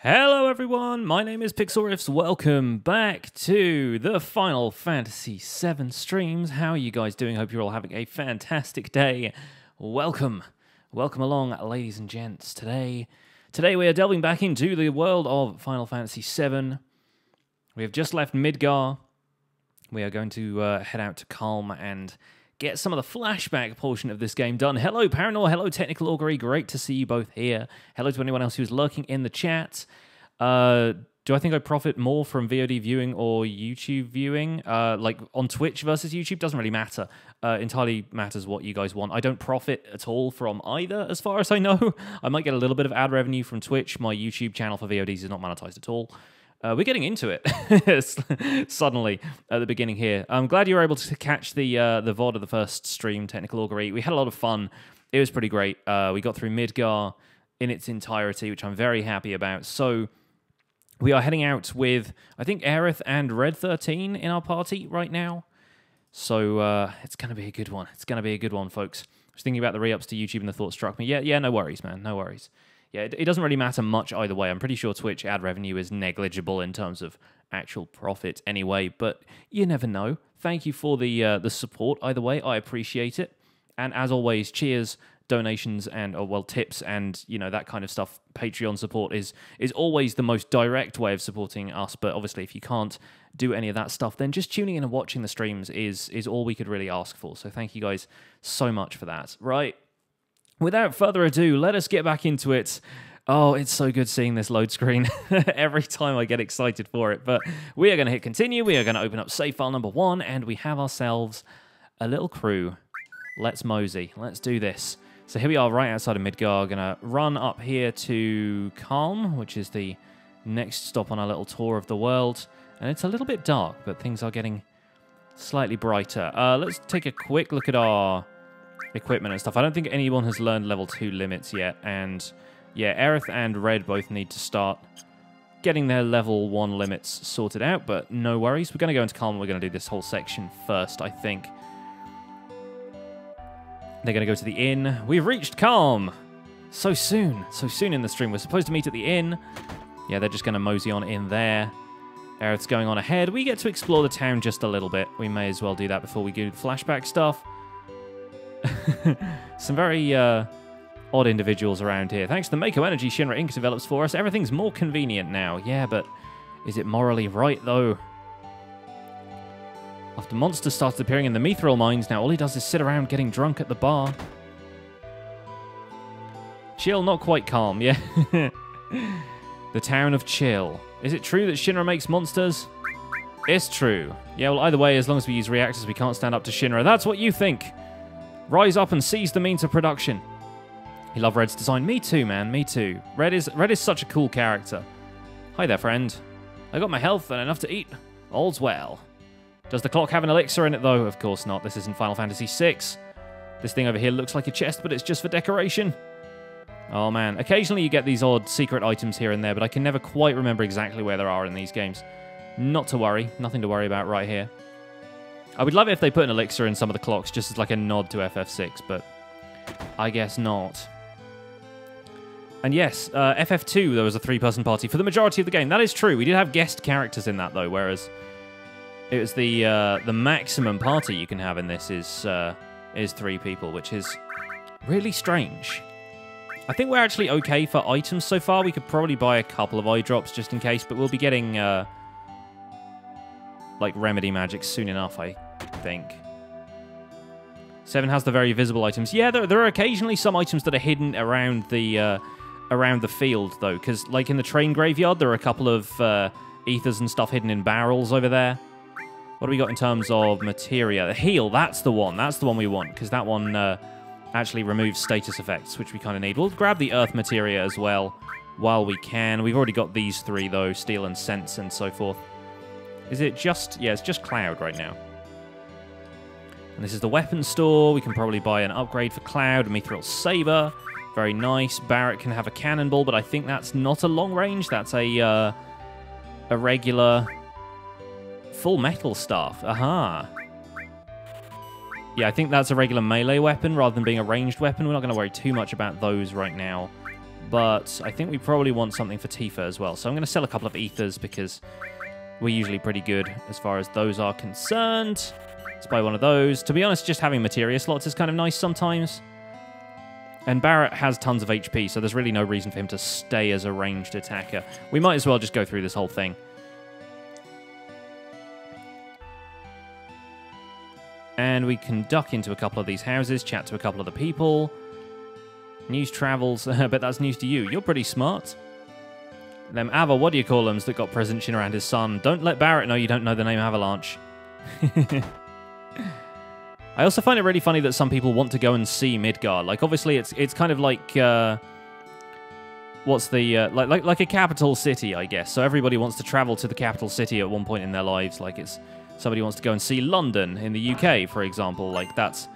Hello everyone, my name is Pixelriffs. Welcome back to the Final Fantasy VII streams. How are you guys doing? Hope you're all having a fantastic day. Welcome along, ladies and gents. Today we are delving back into the world of Final Fantasy VII. We have just left Midgar. We are going to head out to Kalm and get some of the flashback portion of this game done. Hello, Paranor. Hello, Technical Augury. Great to see you both here. Hello to anyone else who's lurking in the chat. Do I think I profit more from VOD viewing or YouTube viewing? Like on Twitch versus YouTube? Doesn't really matter. Entirely matters what you guys want. I don't profit at all from either, as far as I know. I might get a little bit of ad revenue from Twitch. My YouTube channel for VODs is not monetized at all. We're getting into it suddenly at the beginning here. I'm glad you were able to catch the VOD of the first stream, Technical Augury. We had a lot of fun. It was pretty great. We got through Midgar in its entirety, which I'm very happy about. So we are heading out with, I think, Aerith and Red 13 in our party right now. So it's going to be a good one. It's going to be a good one, folks. I was thinking about the re-ups to YouTube and the thought struck me. Yeah, no worries, man. No worries. Yeah, it doesn't really matter much either way. I'm pretty sure Twitch ad revenue is negligible in terms of actual profit anyway, but you never know. Thank you for the support either way. I appreciate it. And as always, cheers, donations, and tips and that kind of stuff. Patreon support is always the most direct way of supporting us, but obviously if you can't do any of that stuff, then just tuning in and watching the streams is all we could really ask for. So thank you guys so much for that. Right. Without further ado, let us get back into it. Oh, it's so good seeing this load screen. Every time I get excited for it. But we are going to hit continue. We are going to open up save file number 1, and we have ourselves a little crew. Let's mosey. Let's do this. So here we are right outside of Midgar. Going to run up here to Kalm, which is the next stop on our little tour of the world. And it's a little bit dark, but things are getting slightly brighter. Let's take a quick look at our equipment and stuff. I don't think anyone has learned level 2 limits yet, and yeah, Aerith and Red both need to start getting their level 1 limits sorted out, but no worries. We're going to go into Kalm and we're going to do this whole section first, I think. They're going to go to the inn. We've reached Kalm! So soon in the stream. We're supposed to meet at the inn. Yeah, they're just going to mosey on in there. Aerith's going on ahead. We get to explore the town just a little bit. We may as well do that before we do the flashback stuff. Some very odd individuals around here. Thanks to the Mako Energy Shinra Inc. develops for us, everything's more convenient now. Yeah, but is it morally right, though? After Monster started appearing in the Mithril mines, now all he does is sit around getting drunk at the bar. Chill, not quite calm, yeah? The town of Chill. Is it true that Shinra makes monsters? It's true. Yeah, well, either way, as long as we use reactors, we can't stand up to Shinra. That's what you think! Rise up and seize the means of production. You love Red's design. Me too, man. Me too. Red is such a cool character. Hi there, friend. I got my health and enough to eat. All's well. Does the clock have an elixir in it, though? Of course not. This isn't Final Fantasy VI. This thing over here looks like a chest, but it's just for decoration. Oh, man. Occasionally you get these odd secret items here and there, but I can never quite remember exactly where there are in these games. Not to worry. Nothing to worry about right here. I would love it if they put an elixir in some of the clocks, just as like a nod to FF6, but I guess not. And yes, FF2, there was a 3-person party for the majority of the game. That is true. We did have guest characters in that, though, whereas it was the maximum party you can have in this is 3 people, which is really strange. I think we're actually okay for items so far. We could probably buy a couple of eye drops just in case, but we'll be getting like remedy magic soon enough, I think. 7 has the very visible items. Yeah, there are occasionally some items that are hidden around the field, though, because like in the train graveyard, there are a couple of ethers and stuff hidden in barrels over there. What do we got in terms of materia? The heal, that's the one we want, because that one actually removes status effects, which we kind of need. We'll grab the earth materia as well while we can. We've already got these 3, though, steel and sense and so forth. Is it just... yeah, it's just Cloud right now. And this is the weapon store. We can probably buy an upgrade for Cloud, a Mithril Saber. Very nice. Barret can have a cannonball, but I think that's not a long range. That's a regular full metal staff. Aha. Yeah, I think that's a regular melee weapon rather than being a ranged weapon. We're not going to worry too much about those right now. but I think we probably want something for Tifa as well. So I'm going to sell a couple of ethers because we're usually pretty good as far as those are concerned. Let's buy one of those. To be honest, just having materia slots is kind of nice sometimes. And Barret has tons of HP, so there's really no reason for him to stay as a ranged attacker. We might as well just go through this whole thing. And we can duck into a couple of these houses, chat to a couple of the people. News travels, but that's news to you. You're pretty smart. Them Ava, what do you call them, that got President Shinra and his son. Don't let Barret know you don't know the name Avalanche. I also find it really funny that some people want to go and see Midgar. Like, obviously, it's kind of like what's the like a capital city, I guess. So everybody wants to travel to the capital city at one point in their lives. Like, it's somebody wants to go and see London in the UK, for example. Like, that's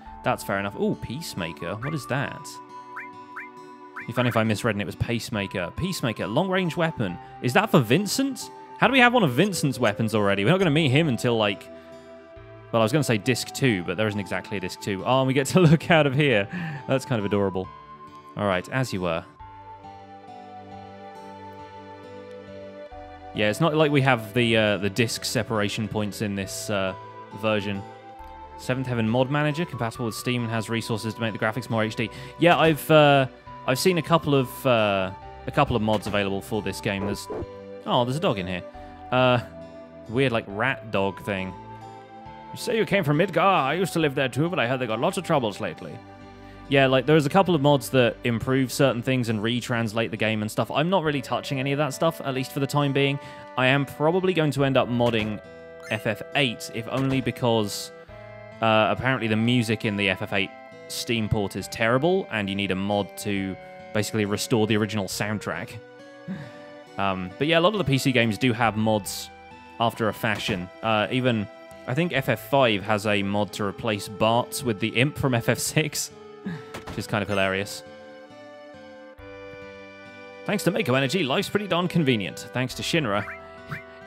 fair enough. Oh, Peacemaker. What is that? Be funny if I misread and it was Pacemaker. Peacemaker, long-range weapon. Is that for Vincent? How do we have one of Vincent's weapons already? We're not going to meet him until, like... Well, I was going to say Disc 2, but there isn't exactly a Disc 2. Oh, and we get to look out of here. That's kind of adorable. All right, as you were. Yeah, it's not like we have the disc separation points in this version. Seventh Heaven Mod Manager, compatible with Steam and has resources to make the graphics more HD. Yeah, I've seen a couple of mods available for this game. There's a dog in here. Weird like rat dog thing. You say you came from Midgar? I used to live there too, but I heard they got lots of troubles lately. Yeah, like there's a couple of mods that improve certain things and retranslate the game and stuff. I'm not really touching any of that stuff, at least for the time being. I am probably going to end up modding FF8, if only because apparently the music in the FF8 Steam port is terrible, and you need a mod to basically restore the original soundtrack. But yeah, a lot of the PC games do have mods after a fashion. Even, I think FF5 has a mod to replace Bart with the imp from FF6, which is kind of hilarious. Thanks to Mako Energy, life's pretty darn convenient. Thanks to Shinra,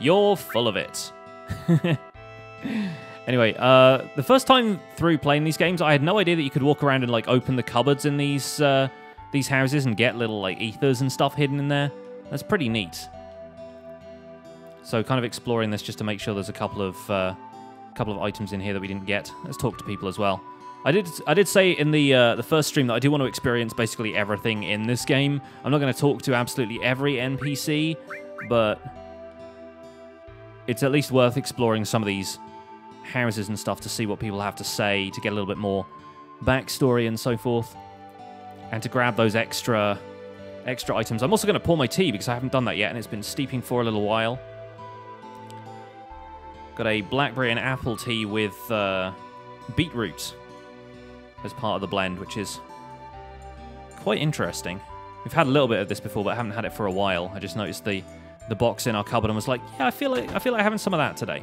you're full of it. Anyway, the first time through playing these games, I had no idea that you could walk around and like open the cupboards in these houses and get little like ethers and stuff hidden in there. That's pretty neat. So kind of exploring this just to make sure there's a couple of items in here that we didn't get. Let's talk to people as well. I did say in the first stream that I do want to experience basically everything in this game. I'm not going to talk to absolutely every NPC, but it's at least worth exploring some of these houses and stuff to see what people have to say, to get a little bit more backstory and so forth, and to grab those extra items. I'm also going to pour my tea because I haven't done that yet, and it's been steeping for a little while. Got a blackberry and apple tea with beetroot as part of the blend, which is quite interesting. We've had a little bit of this before, but I haven't had it for a while. I just noticed the box in our cupboard and was like, yeah, I feel like having some of that today.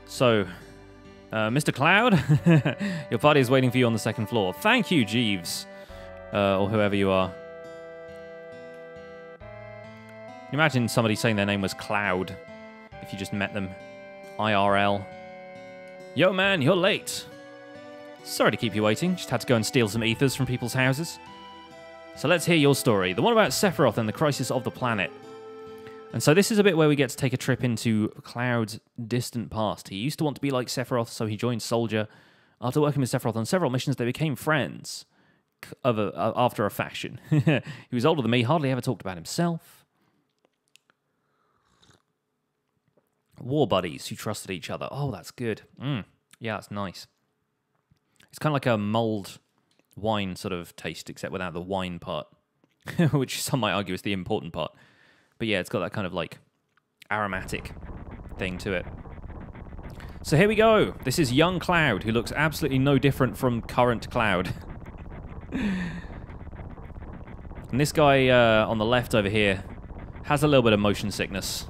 So, Mr. Cloud, your party is waiting for you on the second floor. Thank you, Jeeves, or whoever you are. Imagine somebody saying their name was Cloud if you just met them IRL. Yo, man, you're late. Sorry to keep you waiting. Just had to go and steal some ethers from people's houses. So let's hear your story. The one about Sephiroth and the crisis of the planet. And so this is a bit where we get to take a trip into Cloud's distant past. He used to want to be like Sephiroth, so he joined Soldier. After working with Sephiroth on several missions, they became friends after a fashion. He was older than me, hardly ever talked about himself. War buddies who trusted each other. Oh, that's good. Yeah, that's nice. It's kind of like a mulled wine sort of taste, except without the wine part, which some might argue is the important part. But yeah, it's got that kind of like aromatic thing to it. So here we go. This is young Cloud, who looks absolutely no different from current Cloud. And this guy on the left over here has a little bit of motion sickness.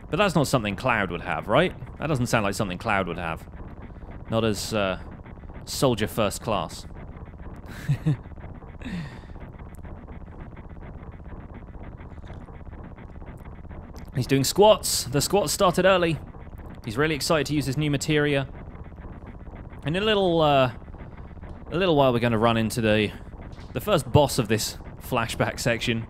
But that's not something Cloud would have, right? That doesn't sound like something Cloud would have. Not as Soldier First Class. He's doing squats. The squats started early. He's really excited to use his new materia. In a little while, we're going to run into the first boss of this flashback section.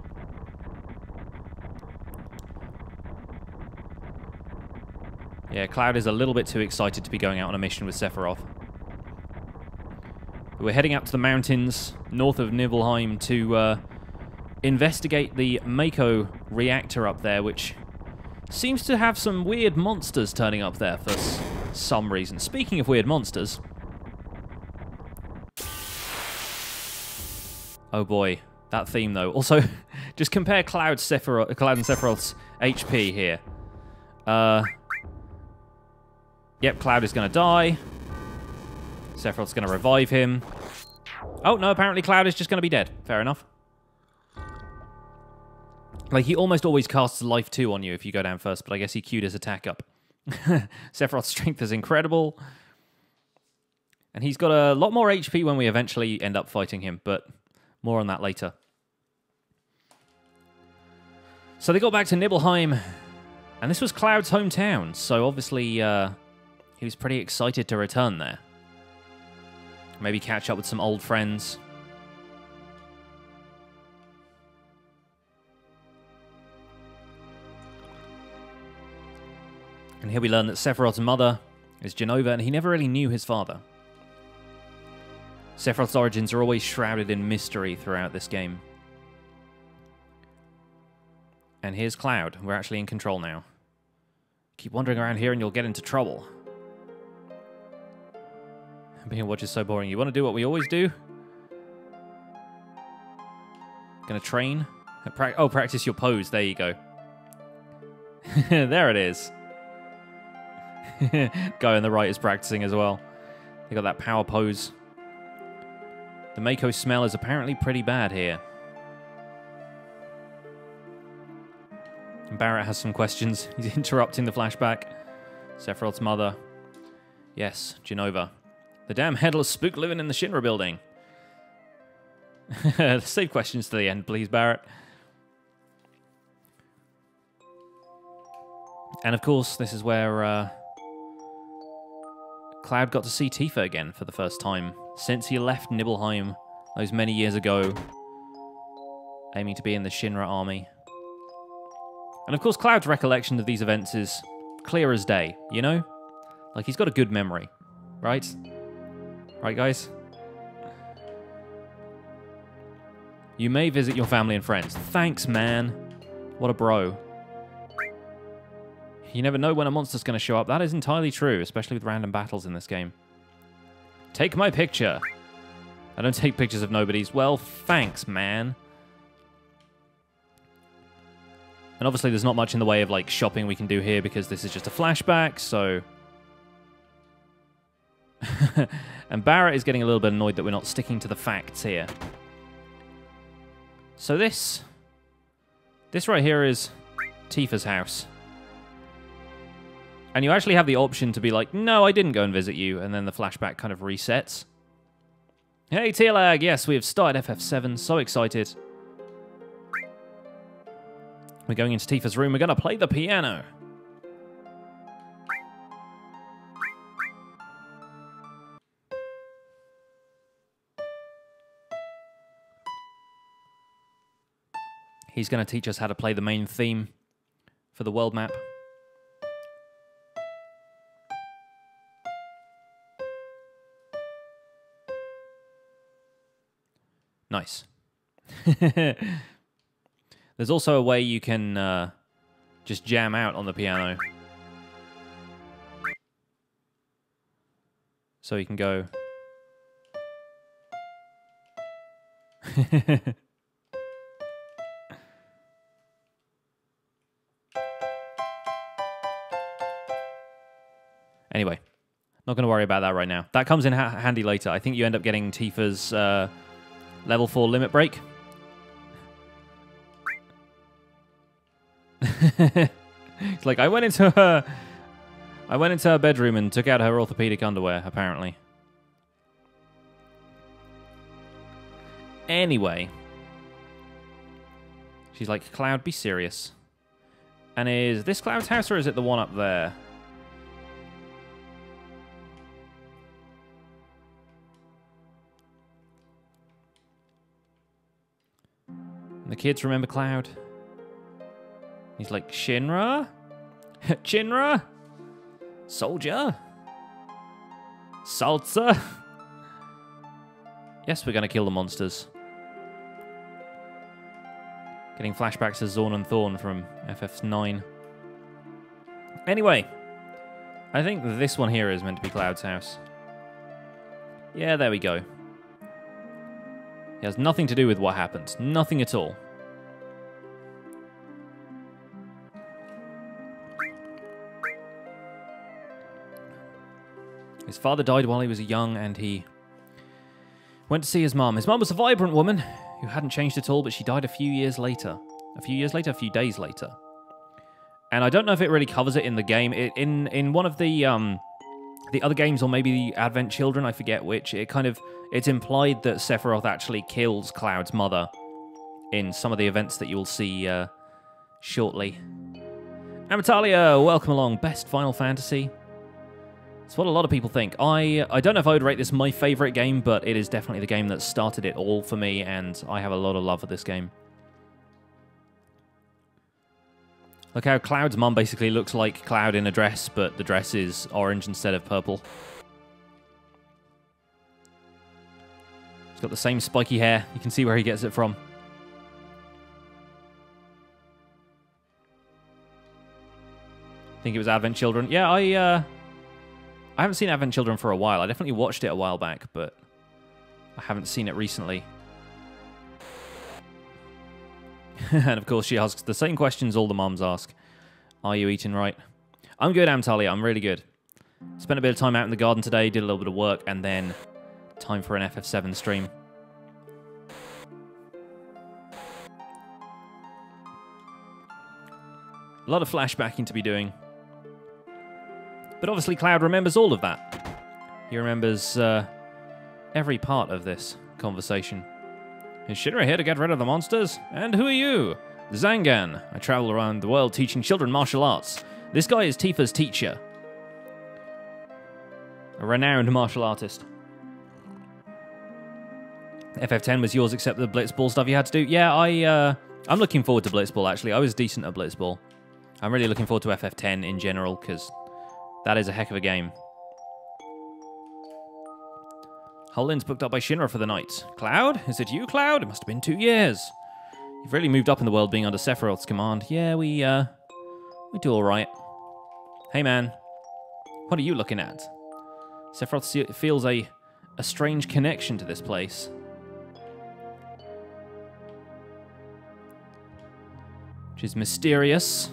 Yeah, Cloud is a little bit too excited to be going out on a mission with Sephiroth. We're heading up to the mountains north of Nibelheim to investigate the Mako reactor up there, which seems to have some weird monsters turning up there for some reason. Speaking of weird monsters... Oh boy, that theme though. Also, just compare Cloud and Sephiroth's HP here. Yep, Cloud is going to die. Sephiroth's going to revive him. Oh, no, apparently Cloud is just going to be dead. Fair enough. Like, he almost always casts Life 2 on you if you go down first, but I guess he queued his attack up. Sephiroth's strength is incredible. And he's got a lot more HP when we eventually end up fighting him, but more on that later. So they got back to Nibelheim, and this was Cloud's hometown, so obviously he was pretty excited to return there. Maybe catch up with some old friends. And here we learn that Sephiroth's mother is Jenova, and he never really knew his father. Sephiroth's origins are always shrouded in mystery throughout this game. And here's Cloud. We're actually in control now. Keep wandering around here and you'll get into trouble. Being watch is so boring. You want to do what we always do? Gonna train? Practice your pose. There you go. There it is. Guy on the right is practicing as well. They got that power pose. The Mako smell is apparently pretty bad here. And Barret has some questions. He's interrupting the flashback. Sephiroth's mother. Yes, Jenova. The damn headless spook living in the Shinra building. Save questions to the end, please, Barret. And of course, this is where Cloud got to see Tifa again for the first time since he left Nibelheim those many years ago, aiming to be in the Shinra army. And of course, Cloud's recollection of these events is clear as day, you know? Like, he's got a good memory, right? Right, guys? You may visit your family and friends. Thanks, man. What a bro. You never know when a monster's going to show up. That is entirely true, especially with random battles in this game. Take my picture. I don't take pictures of nobodies. Well, thanks, man. And obviously there's not much in the way of like shopping we can do here because this is just a flashback, so... And Barret is getting a little bit annoyed that we're not sticking to the facts here. So this right here is Tifa's house. And you actually have the option to be like, no, I didn't go and visit you, and then the flashback kind of resets. Hey, T-Lag, yes, we have started FF7, so excited. We're going into Tifa's room, we're going to play the piano. He's going to teach us how to play the main theme for the world map. Nice. There's also a way you can just jam out on the piano. So you can go... Anyway, not going to worry about that right now. That comes in handy later. I think you end up getting Tifa's level 4 limit break. It's like, I went into her bedroom and took out her orthopedic underwear, apparently. Anyway. She's like, Cloud, be serious. And is this Cloud's house or is it the one up there? The kids remember Cloud. He's like, Shinra? Chinra? Soldier? Salsa? Yes, we're going to kill the monsters. Getting flashbacks to Zorn and Thorn from FF9. Anyway, I think this one here is meant to be Cloud's house. Yeah, there we go. It has nothing to do with what happened. Nothing at all. His father died while he was young, and he went to see his mum. His mum was a vibrant woman who hadn't changed at all, but she died a few years later. A few days later. And I don't know if it really covers it in the game. In one of the other games, or maybe the Advent Children, I forget which, it's implied that Sephiroth actually kills Cloud's mother in some of the events that you will see shortly. Amatalia, welcome along. Best Final Fantasy. It's what a lot of people think. I don't know if I would rate this my favorite game, but it is definitely the game that started it all for me, and I have a lot of love for this game. Look how Cloud's mum basically looks like Cloud in a dress, but the dress is orange instead of purple. He's got the same spiky hair. You can see where he gets it from. Think it was Advent Children. Yeah, I haven't seen Advent Children for a while. I definitely watched it a while back, but I haven't seen it recently. And of course, she asks the same questions all the moms ask. Are you eating right? I'm good, Amtalia. I'm really good. Spent a bit of time out in the garden today, did a little bit of work, and then time for an FF7 stream. A lot of flashbacking to be doing. But obviously Cloud remembers all of that. He remembers every part of this conversation. Is Shinra here to get rid of the monsters? And who are you? Zangan. I travel around the world teaching children martial arts. This guy is Tifa's teacher. A renowned martial artist. FF10 was yours except the Blitzball stuff you had to do. Yeah, I'm looking forward to Blitzball, actually. I was decent at Blitzball. I'm really looking forward to FF10 in general, because that is a heck of a game. Holland's booked up by Shinra for the night. Cloud? Is it you, Cloud? It must have been 2 years. You've really moved up in the world being under Sephiroth's command. Yeah, we do all right. Hey, man. What are you looking at? Sephiroth feels a strange connection to this place. Which is mysterious.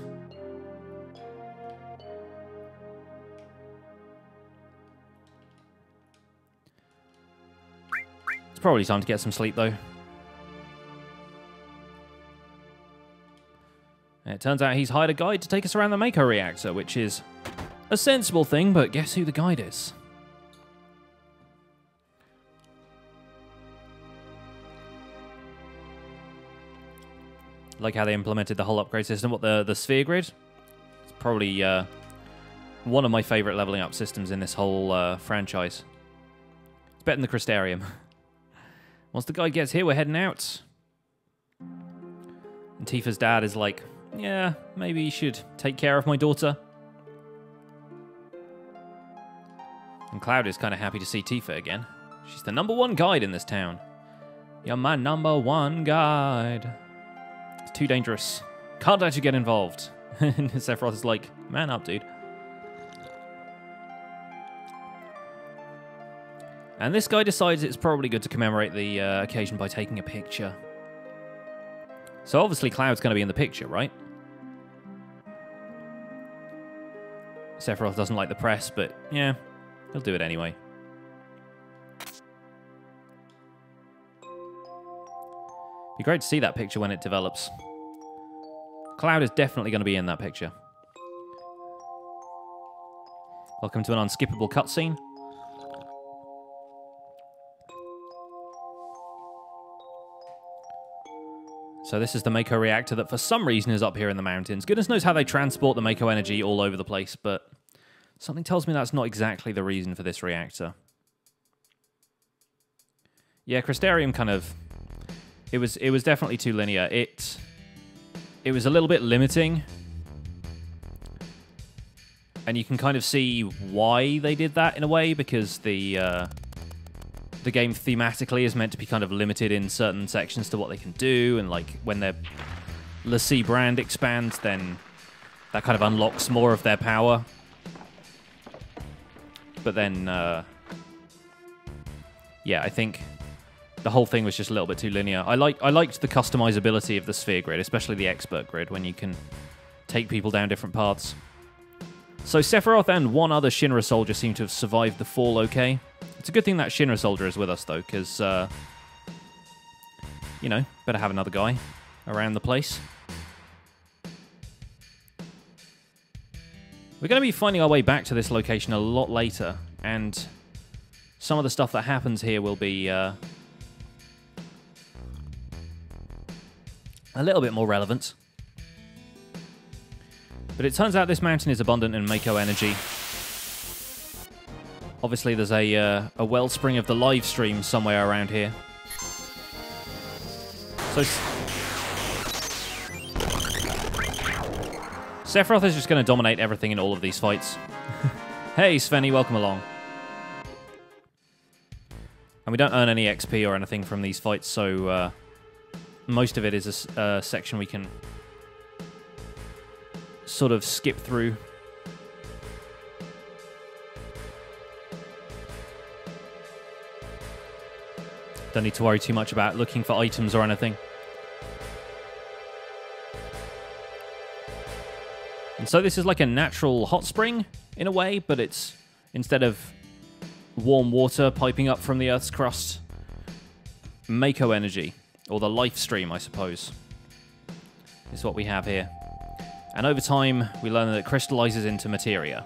Probably time to get some sleep, though. And it turns out he's hired a guide to take us around the Mako reactor, which is a sensible thing, but guess who the guide is? Like how they implemented the whole upgrade system. What, the sphere grid? It's probably one of my favorite leveling up systems in this whole franchise. It's better than the Crystarium. Once the guy gets here, we're heading out. And Tifa's dad is like, yeah, maybe you should take care of my daughter. And Cloud is kind of happy to see Tifa again. She's the #1 guide in this town. You're my #1 guide. It's too dangerous. Can't let you get involved. And Sephiroth is like, man up, dude. And this guy decides it's probably good to commemorate the occasion by taking a picture. So obviously Cloud's going to be in the picture, right? Sephiroth doesn't like the press, but yeah, he'll do it anyway. Be great to see that picture when it develops. Cloud is definitely going to be in that picture. Welcome to an unskippable cutscene. So this is the Mako reactor that for some reason is up here in the mountains. Goodness knows how they transport the Mako energy all over the place, but something tells me that's not exactly the reason for this reactor. Yeah, Crystarium kind of It was definitely too linear. It was a little bit limiting. And you can kind of see why they did that in a way, because the game thematically is meant to be kind of limited in certain sections to what they can do, and like when their Lassie brand expands, then that kind of unlocks more of their power. But then, yeah, I think the whole thing was just a little bit too linear. I liked the customizability of the sphere grid, especially the expert grid, when you can take people down different paths. So Sephiroth and one other Shinra soldier seem to have survived the fall okay. It's a good thing that Shinra soldier is with us, though, because, you know, better have another guy around the place. We're going to be finding our way back to this location a lot later, and some of the stuff that happens here will be a little bit more relevant. But it turns out this mountain is abundant in Mako energy. Obviously, there's a wellspring of the live stream somewhere around here. So Sephiroth is just going to dominate everything in all of these fights. Hey, Svenny, welcome along. And we don't earn any XP or anything from these fights, so most of it is a section we can sort of skip through. Don't need to worry too much about looking for items or anything. And so this is like a natural hot spring, in a way, but it's, instead of warm water piping up from the Earth's crust, Mako energy, or the life stream, I suppose, is what we have here. And over time, we learn that it crystallizes into materia.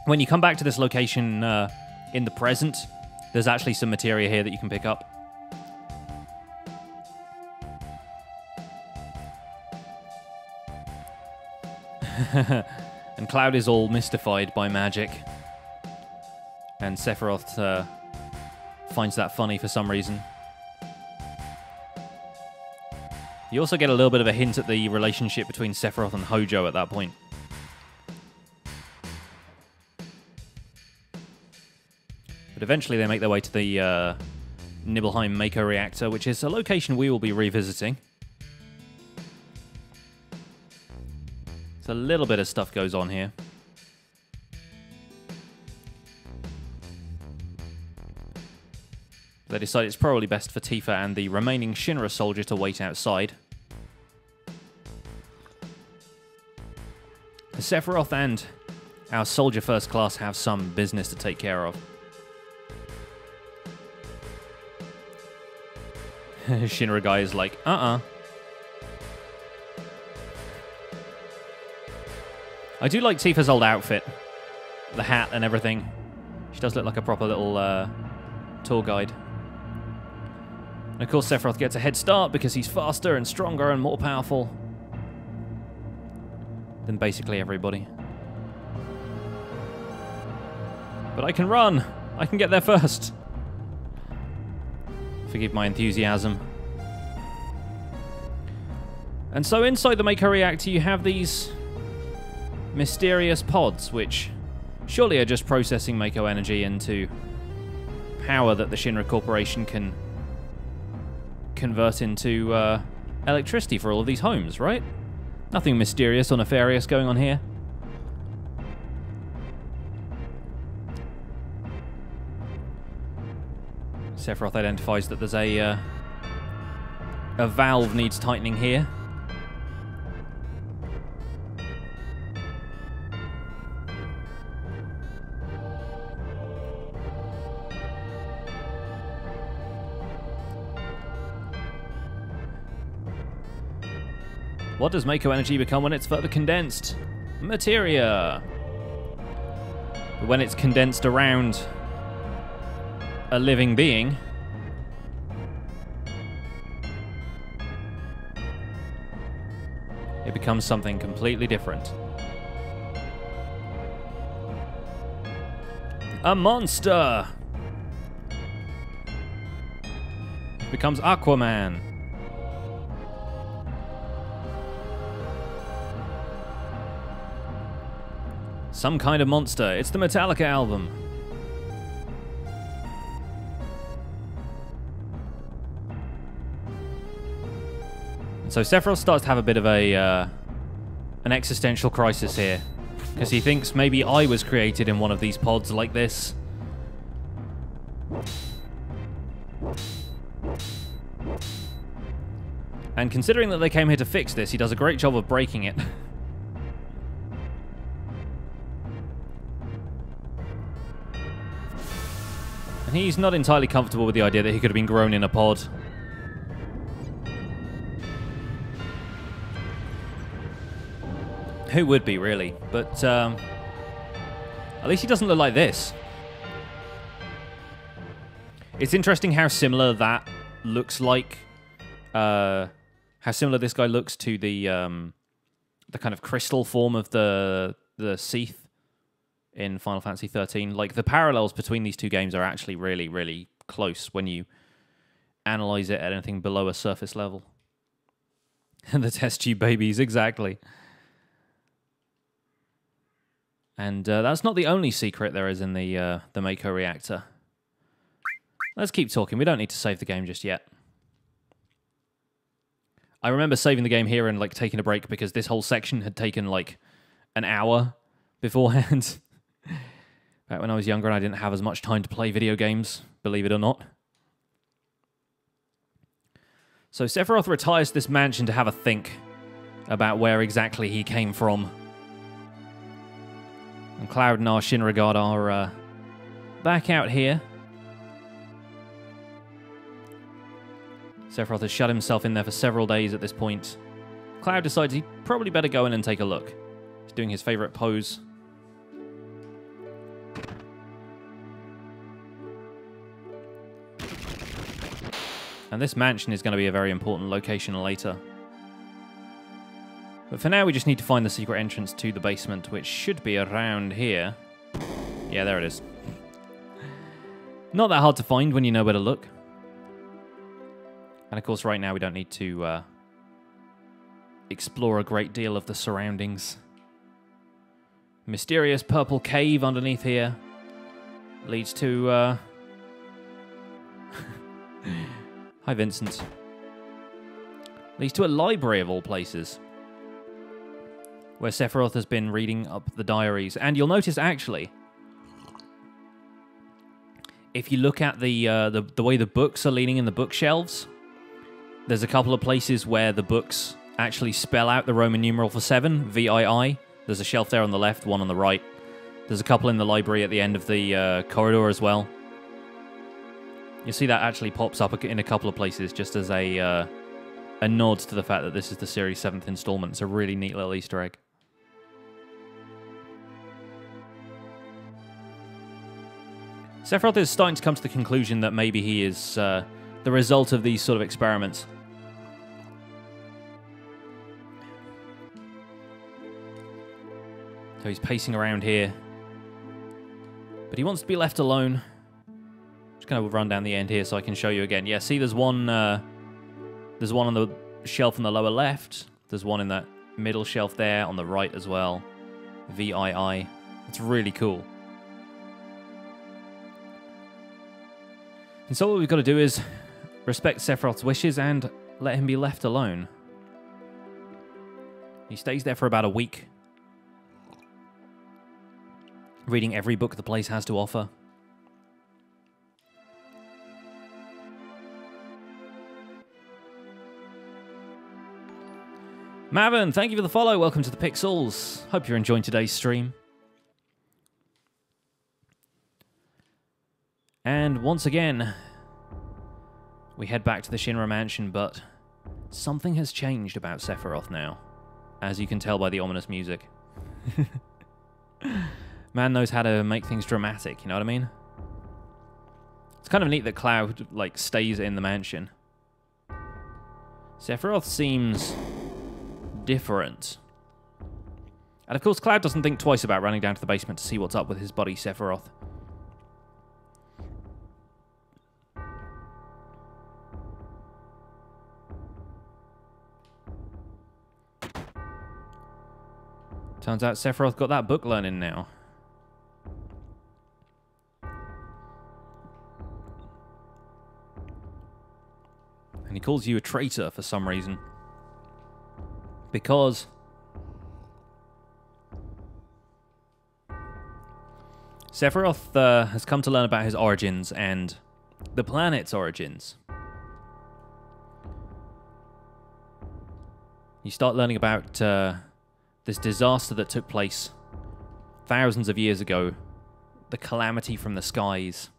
When you come back to this location in the present, there's actually some materia here that you can pick up. And Cloud is all mystified by magic. And Sephiroth finds that funny for some reason. You also get a little bit of a hint at the relationship between Sephiroth and Hojo at that point. But eventually they make their way to the Nibelheim Mako reactor, which is a location we will be revisiting. So a little bit of stuff goes on here. They decide it's probably best for Tifa and the remaining Shinra soldier to wait outside. Sephiroth and our soldier first class have some business to take care of. Shinra guy is like, I do like Tifa's old outfit. The hat and everything. She does look like a proper little tour guide. And of course Sephiroth gets a head start because he's faster and stronger and more powerful than basically everybody. But I can run! I can get there first! Forgive my enthusiasm. And so inside the Mako reactor you have these mysterious pods, which surely are just processing Mako energy into power that the Shinra Corporation can convert into electricity for all of these homes, right? Nothing mysterious or nefarious going on here. Sephiroth identifies that there's a valve needs tightening here. What does Mako energy become when it's further condensed? Materia! When it's condensed around a living being, it becomes something completely different. A monster! becomes Aquaman. Some kind of monster. It's the Metallica album. And so Sephiroth starts to have a bit of an existential crisis here, because he thinks maybe I was created in one of these pods like this. And considering that they came here to fix this, he does a great job of breaking it. And he's not entirely comfortable with the idea that he could have been grown in a pod. Who would be, really? But at least he doesn't look like this. It's interesting how similar that looks like. How similar this guy looks to the kind of crystal form of the Seath in Final Fantasy XIII. Like, the parallels between these two games are actually really, really close when you analyze it at anything below a surface level. And the test tube babies, exactly. And that's not the only secret there is in the Mako reactor. Let's keep talking. We don't need to save the game just yet. I remember saving the game here and like taking a break because this whole section had taken like an hour beforehand. Back when I was younger and I didn't have as much time to play video games, believe it or not. So Sephiroth retires to this mansion to have a think about where exactly he came from. And Cloud and our Shinra guard are back out here. Sephiroth has shut himself in there for several days at this point. Cloud decides he'd probably better go in and take a look. He's doing his favorite pose. And this mansion is going to be a very important location later. But for now, we just need to find the secret entrance to the basement, which should be around here. Yeah, there it is. Not that hard to find when you know where to look. And of course, right now, we don't need to explore a great deal of the surroundings. Mysterious purple cave underneath here leads to... Hi, Vincent. Leads to a library of all places, where Sephiroth has been reading up the diaries. And you'll notice, actually, if you look at the way the books are leaning in the bookshelves, there's a couple of places where the books actually spell out the Roman numeral for 7, VII. There's a shelf there on the left, one on the right. There's a couple in the library at the end of the corridor as well. You see that actually pops up in a couple of places just as a nod to the fact that this is the series' 7th installment. It's a really neat little Easter egg. Sephiroth is starting to come to the conclusion that maybe he is the result of these sort of experiments. So he's pacing around here. But he wants to be left alone. Just going to run down the end here so I can show you again. Yeah, see there's one on the shelf on the lower left. There's one in that middle shelf there on the right as well. VII. It's really cool. And so what we've got to do is respect Sephiroth's wishes and let him be left alone. He stays there for about a week, reading every book the place has to offer. Mavin, thank you for the follow. Welcome to the Pixels. Hope you're enjoying today's stream. And once again, we head back to the Shinra mansion, but something has changed about Sephiroth now, as you can tell by the ominous music. Man knows how to make things dramatic, you know what I mean? It's kind of neat that Cloud, like, stays in the mansion. Sephiroth seems different. And of course, Cloud doesn't think twice about running down to the basement to see what's up with his buddy Sephiroth. Turns out Sephiroth got that book learning now. And he calls you a traitor for some reason. Because Sephiroth has come to learn about his origins and the planet's origins. You start learning about this disaster that took place thousands of years ago, the calamity from the skies.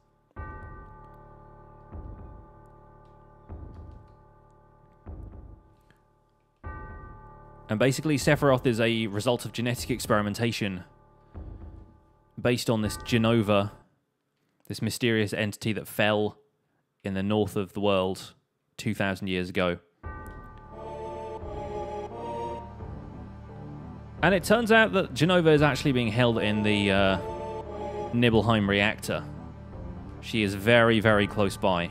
And basically, Sephiroth is a result of genetic experimentation based on this Genova, this mysterious entity that fell in the north of the world 2,000 years ago. And it turns out that Genova is actually being held in the Nibelheim reactor. She is very, very close by.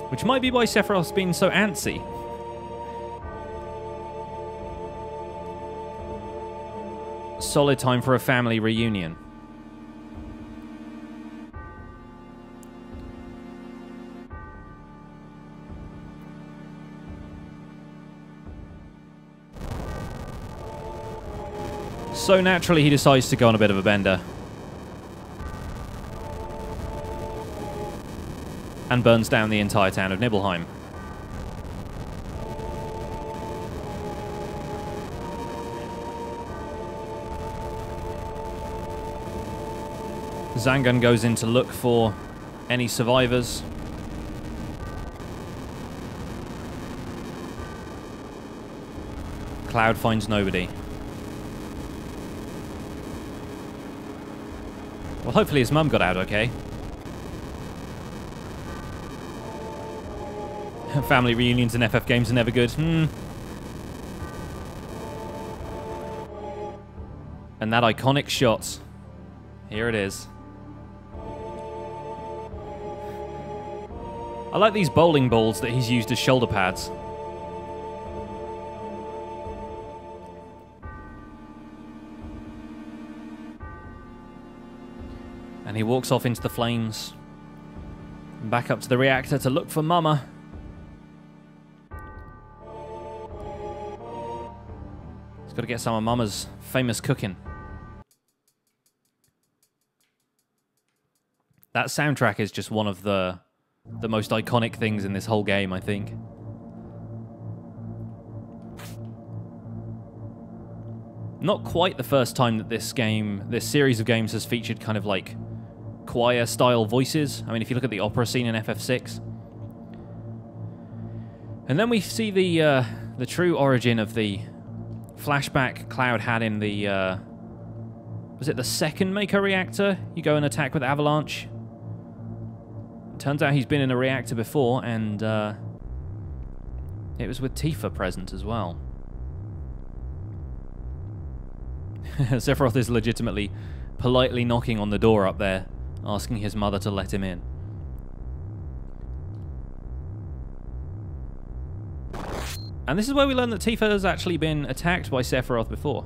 Which might be why Sephiroth's been so antsy. Solid time for a family reunion. So naturally he decides to go on a bit of a bender. And burns down the entire town of Nibelheim. Zangan goes in to look for any survivors. Cloud finds nobody. Well, hopefully his mum got out okay. Family reunions in FF games are never good. And that iconic shot. Here it is. I like these bowling balls that he's used as shoulder pads. And he walks off into the flames. Back up to the reactor to look for Mama. He's got to get some of Mama's famous cooking. That soundtrack is just one of the most iconic things in this whole game, I think. Not quite the first time that this series of games has featured kind of like choir-style voices. I mean, if you look at the opera scene in FF6. And then we see the true origin of the flashback Cloud had in the... was it the second Mako reactor? You go and attack with Avalanche. Turns out he's been in a reactor before, and it was with Tifa present as well. Sephiroth is legitimately politely knocking on the door up there, asking his mother to let him in. And this is where we learn that Tifa has actually been attacked by Sephiroth before.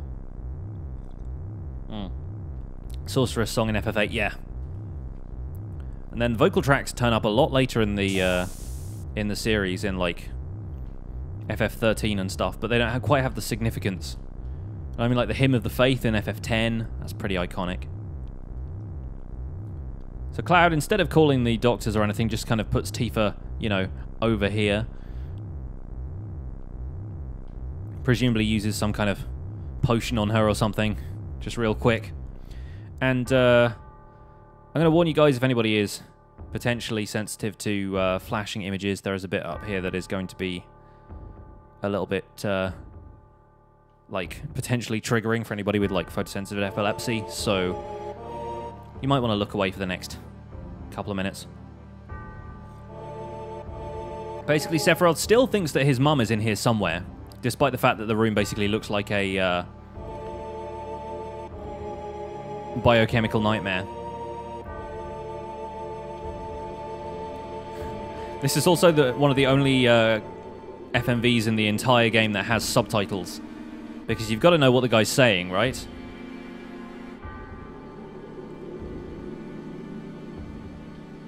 Sorceress song in FF8, yeah. And then vocal tracks turn up a lot later in the series, in like FF13 and stuff, but they don't quite have the significance. I mean, like the Hymn of the Faith in FF10, that's pretty iconic. So Cloud, instead of calling the doctors or anything, just kind of puts Tifa, you know, over here. Presumably uses some kind of potion on her or something, just real quick. And I'm going to warn you guys, if anybody is potentially sensitive to flashing images, there is a bit up here that is going to be a little bit, like, potentially triggering for anybody with, like, photosensitive epilepsy, so you might want to look away for the next couple of minutes. Basically, Sephiroth still thinks that his mum is in here somewhere, despite the fact that the room basically looks like a biochemical nightmare. This is also one of the only FMVs in the entire game that has subtitles. Because you've got to know what the guy's saying, right?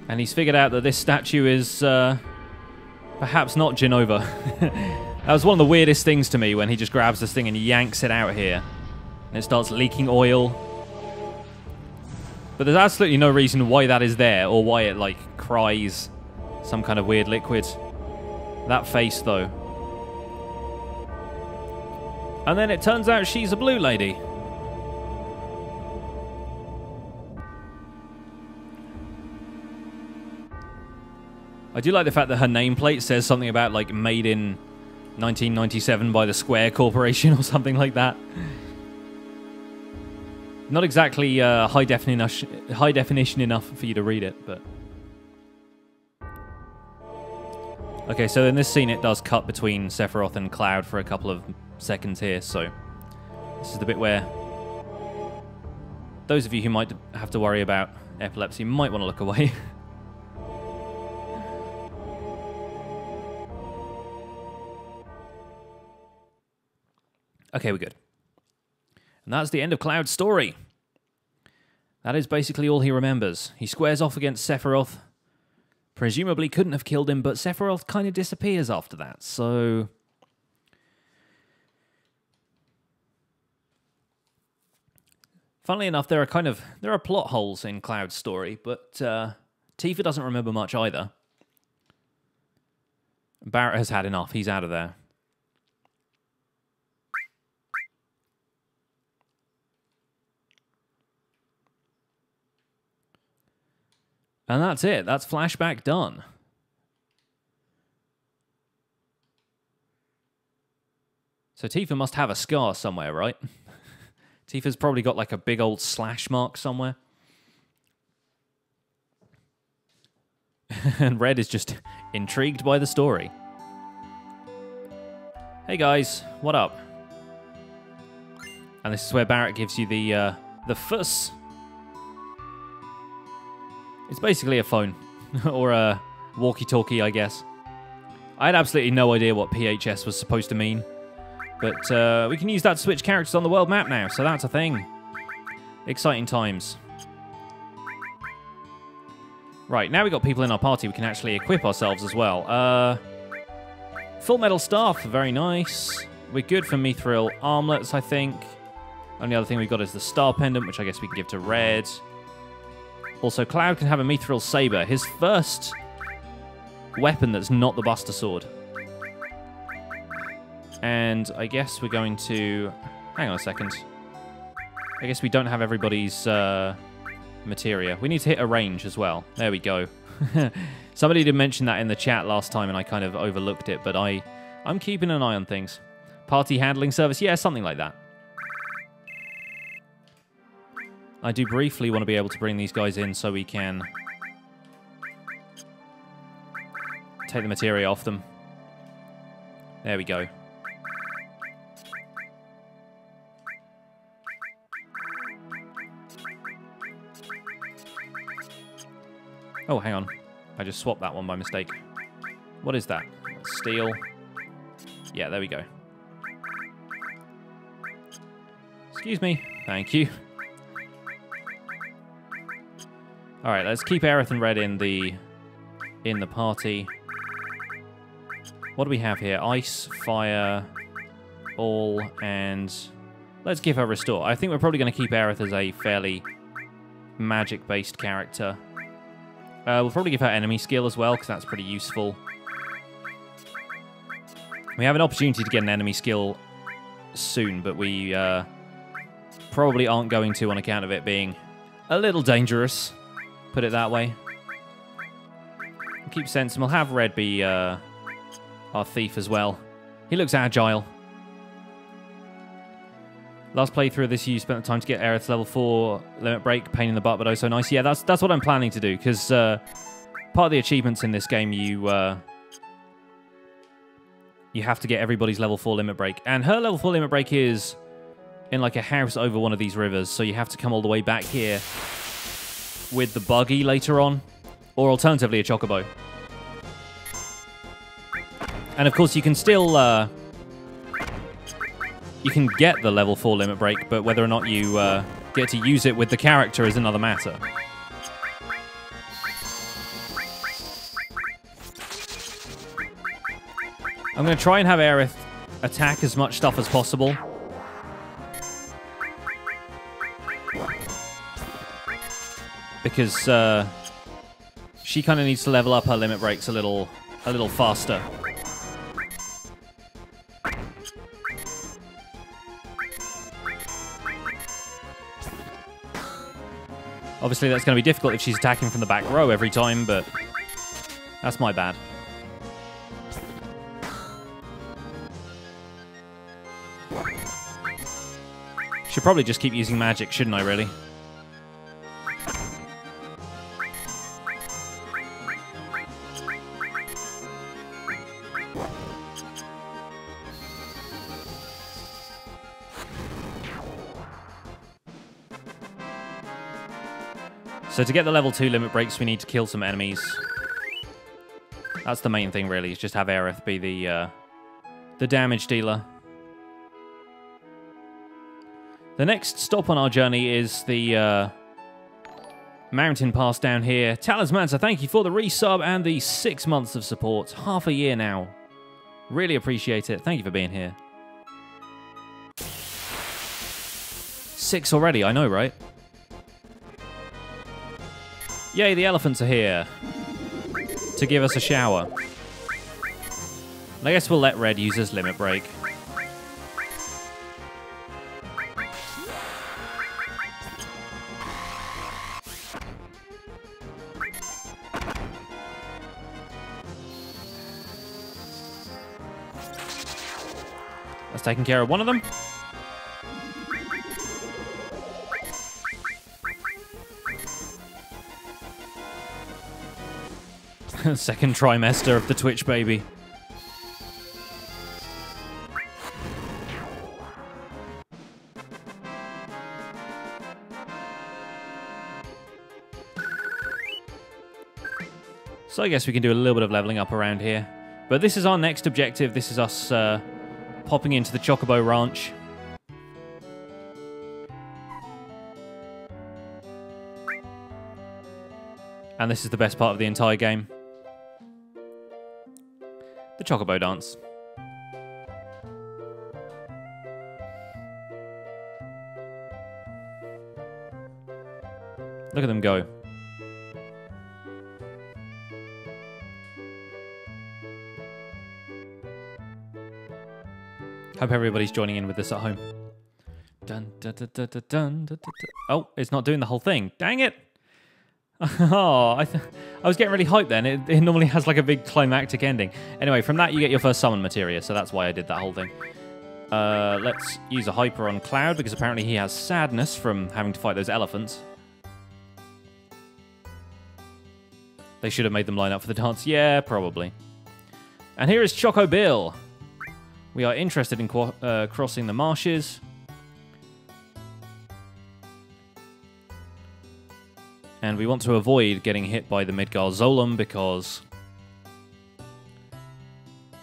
And he's figured out that this statue is perhaps not Genova. That was one of the weirdest things to me when he just grabs this thing and yanks it out here. And it starts leaking oil. But there's absolutely no reason why that is there or why it, like, cries some kind of weird liquid. That face, though. And then it turns out she's a blue lady. I do like the fact that her nameplate says something about, like, made in 1997 by the Square Corporation or something like that. Not exactly high definition enough for you to read it, but... Okay, so in this scene it does cut between Sephiroth and Cloud for a couple of seconds here, so... This is the bit where... Those of you who might have to worry about epilepsy might want to look away. Okay, we're good. And that's the end of Cloud's story. That is basically all he remembers. He squares off against Sephiroth. Presumably couldn't have killed him, but Sephiroth kind of disappears after that, so... Funnily enough, there are plot holes in Cloud's story, but Tifa doesn't remember much either. Barret has had enough. He's out of there. And that's it. That's flashback done. So Tifa must have a scar somewhere, right? Tifa's probably got like a big old slash mark somewhere. And Red is just intrigued by the story. Hey guys, what up? And this is where Barret gives you the fuss. It's basically a phone. Or a walkie-talkie, I guess. I had absolutely no idea what PHS was supposed to mean. But we can use that to switch characters on the world map now, so that's a thing. Exciting times. Right, now we've got people in our party, we can actually equip ourselves as well. Full metal staff, very nice. We're good for mithril armlets, I think. Only other thing we've got is the star pendant, which I guess we can give to Red. Also, Cloud can have a mithril saber, his first weapon that's not the Buster Sword. And I guess we're going to... Hang on a second. I guess we don't have everybody's materia. We need to hit a range as well. There we go. Somebody did mention that in the chat last time and I kind of overlooked it, but I'm keeping an eye on things. Party handling service? Yeah, something like that. I do briefly want to be able to bring these guys in so we can take the materia off them. There we go. Oh, hang on. I just swapped that one by mistake. What is that? Steel. Yeah, there we go. Excuse me. Thank you. Alright, let's keep Aerith and Red in the party. What do we have here? Ice, fire, all, and let's give her restore. I think we're probably going to keep Aerith as a fairly magic-based character. We'll probably give her enemy skill as well, because that's pretty useful. We have an opportunity to get an enemy skill soon, but we probably aren't going to on account of it being a little dangerous. Put it that way. We'll keep sense, and we'll have Red be our thief as well. He looks agile. Last playthrough of this, you spent the time to get Aerith's level 4 limit break. Pain in the butt, but oh so nice. Yeah, that's what I'm planning to do, because part of the achievements in this game, you have to get everybody's level 4 limit break. And her level 4 limit break is in like a house over one of these rivers, so you have to come all the way back here with the buggy later on, or alternatively a chocobo. And of course you can still you can get the level 4 limit break, but whether or not you get to use it with the character is another matter. I'm going to try and have Aerith attack as much stuff as possible. Because she kind of needs to level up her limit breaks a little faster. Obviously, that's going to be difficult if she's attacking from the back row every time, but that's my bad. Should probably just keep using magic, shouldn't I, really? So to get the level 2 limit breaks, we need to kill some enemies. That's the main thing, really, is just have Aerith be the damage dealer. The next stop on our journey is the mountain pass down here. Talismancer, thank you for the resub and the 6 months of support. Half a year now. Really appreciate it. Thank you for being here. 6 already, I know, right? Yay, the elephants are here to give us a shower. And I guess we'll let Red use his limit break. That's taking care of one of them. Second trimester of the Twitch baby. So I guess we can do a little bit of leveling up around here. But this is our next objective. This is us popping into the Chocobo Ranch. And this is the best part of the entire game. The Chocobo dance. Look at them go. Hope everybody's joining in with this at home. Dun, dun, dun, dun, dun, dun, dun, dun. Oh, it's not doing the whole thing. Dang it! Oh, I was getting really hyped then. It normally has like a big climactic ending. Anyway, from that you get your first summon materia, so that's why I did that whole thing. Let's use a hyper on Cloud, because apparently he has sadness from having to fight those elephants. They should have made them line up for the dance. Yeah, probably. And here is Choco Bill. We are interested in crossing the marshes. And we want to avoid getting hit by the Midgar Zolom because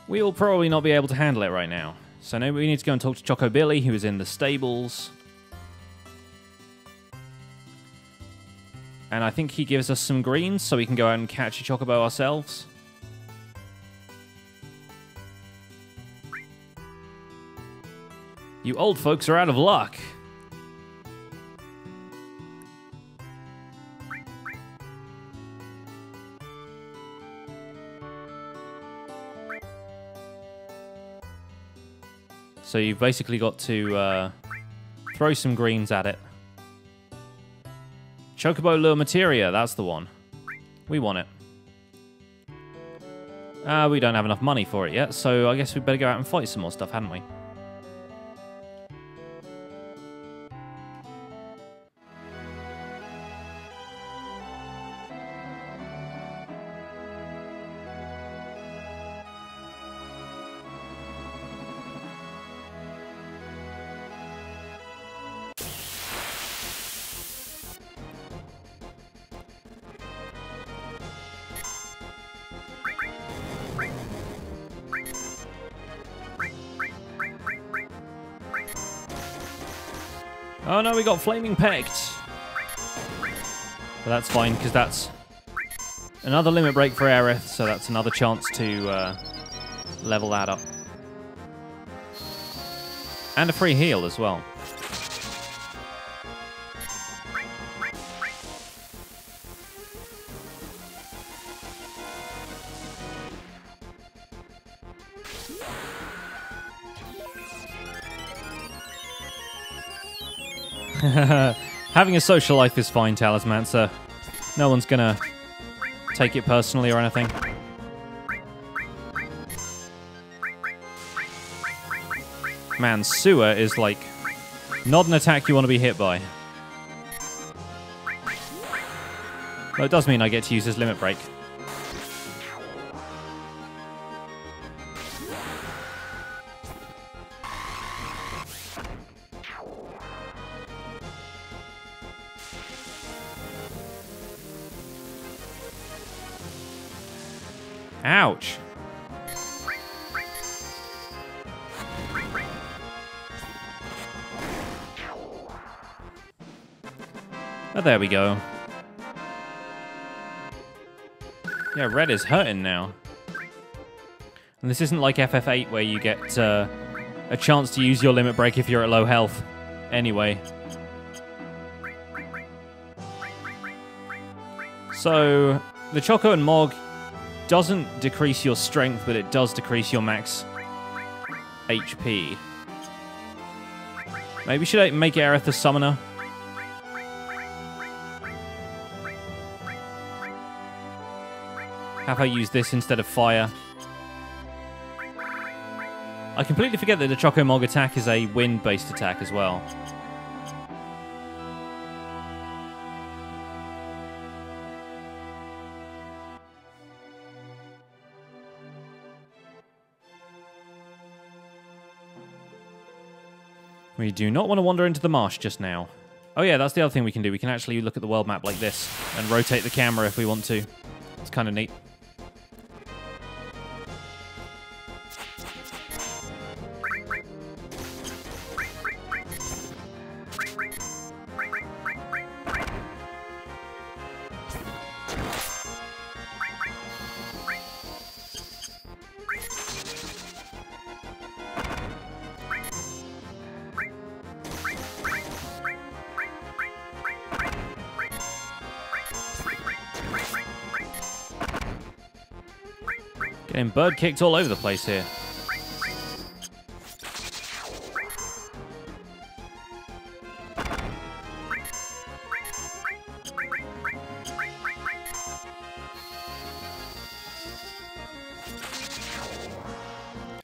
we will probably not be able to handle it right now. So now we need to go and talk to Choco Billy, who is in the stables. And I think he gives us some greens so we can go out and catch a Chocobo ourselves. You old folks are out of luck. So you've basically got to throw some greens at it. Chocobo Lure Materia, that's the one. We want it. We don't have enough money for it yet, so I guess we'd better go out and fight some more stuff, hadn't we? Oh no, we got flaming pecked. But that's fine, because that's another limit break for Aerith, so that's another chance to level that up. And a free heal as well. Having a social life is fine, Talismancer. No one's gonna take it personally or anything. Man, Sewer is like not an attack you want to be hit by. Though it does mean I get to use his limit break. Ouch. Oh, there we go. Yeah, red is hurting now. And this isn't like FF8 where you get a chance to use your limit break if you're at low health. Anyway. So, the Choco and Mog doesn't decrease your strength, but it does decrease your max HP. Maybe should I make Aerith a summoner? Have her use this instead of fire. I completely forget that the Choco Mog attack is a wind-based attack as well. We do not want to wander into the marsh just now. Oh yeah, that's the other thing we can do. We can actually look at the world map like this and rotate the camera if we want to. It's kind of neat. Getting bird kicked all over the place here.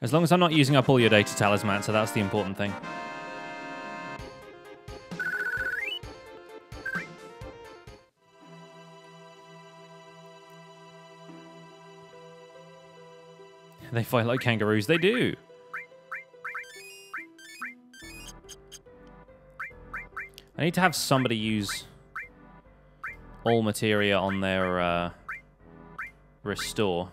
As long as I'm not using up all your data, Talisman, so that's the important thing. They fight like kangaroos. They do. I need to have somebody use all materia on their restore.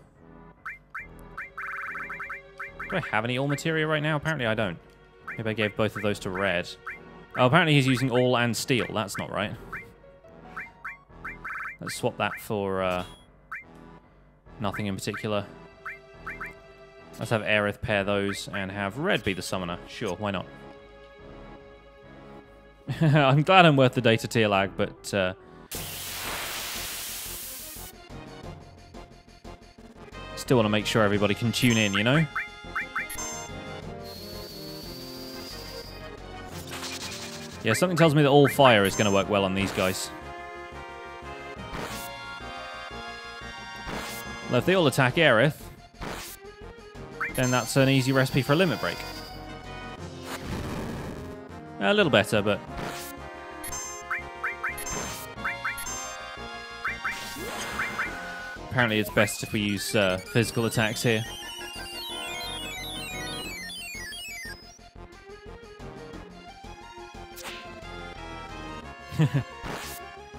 Do I have any all materia right now? Apparently I don't. Maybe I gave both of those to red. Oh, apparently he's using all and steel. That's not right. Let's swap that for nothing in particular. Let's have Aerith pair those and have red be the summoner. Sure, why not? I'm glad I'm worth the data tier lag, but still want to make sure everybody can tune in, you know? Yeah, something tells me that all fire is going to work well on these guys. Well, if they all attack Aerith, then that's an easy recipe for a limit break. A little better, but... apparently it's best if we use physical attacks here.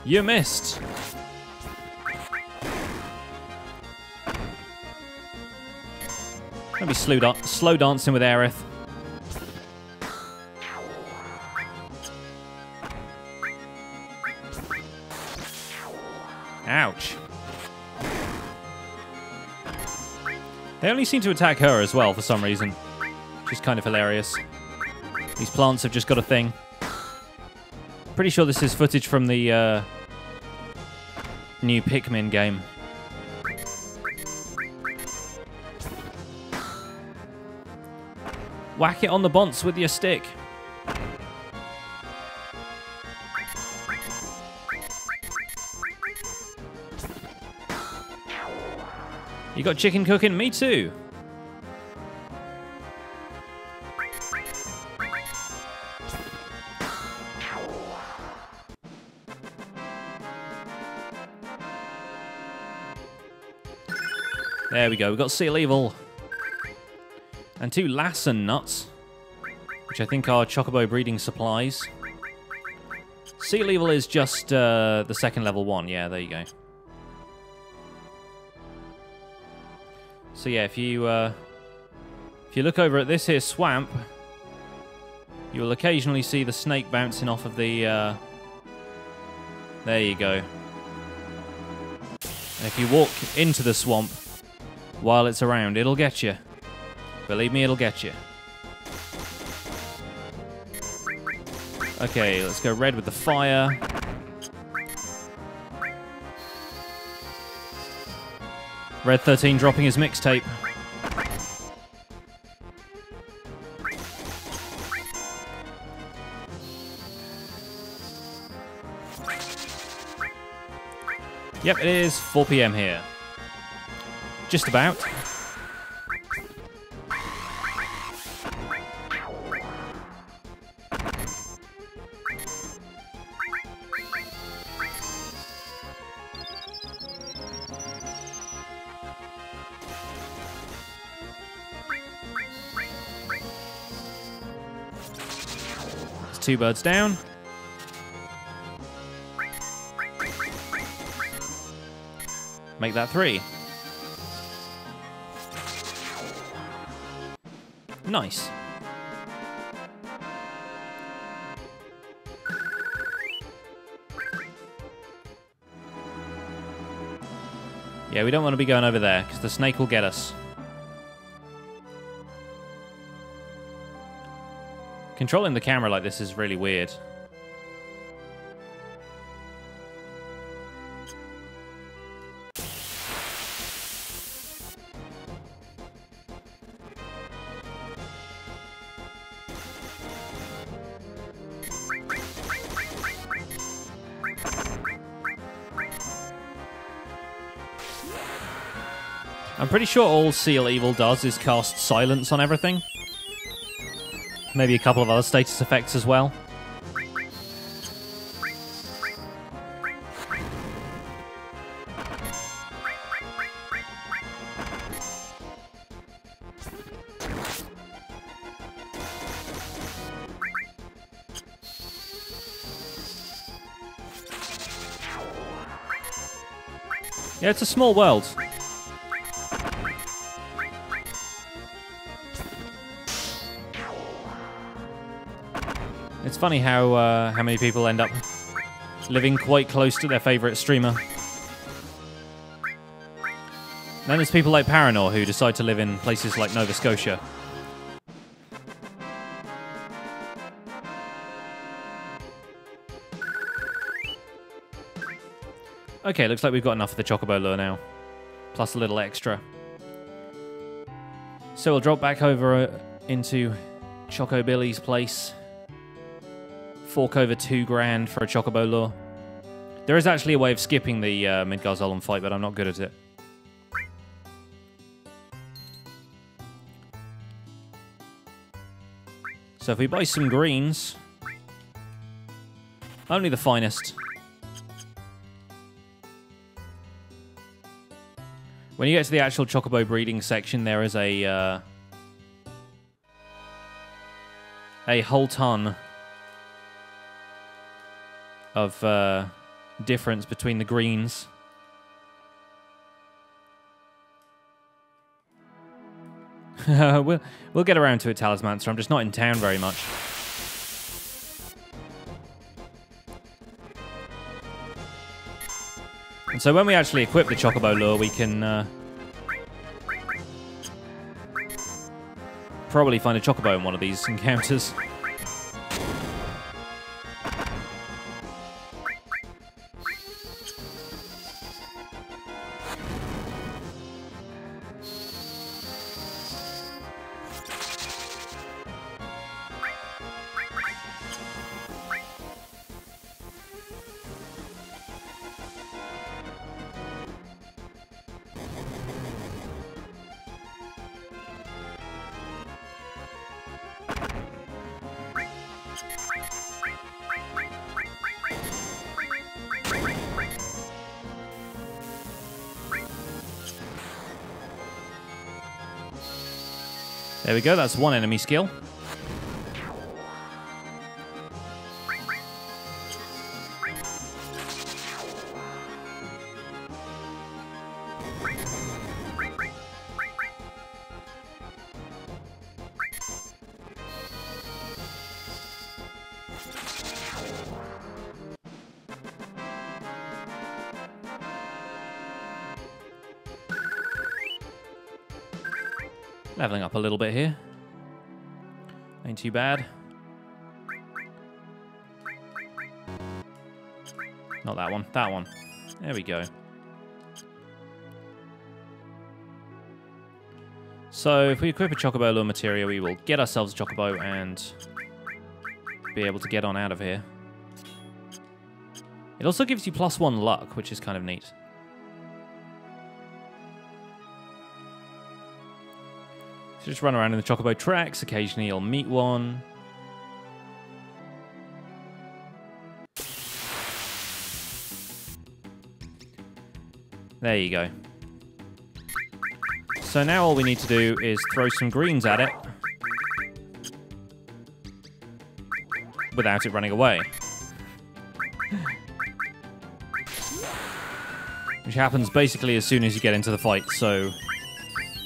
You missed! Gonna be slow dancing with Aerith. Ouch. They only seem to attack her as well for some reason, which is kind of hilarious. These plants have just got a thing. Pretty sure this is footage from the new Pikmin game. Whack it on the bonce with your stick. You got chicken cooking? Me too. There we go. We've got Seal Evil. And 2 Lassen nuts, which I think are Chocobo breeding supplies. Seal Evil is just the second level one. Yeah, there you go. So yeah, if you look over at this here swamp, you will occasionally see the snake bouncing off of the... there you go. And if you walk into the swamp while it's around, it'll get you. Believe me, it'll get you. Okay, let's go red with the fire. Red 13 dropping his mixtape. Yep, it is 4 PM here. Just about. There's 2 birds down. Make that 3. Nice. Yeah, we don't want to be going over there, because the snake will get us. Controlling the camera like this is really weird. I'm pretty sure all Seal Evil does is cast silence on everything. Maybe a couple of other status effects as well. Yeah, it's a small world. It's funny how many people end up living quite close to their favourite streamer. Then there's people like Paranor who decide to live in places like Nova Scotia. Okay, looks like we've got enough of the Chocobo lure now. Plus a little extra. So we'll drop back over into Choco Billy's place. Fork over $2,000 for a Chocobo lure. There is actually a way of skipping the Midgar Zolom fight, but I'm not good at it. So if we buy some greens, only the finest. When you get to the actual Chocobo breeding section, there is a whole ton of difference between the greens. We'll get around to it, Talismancer. I'm just not in town very much. And so when we actually equip the Chocobo lure, we can probably find a Chocobo in one of these encounters. There we go, that's one enemy skill. Leveling up a little bit here. Ain't too bad. Not that one, that one. There we go. So if we equip a Chocobo lure materia, we will get ourselves a Chocobo and be able to get on out of here. It also gives you +1 luck, which is kind of neat. So just run around in the Chocobo tracks. Occasionally you'll meet one. There you go. So now all we need to do is throw some greens at it without it running away. Which happens basically as soon as you get into the fight, so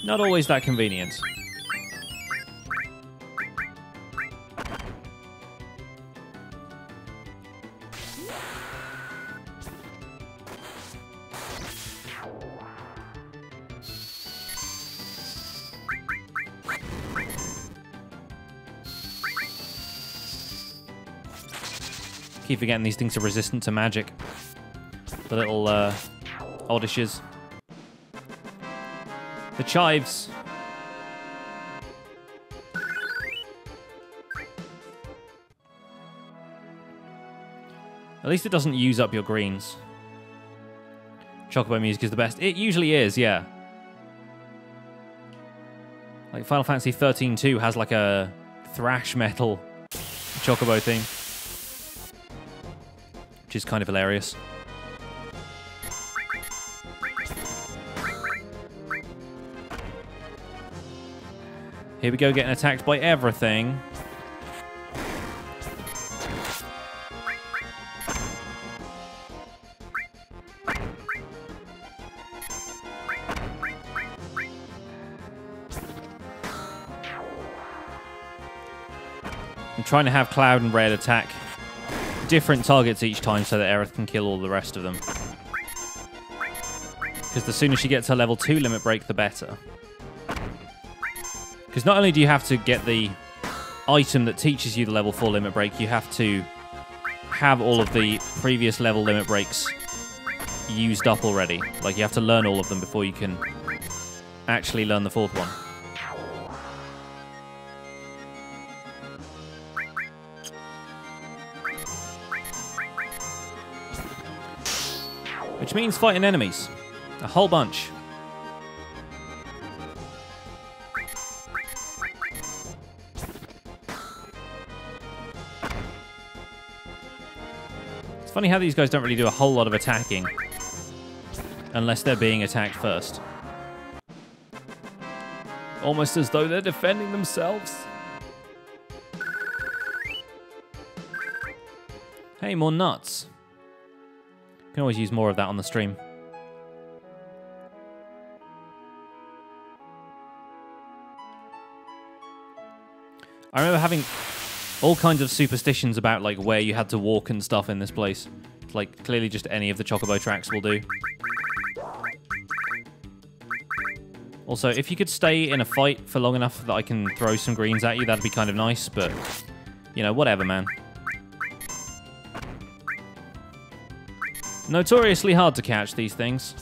not always that convenient. Keep forgetting these things are resistant to magic. The little oddishes. The chives. At least it doesn't use up your greens. Chocobo music is the best. It usually is, yeah. Like Final Fantasy 13-2 has like a thrash metal Chocobo theme, which is kind of hilarious. Here we go, getting attacked by everything. I'm trying to have Cloud and Red attack different targets each time so that Aerith can kill all the rest of them. Because the sooner she gets her level 2 limit break, the better. Because not only do you have to get the item that teaches you the level 4 limit break, you have to have all of the previous level limit breaks used up already. Like, you have to learn all of them before you can actually learn the 4th one. Which means fighting enemies. A whole bunch. It's funny how these guys don't really do a whole lot of attacking unless they're being attacked first. Almost as though they're defending themselves. Hey, more nuts. Can always use more of that on the stream. I remember having all kinds of superstitions about like where you had to walk and stuff in this place. Like, clearly just any of the Chocobo tracks will do. Also, if you could stay in a fight for long enough that I can throw some greens at you, that'd be kind of nice, but, you know, whatever, man. Notoriously hard to catch these things.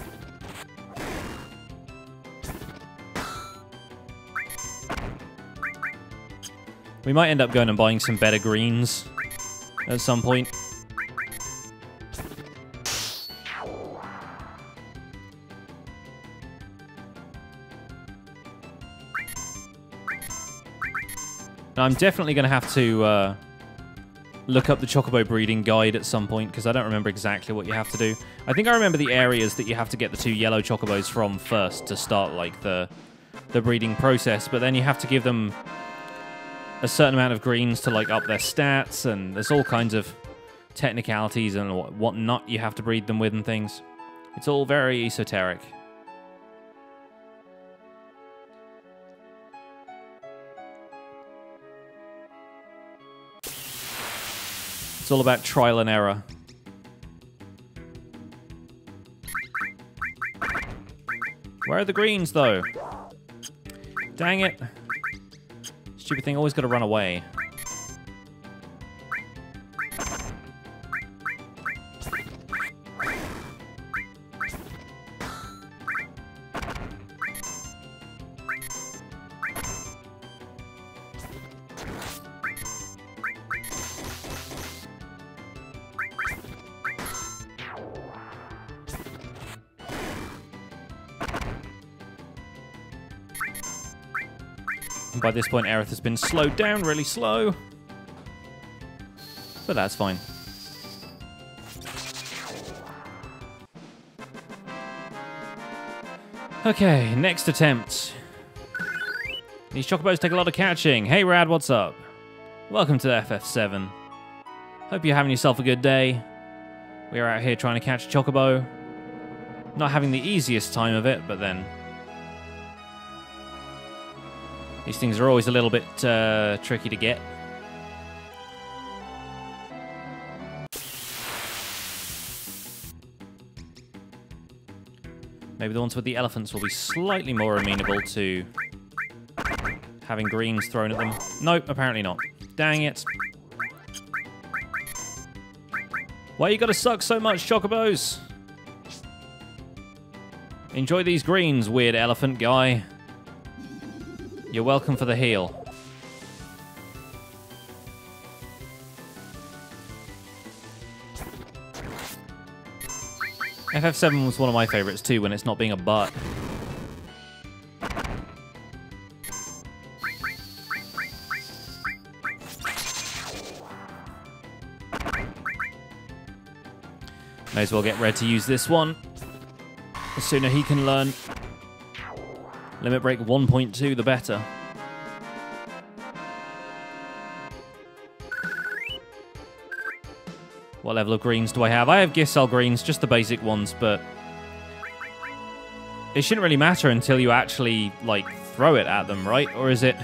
We might end up going and buying some better greens at some point. Now, I'm definitely going to have to look up the Chocobo breeding guide at some point, because I don't remember exactly what you have to do. I think I remember the areas that you have to get the 2 yellow Chocobos from first to start, like, the breeding process, but then you have to give them a certain amount of greens to, like, up their stats, and there's all kinds of technicalities and what nut you have to breed them with and things. It's all very esoteric. It's all about trial and error. Where are the greens, though? Dang it. Stupid thing, always got to run away. And by this point, Aerith has been slowed down really slow. But that's fine. Okay, next attempt. These Chocobos take a lot of catching. Hey, Rad, what's up? Welcome to FF7. Hope you're having yourself a good day. We're out here trying to catch a Chocobo. Not having the easiest time of it, but then... these things are always a little bit tricky to get. Maybe the ones with the elephants will be slightly more amenable to having greens thrown at them. Nope, apparently not. Dang it. Why you gotta suck so much, Chocobos? Enjoy these greens, weird elephant guy. You're welcome for the heal. FF7 was one of my favorites too, when it's not being a butt. May as well get Red to use this one. The sooner he can learn. Limit break 1.2, the better. What level of greens do I have? I have gift cell greens, just the basic ones, but it shouldn't really matter until you actually, like, throw it at them, right? Or is it...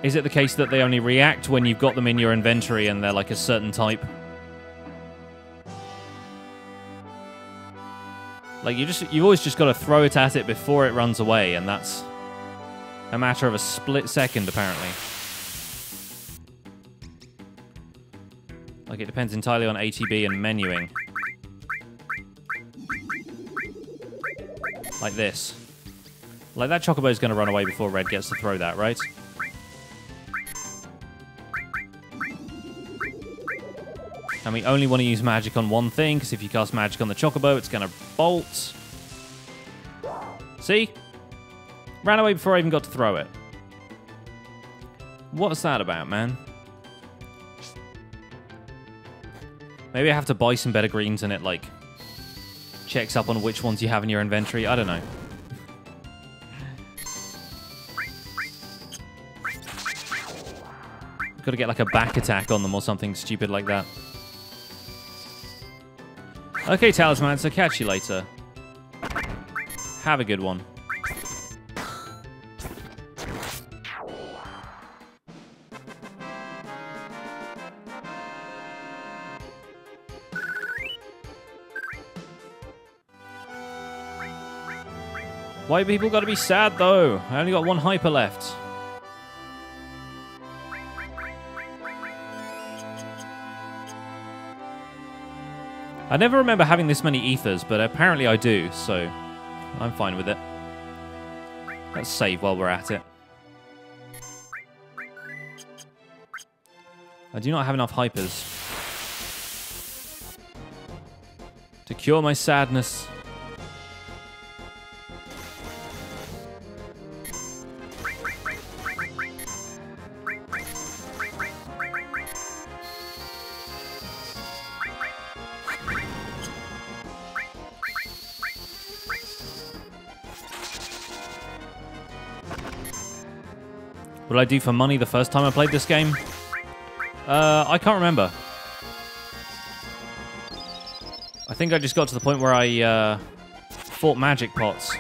is it the case that they only react when you've got them in your inventory and they're, like, a certain type? Like, you've always just got to throw it at it before it runs away, and that's a matter of a split second, apparently. Like, it depends entirely on ATB and menuing. Like this. Like, that Chocobo's going to run away before Red gets to throw that, right? And we only want to use magic on one thing, because if you cast magic on the Chocobo, it's going to bolt. See? Ran away before I even got to throw it. What's that about, man? Maybe I have to buy some better greens and it, like, checks up on which ones you have in your inventory. I don't know. Got to get, like, a back attack on them or something stupid like that. Okay, Talisman, so catch you later. Have a good one. Why people gotta be sad, though? I only got one hyper left. I never remember having this many ethers, but apparently I do, so I'm fine with it. Let's save while we're at it. I do not have enough hypers to cure my sadness. What did I do for money the first time I played this game? I can't remember. I think I just got to the point where I fought magic pots.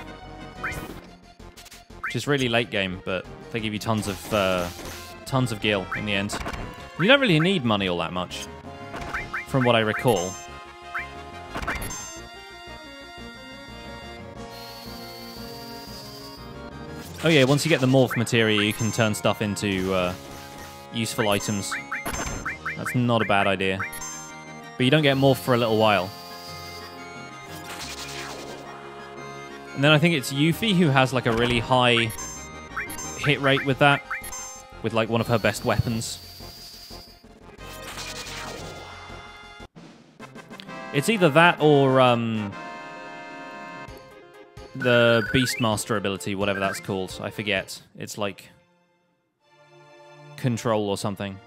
Which is really late game, but they give you tons of gil in the end. You don't really need money all that much, from what I recall. Oh yeah, once you get the morph materia, you can turn stuff into useful items. That's not a bad idea. But you don't get morph for a little while. And then I think it's Yuffie who has like a really high hit rate with that. With like one of her best weapons. It's either that or the Beastmaster ability, whatever that's called. I forget. It's like control or something.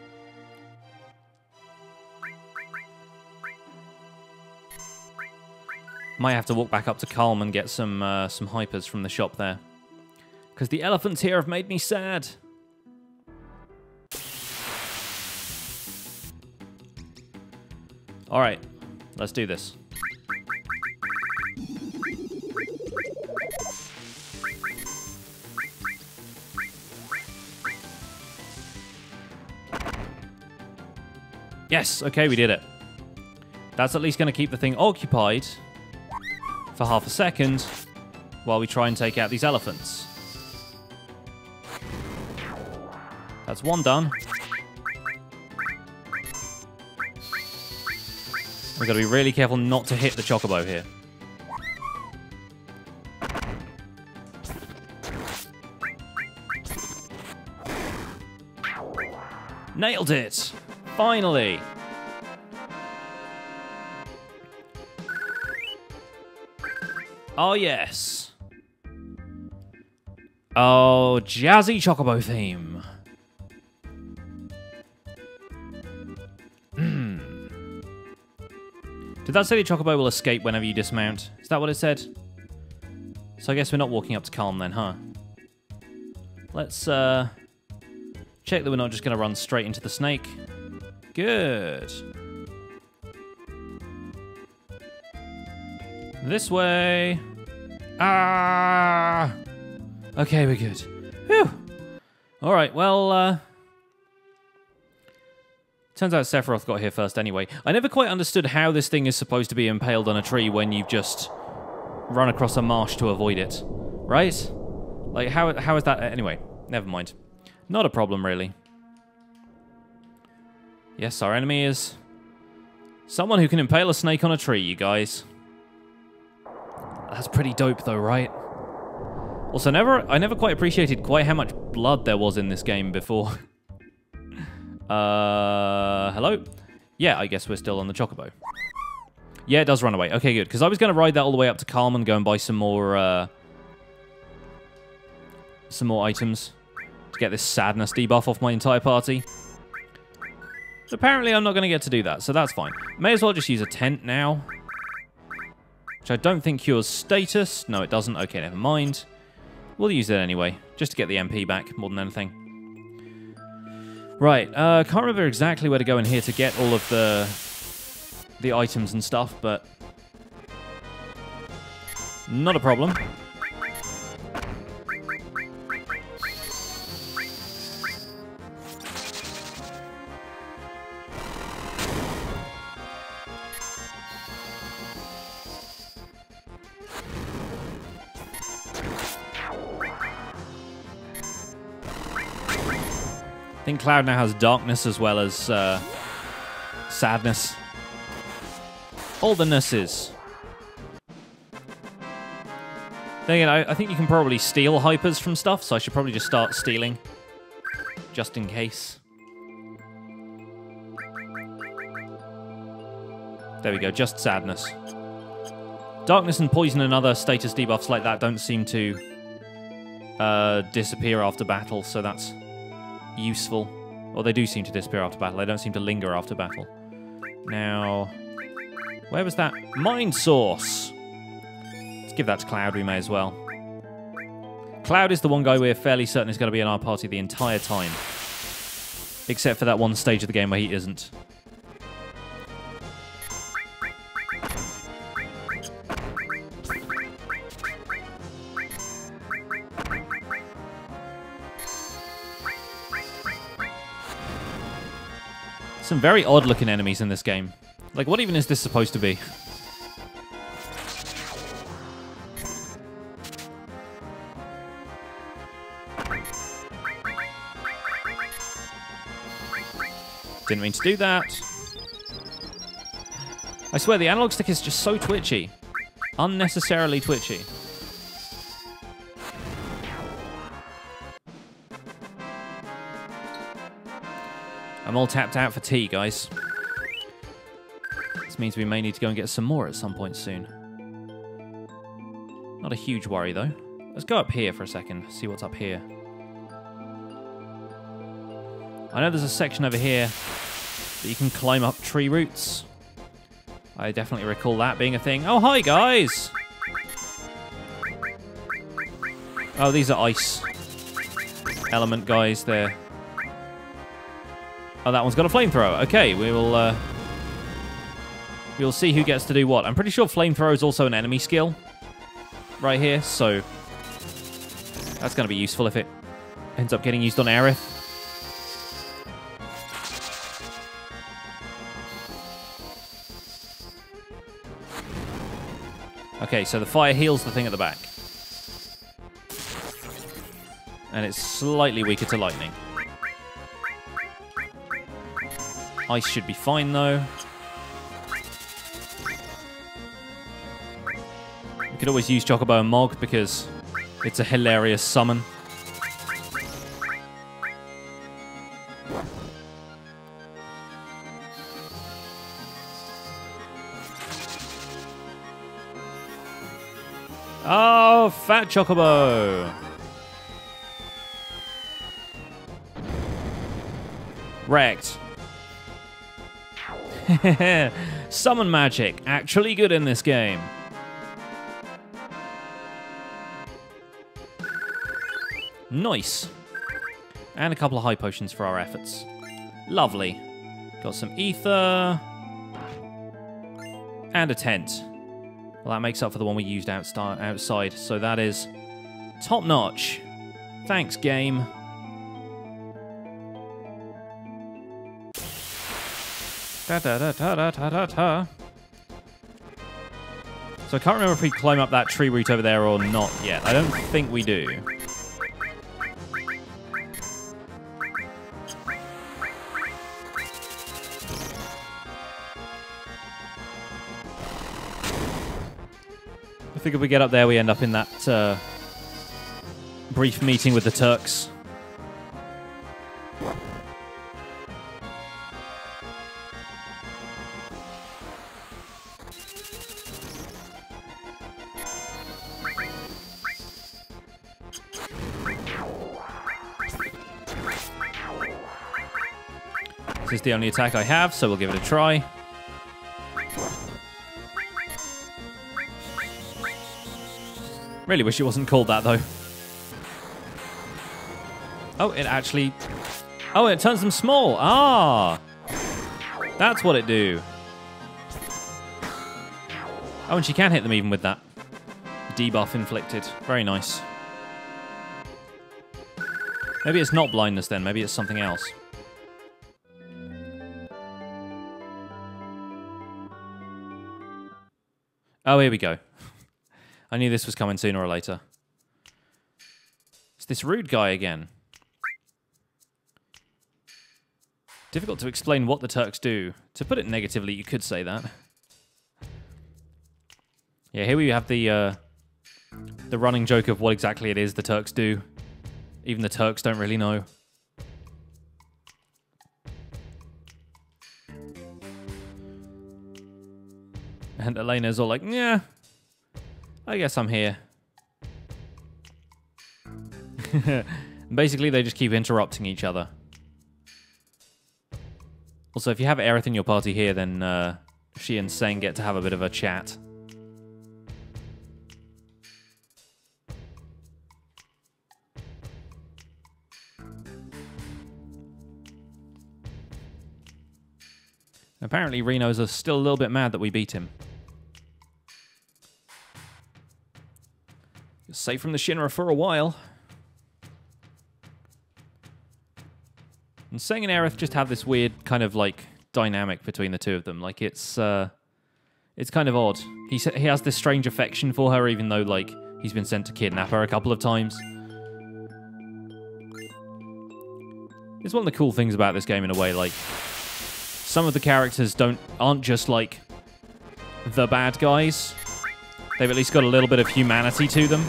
Might have to walk back up to Kalm and get some hypers from the shop there. Because the elephants here have made me sad. Alright, let's do this. Yes, okay, we did it. That's at least going to keep the thing occupied for half a second while we try and take out these elephants. That's one done. We've got to be really careful not to hit the Chocobo here. Nailed it! Finally! Oh, yes. Oh, jazzy Chocobo theme. Did that say the Chocobo will escape whenever you dismount? Is that what it said? So I guess we're not walking up to Kalm then, huh? Let's check that we're not just going to run straight into the snake. Good. This way. Ah! Okay, we're good. Whew. Alright, well, turns out Sephiroth got here first anyway. I never quite understood how this thing is supposed to be impaled on a tree when you've just run across a marsh to avoid it. Right? Like, how is that? Anyway, never mind. Not a problem, really. Yes, our enemy is someone who can impale a snake on a tree, you guys. That's pretty dope, though, right? Also, I never quite appreciated quite how much blood there was in this game before. Hello? Yeah, I guess we're still on the Chocobo. Yeah, it does run away. Okay, good. Because I was going to ride that all the way up to Kalm and go and buy some more items to get this sadness debuff off my entire party. But apparently I'm not going to get to do that, so that's fine. May as well just use a tent now. Which I don't think cures status. No, it doesn't. Okay, never mind. We'll use it anyway, just to get the MP back, more than anything. Right, can't remember exactly where to go in here to get all of the items and stuff, but not a problem. think Cloud now has darkness as well as sadness. All the nesses. Then again, I think you can probably steal hypers from stuff, so I should probably just start stealing. Just in case. There we go, just sadness. Darkness and poison and other status debuffs like that don't seem to disappear after battle, so that's useful. Or they do seem to disappear after battle. They don't seem to linger after battle. Now, where was that? Mind Source! Let's give that to Cloud, we may as well. Cloud is the one guy we're fairly certain is going to be in our party the entire time. Except for that one stage of the game where he isn't. Some very odd-looking enemies in this game. Like, what even is this supposed to be? Didn't mean to do that. I swear, the analog stick is just so twitchy. Unnecessarily twitchy. I'm all tapped out for tea, guys. This means we may need to go and get some more at some point soon. Not a huge worry, though. Let's go up here for a second, see what's up here. I know there's a section over here that you can climb up tree roots. I definitely recall that being a thing. Oh, hi, guys! Oh, these are ice element guys. They're... Oh, that one's got a flamethrower. Okay, we'll see who gets to do what. I'm pretty sure flamethrower is also an enemy skill right here, so that's going to be useful if it ends up getting used on Aerith. Okay, so the fire heals the thing at the back. And it's slightly weaker to lightning. Ice should be fine, though. We could always use Chocobo and Mog because it's a hilarious summon. Oh, Fat Chocobo! Wrecked. Summon magic, actually good in this game. Nice. And a couple of high potions for our efforts. Lovely. Got some ether. And a tent. Well, that makes up for the one we used outside, so that is top-notch. Thanks, game. Da-da-da-da-da-da-da. So I can't remember if we climb up that tree root over there or not yet. I don't think we do. I think if we get up there, we end up in that brief meeting with the Turks. This is the only attack I have, so we'll give it a try. Really wish it wasn't called that, though. Oh, it actually... Oh, it turns them small. Ah! That's what it do. Oh, and she can hit them even with that. Debuff inflicted. Very nice. Maybe it's not blindness then. Maybe it's something else. Oh, here we go. I knew this was coming sooner or later. It's this rude guy again. Difficult to explain what the Turks do. To put it negatively, you could say that. Yeah, here we have the running joke of what exactly it is the Turks do. Even the Turks don't really know. And Elena's all like, yeah, I guess I'm here. Basically, they just keep interrupting each other. Also, if you have Aerith in your party here, then she and Seng get to have a bit of a chat. Apparently, Reno's still a little bit mad that we beat him. Safe from the Shinra for a while. And Seng and Aerith just have this weird kind of like dynamic between the two of them. Like it's kind of odd. He has this strange affection for her, even though like he's been sent to kidnap her a couple of times. It's one of the cool things about this game in a way. Like some of the characters aren't just like the bad guys. They've at least got a little bit of humanity to them.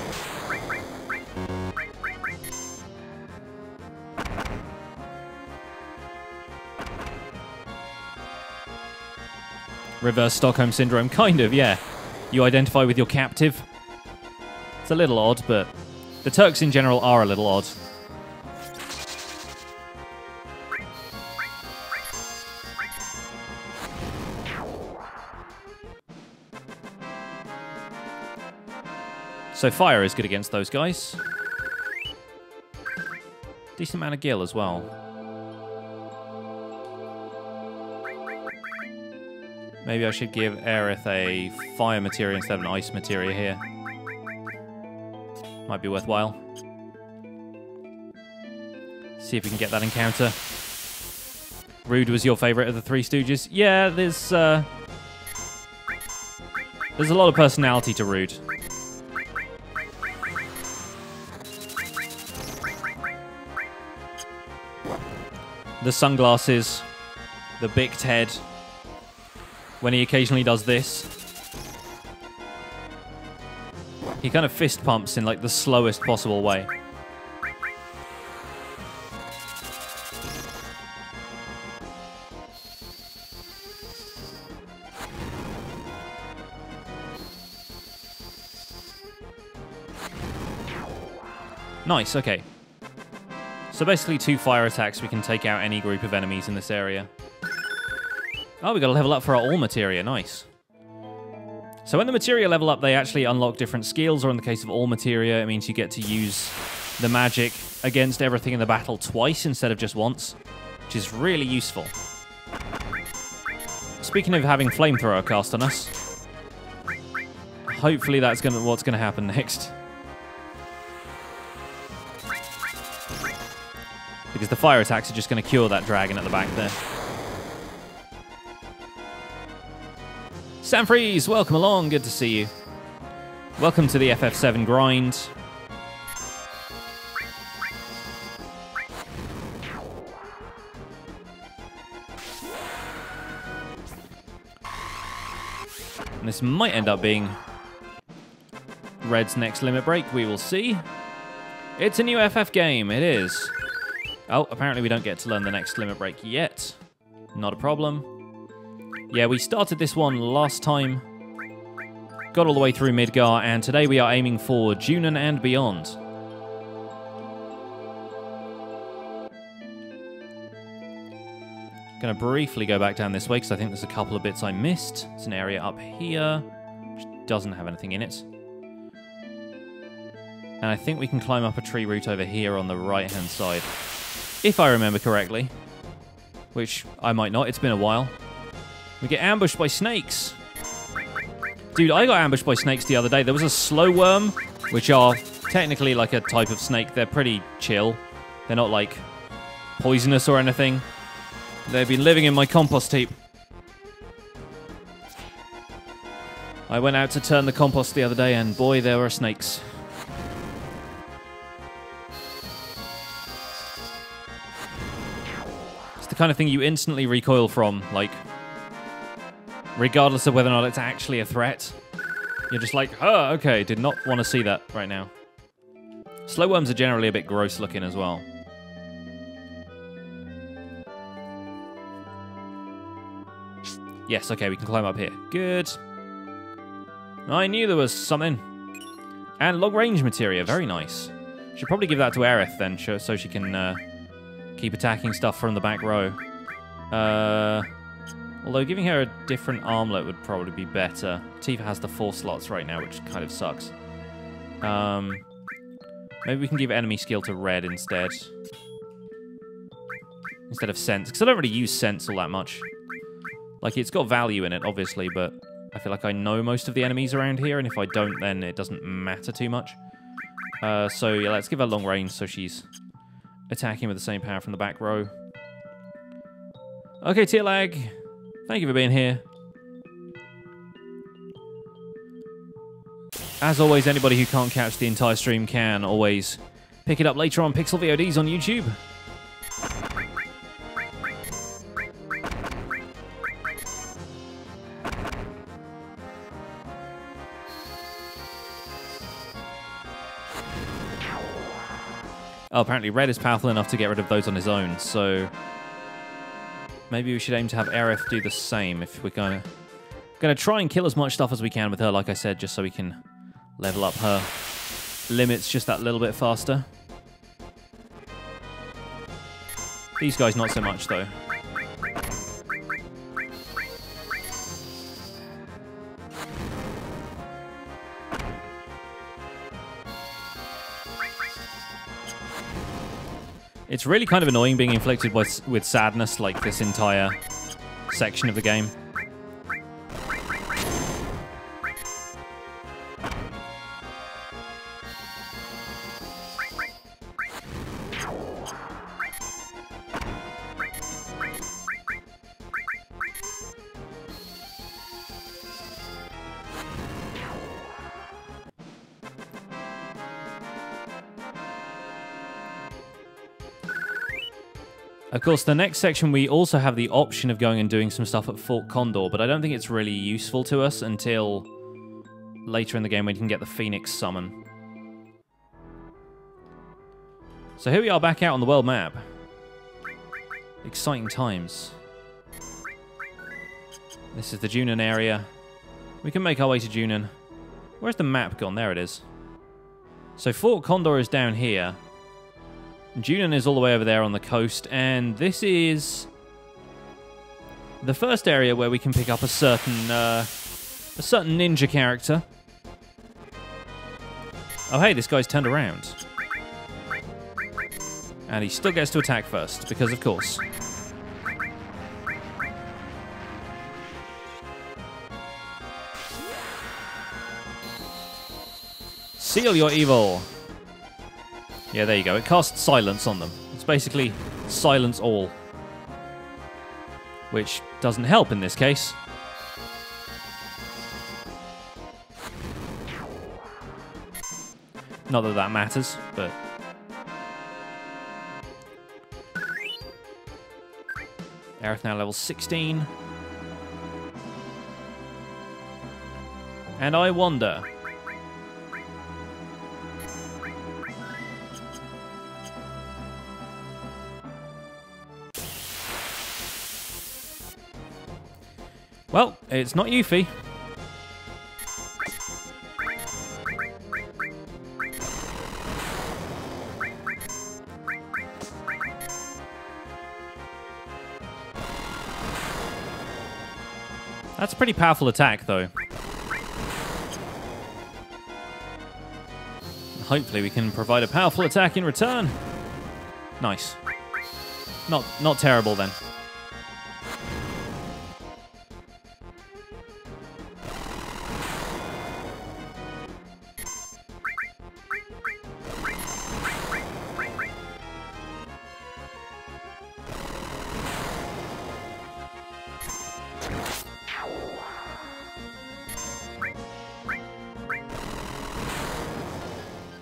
Reverse Stockholm Syndrome, kind of, yeah. You identify with your captive. It's a little odd, but the Turks in general are a little odd. So fire is good against those guys. Decent amount of gil as well. Maybe I should give Aerith a fire materia instead of an ice materia here. Might be worthwhile. See if we can get that encounter. Rude was your favourite of the Three Stooges? Yeah, there's a lot of personality to Rude. The sunglasses, the bicked head, when he occasionally does this. He kind of fist pumps in like the slowest possible way. Nice, okay. So basically 2 fire attacks, we can take out any group of enemies in this area. Oh, we got to level up for our all materia, nice. So when the materia level up, they actually unlock different skills, or in the case of all materia, it means you get to use the magic against everything in the battle twice instead of just once, which is really useful. Speaking of having flamethrower cast on us, hopefully that's what's gonna happen next. Because the fire attacks are just going to cure that dragon at the back there. Sam Freeze, welcome along. Good to see you. Welcome to the FF7 grind. And this might end up being Red's next limit break. We will see. It's a new FF game. It is. Oh, apparently we don't get to learn the next limit break yet. Not a problem. Yeah, we started this one last time. Got all the way through Midgar, and today we are aiming for Junon and beyond. Gonna briefly go back down this way, because I think there's a couple of bits I missed. It's an area up here, which doesn't have anything in it. And I think we can climb up a tree root over here on the right-hand side. If I remember correctly, which I might not, it's been a while. We get ambushed by snakes. Dude, I got ambushed by snakes the other day. There was a slow worm, which are technically like a type of snake. They're pretty chill. They're not like poisonous or anything. They've been living in my compost heap. I went out to turn the compost the other day, and boy, there were snakes. the kind of thing you instantly recoil from, like, regardless of whether or not it's actually a threat. You're just like, oh, okay, did not want to see that right now. Slow worms are generally a bit gross looking as well. Yes, okay, we can climb up here. Good. I knew there was something. And long-range materia, very nice. Should probably give that to Aerith then, so she can keep attacking stuff from the back row. Although giving her a different armlet would probably be better. Tifa has the 4 slots right now, which kind of sucks. Maybe we can give enemy skill to Red instead. Instead of Sense, because I don't really use Sense all that much. Like, it's got value in it, obviously, but I feel like I know most of the enemies around here, and if I don't, then it doesn't matter too much. So, yeah, let's give her long range so she's attacking with the same power from the back row. Okay, Tearlag, thank you for being here. As always, anybody who can't catch the entire stream can always pick it up later on Pixel VODs on YouTube. Oh, apparently Red is powerful enough to get rid of those on his own, so maybe we should aim to have Aerith do the same if we're gonna try and kill as much stuff as we can with her, like I said, just so we can level up her limits just that little bit faster. These guys not so much, though. It's really kind of annoying being inflicted with sadness like this entire section of the game. Of course, the next section we also have the option of going and doing some stuff at Fort Condor, but I don't think it's really useful to us until later in the game when you can get the Phoenix summon. So here we are back out on the world map. Exciting times. This is the Junon area. We can make our way to Junon. Where's the map gone? There it is. So Fort Condor is down here. Junon is all the way over there on the coast, and this is the first area where we can pick up a certain ninja character. Oh hey, this guy's turned around. And he still gets to attack first, because of course. Seal your evil. Yeah, there you go. It casts silence on them. It's basically silence all. Which doesn't help in this case. Not that that matters, but... Aerith now level 16. And I wonder... Well, it's not Yuffie. That's a pretty powerful attack, though. Hopefully we can provide a powerful attack in return. Nice. Not terrible, then.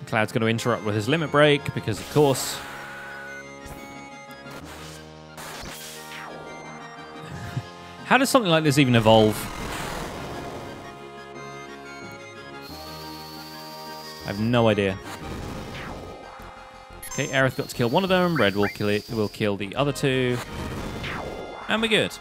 Cloud's going to interrupt with his limit break, because of course. How does something like this even evolve? I have no idea. Okay, Aerith got to kill one of them. Red will kill it. Will kill the other two, and we're good.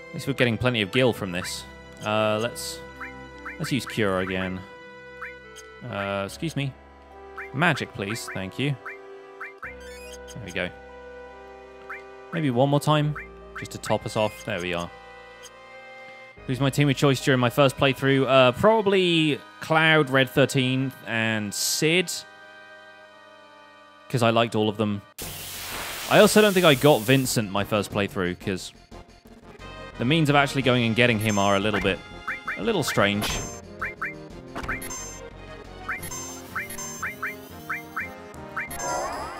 At least we're getting plenty of gil from this. Let's use Cure again. Excuse me. Magic, please. Thank you. There we go. Maybe one more time, just to top us off. There we are. Who's my team of choice during my first playthrough? Probably Cloud, Red 13, and Sid. Because I liked all of them. I also don't think I got Vincent my first playthrough, because the means of actually going and getting him are a little strange.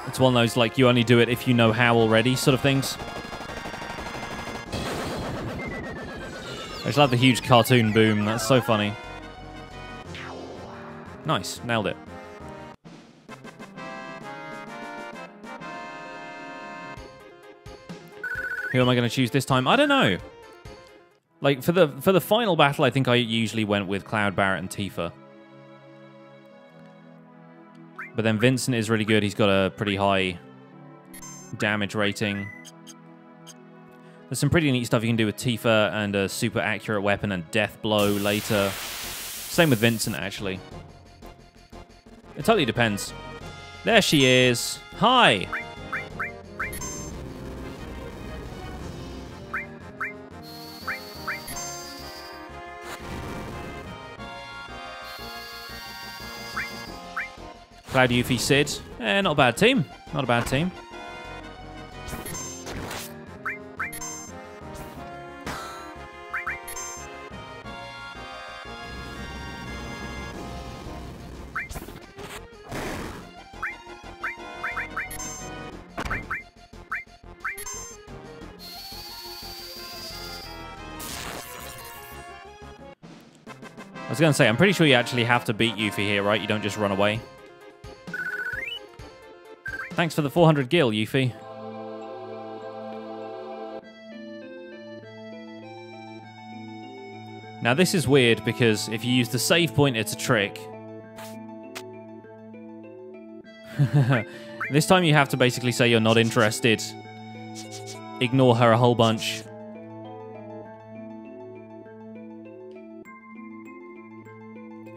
It's one of those, like, you only do it if you know how already sort of things. I just love the huge cartoon boom. That's so funny. Nice. Nailed it. Who am I going to choose this time? I don't know. Like, for the final battle, I think I usually went with Cloud, Barret, and Tifa. But then Vincent is really good. He's got a pretty high damage rating. There's some pretty neat stuff you can do with Tifa and a super accurate weapon and death blow later. Same with Vincent, actually. It totally depends. There she is. Hi! Cloud, Yuffie, Sid. Not a bad team. Not a bad team. I was going to say, I'm pretty sure you actually have to beat Yuffie here, right? You don't just run away. Thanks for the 400 gil, Yuffie. Now this is weird because if you use the save point, it's a trick. This time you have to basically say you're not interested. Ignore her a whole bunch.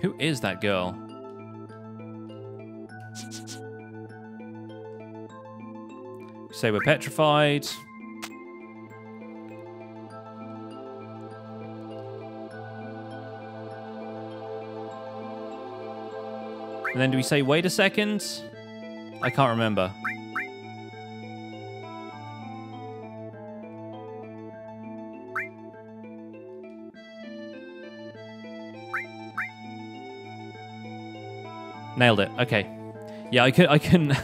Who is that girl? Say we're petrified. And then do we say, wait a second? I can't remember. Nailed it. Okay. Yeah, I couldn't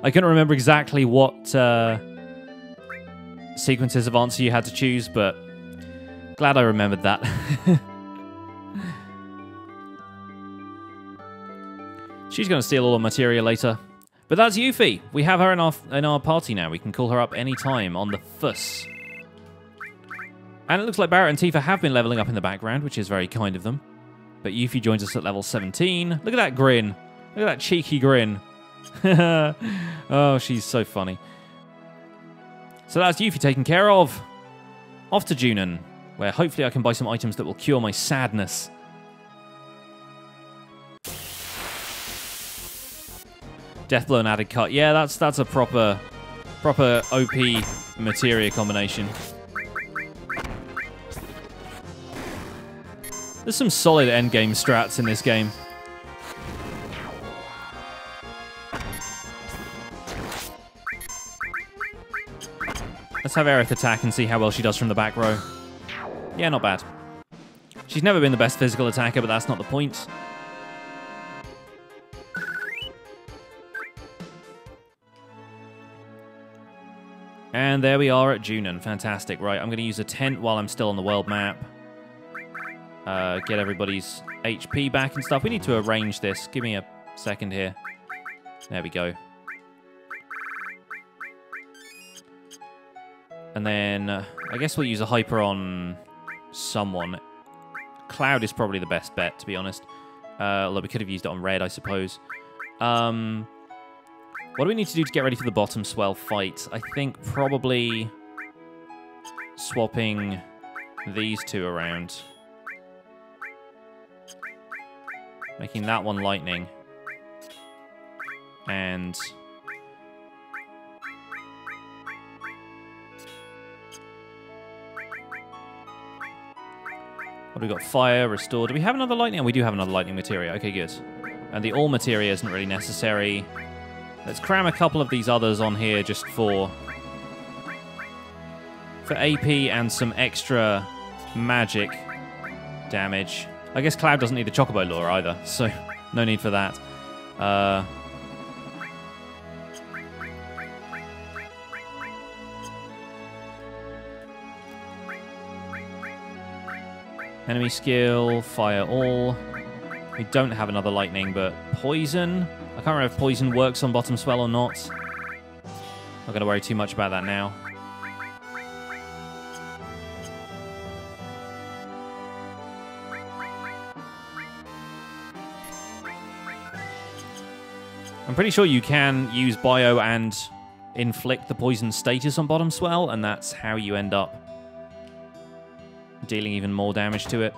I couldn't remember exactly what sequences of answer you had to choose, but glad I remembered that. She's going to steal all the materia later. But that's Yuffie. We have her in our party now. We can call her up anytime on the fuss. And it looks like Barret and Tifa have been leveling up in the background, which is very kind of them. But Yuffie joins us at level 17. Look at that grin. Look at that cheeky grin. Oh, she's so funny. So that's Yuffie taken care of. Off to Junon, where hopefully I can buy some items that will cure my sadness. Deathblow and added cut. Yeah, that's a proper OP materia combination. There's some solid endgame strats in this game. Let's have Aerith attack and see how well she does from the back row. Yeah, not bad. She's never been the best physical attacker, but that's not the point. And there we are at Junon. Fantastic. Right, I'm going to use a tent while I'm still on the world map. get everybody's HP back and stuff. We need to arrange this. Give me a second here. There we go. And then I guess we'll use a hyper on someone. Cloud is probably the best bet, to be honest. Although we could have used it on red, I suppose. What do we need to do to get ready for the bottom swell fight? I think probably swapping these two around. Making that one lightning. And what do we got? Fire, restore. Do we have another lightning? Oh, we do have another lightning materia. Okay, good. And the all materia isn't really necessary. Let's cram a couple of these others on here just for AP and some extra magic damage. I guess Cloud doesn't need the Chocobo lore either, so no need for that. Enemy skill, fire all. We don't have another lightning, but poison. I can't remember if poison works on bottom swell or not. Not going to worry too much about that now. I'm pretty sure you can use bio and inflict the poison status on bottom swell, and that's how you end up dealing even more damage to it.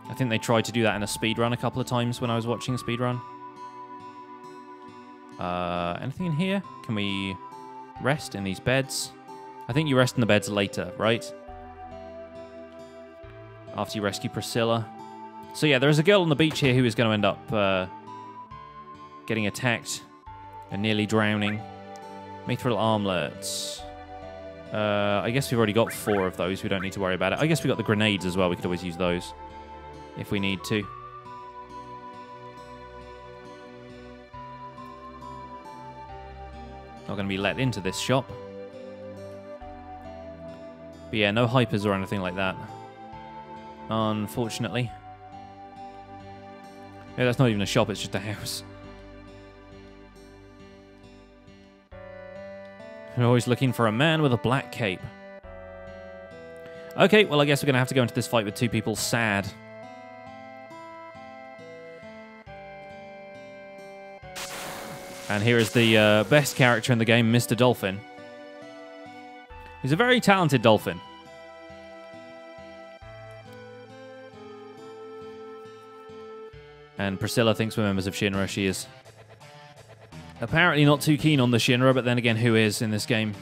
I think they tried to do that in a speedrun a couple of times when I was watching a speedrun. Anything in here? Can we rest in these beds? I think you rest in the beds later, right? After you rescue Priscilla. So yeah, there is a girl on the beach here who is going to end up getting attacked and nearly drowning. Mithril armlets. I guess we've already got 4 of those. We don't need to worry about it. I guess we got the grenades as well. We could always use those if we need to. Not going to be let into this shop. But yeah, no hypers or anything like that. Unfortunately. Yeah, that's not even a shop, it's just a house. We're always looking for a man with a black cape. Okay, well, I guess we're going to have to go into this fight with 2 people sad. And here is the best character in the game, Mr. Dolphin. He's a very talented dolphin. And Priscilla thinks we're members of Shinra. She is apparently not too keen on the Shinra, but then again, who is in this game?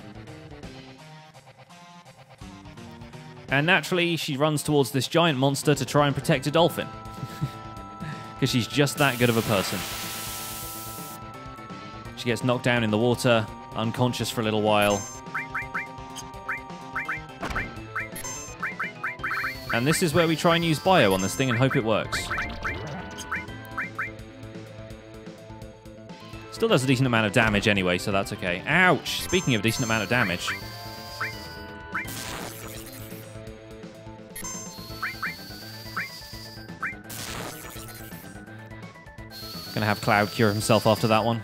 And naturally, she runs towards this giant monster to try and protect a dolphin. Because she's just that good of a person. She gets knocked down in the water, unconscious for a little while. And this is where we try and use bio on this thing and hope it works. Still does a decent amount of damage anyway, so that's okay. Ouch! Speaking of decent amount of damage. Gonna have Cloud cure himself after that one.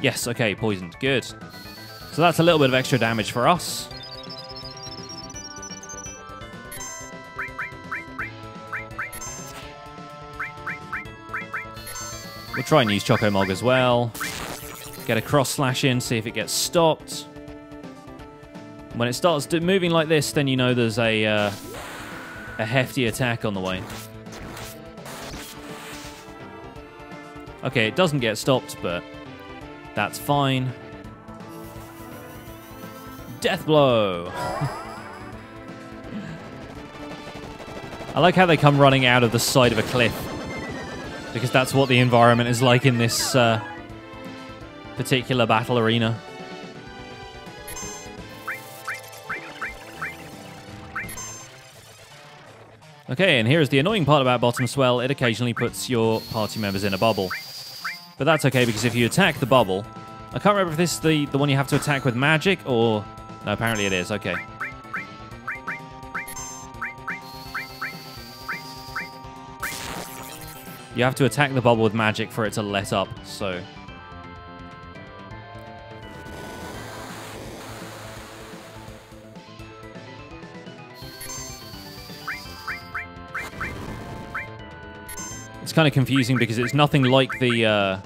Yes, okay, poisoned. Good. So that's a little bit of extra damage for us. We'll try and use Chocomog as well. Get a cross slash in, see if it gets stopped. When it starts moving like this, then you know there's a hefty attack on the way. Okay, it doesn't get stopped, but that's fine. Death blow. I like how they come running out of the side of a cliff. Because that's what the environment is like in this particular battle arena. Okay, and here's the annoying part about bottom swell. It occasionally puts your party members in a bubble. But that's okay, because if you attack the bubble... I can't remember if this is the one you have to attack with magic, or... No, apparently it is. Okay. You have to attack the bubble with magic for it to let up, so... It's kind of confusing because it's nothing like the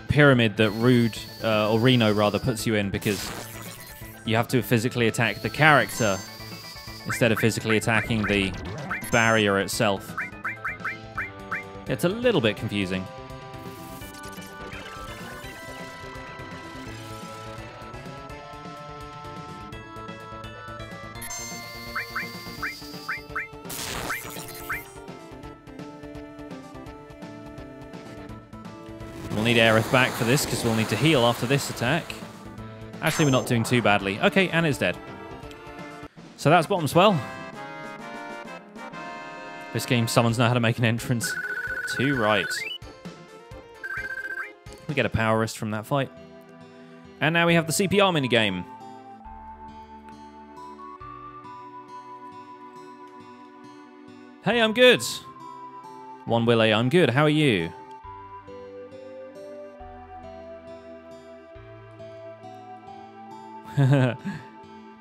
pyramid that Rude, or Reno rather, puts you in, because you have to physically attack the character instead of physically attacking the barrier itself. It's a little bit confusing. We'll need Aerith back for this, because we'll need to heal after this attack. Actually, we're not doing too badly. Okay, and it's dead. So that's bottom swell. This game summons know how to make an entrance. Too right. We get a power wrist from that fight. And now we have the CPR minigame. Hey, I'm good. One Willie, I'm good. How are you?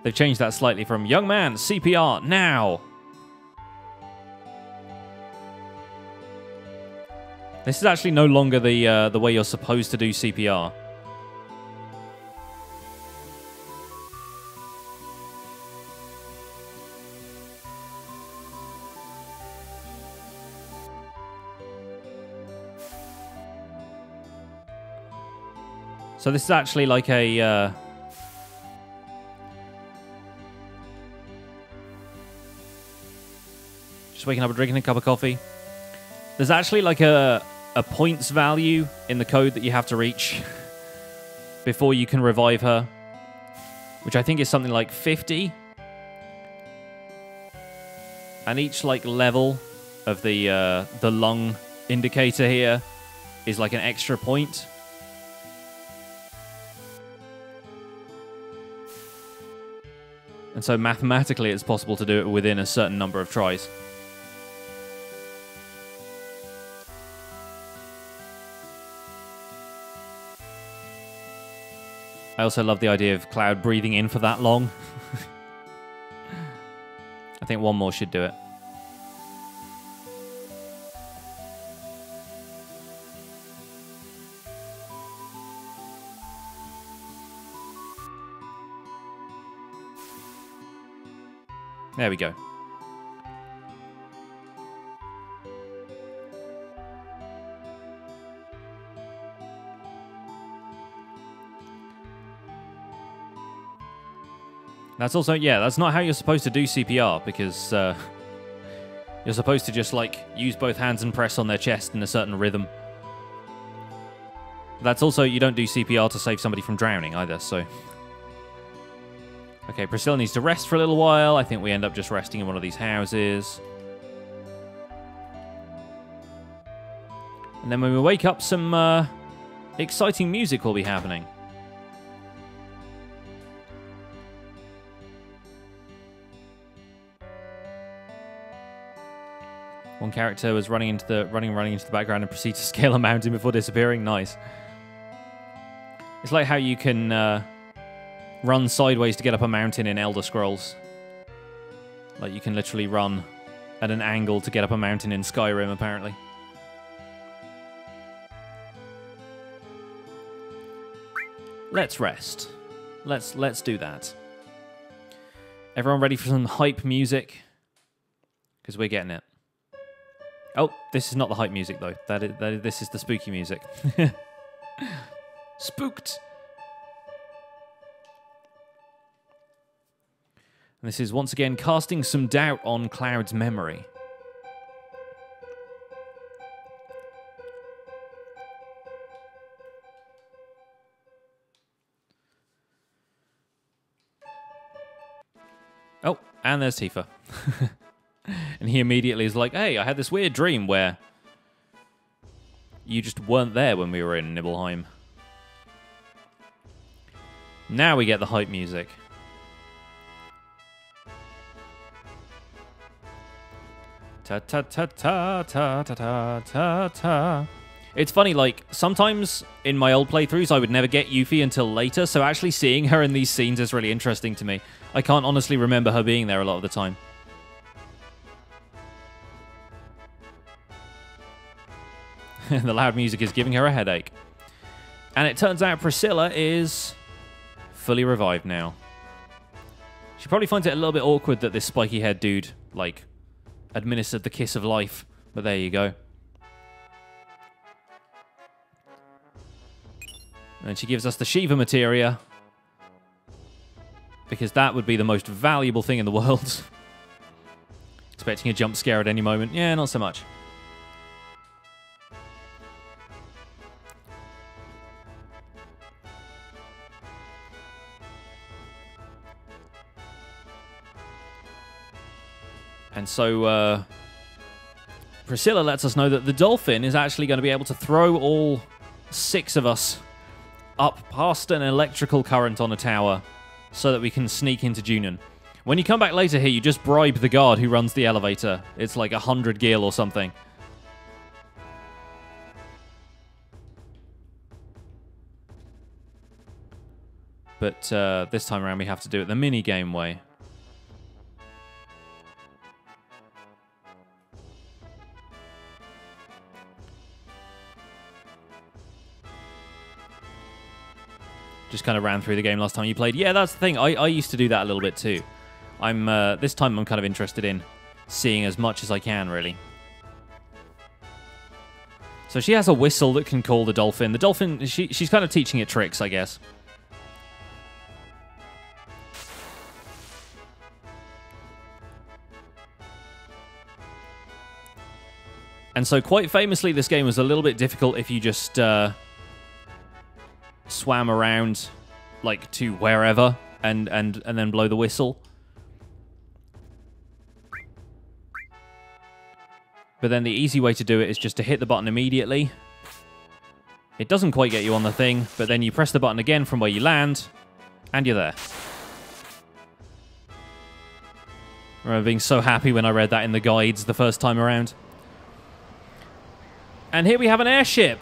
They've changed that slightly from young man, CPR, now. This is actually no longer the way you're supposed to do CPR. So this is actually like a... Just waking up and drinking a cup of coffee. There's actually like a points value in the code that you have to reach before you can revive her, which I think is something like 50. And each like level of the lung indicator here is like an extra point. And so mathematically it's possible to do it within a certain number of tries. I also love the idea of Cloud breathing in for that long. I think one more should do it. There we go. That's also, yeah, that's not how you're supposed to do CPR, because you're supposed to just, like, use both hands and press on their chest in a certain rhythm. That's also, you don't do CPR to save somebody from drowning either, so... Okay, Priscilla needs to rest for a little while. I think we end up just resting in one of these houses. And then when we wake up, some exciting music will be happening. One character was running into the background and proceed to scale a mountain before disappearing. Nice. It's like how you can run sideways to get up a mountain in Elder Scrolls. Like you can literally run at an angle to get up a mountain in Skyrim, apparently. Let's rest. Let's do that. Everyone ready for some hype music? Because we're getting it. Oh, this is not the hype music, though. This is the spooky music. Spooked! And this is, once again, casting some doubt on Cloud's memory. Oh, and there's Tifa. And he immediately is like, hey, I had this weird dream where you just weren't there when we were in Nibelheim. Now we get the hype music. Ta ta ta ta ta ta ta ta ta. It's funny, like, sometimes in my old playthroughs I would never get Yuffie until later, so actually seeing her in these scenes is really interesting to me. I can't honestly remember her being there a lot of the time. The loud music is giving her a headache. And it turns out Priscilla is fully revived now. She probably finds it a little bit awkward that this spiky-haired dude, like, administered the kiss of life. But there you go. And she gives us the Shiva materia. Because that would be the most valuable thing in the world. Expecting a jump scare at any moment. Yeah, not so much. And so, Priscilla lets us know that the dolphin is actually going to be able to throw all 6 of us up past an electrical current on a tower so that we can sneak into Junon. When you come back later here, you just bribe the guard who runs the elevator. It's like 100 gil or something. But this time around we have to do it the mini-game way. Just kind of ran through the game last time you played. Yeah, that's the thing. I used to do that a little bit too. This time I'm kind of interested in seeing as much as I can, really. So she has a whistle that can call the dolphin. The dolphin, she's kind of teaching it tricks, I guess. And so quite famously, this game was a little bit difficult if you just swam around like to wherever and then blow the whistle. But then the easy way to do it is just to hit the button immediately. It doesn't quite get you on the thing, but then you press the button again from where you land, and you're there. I remember being so happy when I read that in the guides the first time around. And here we have an airship,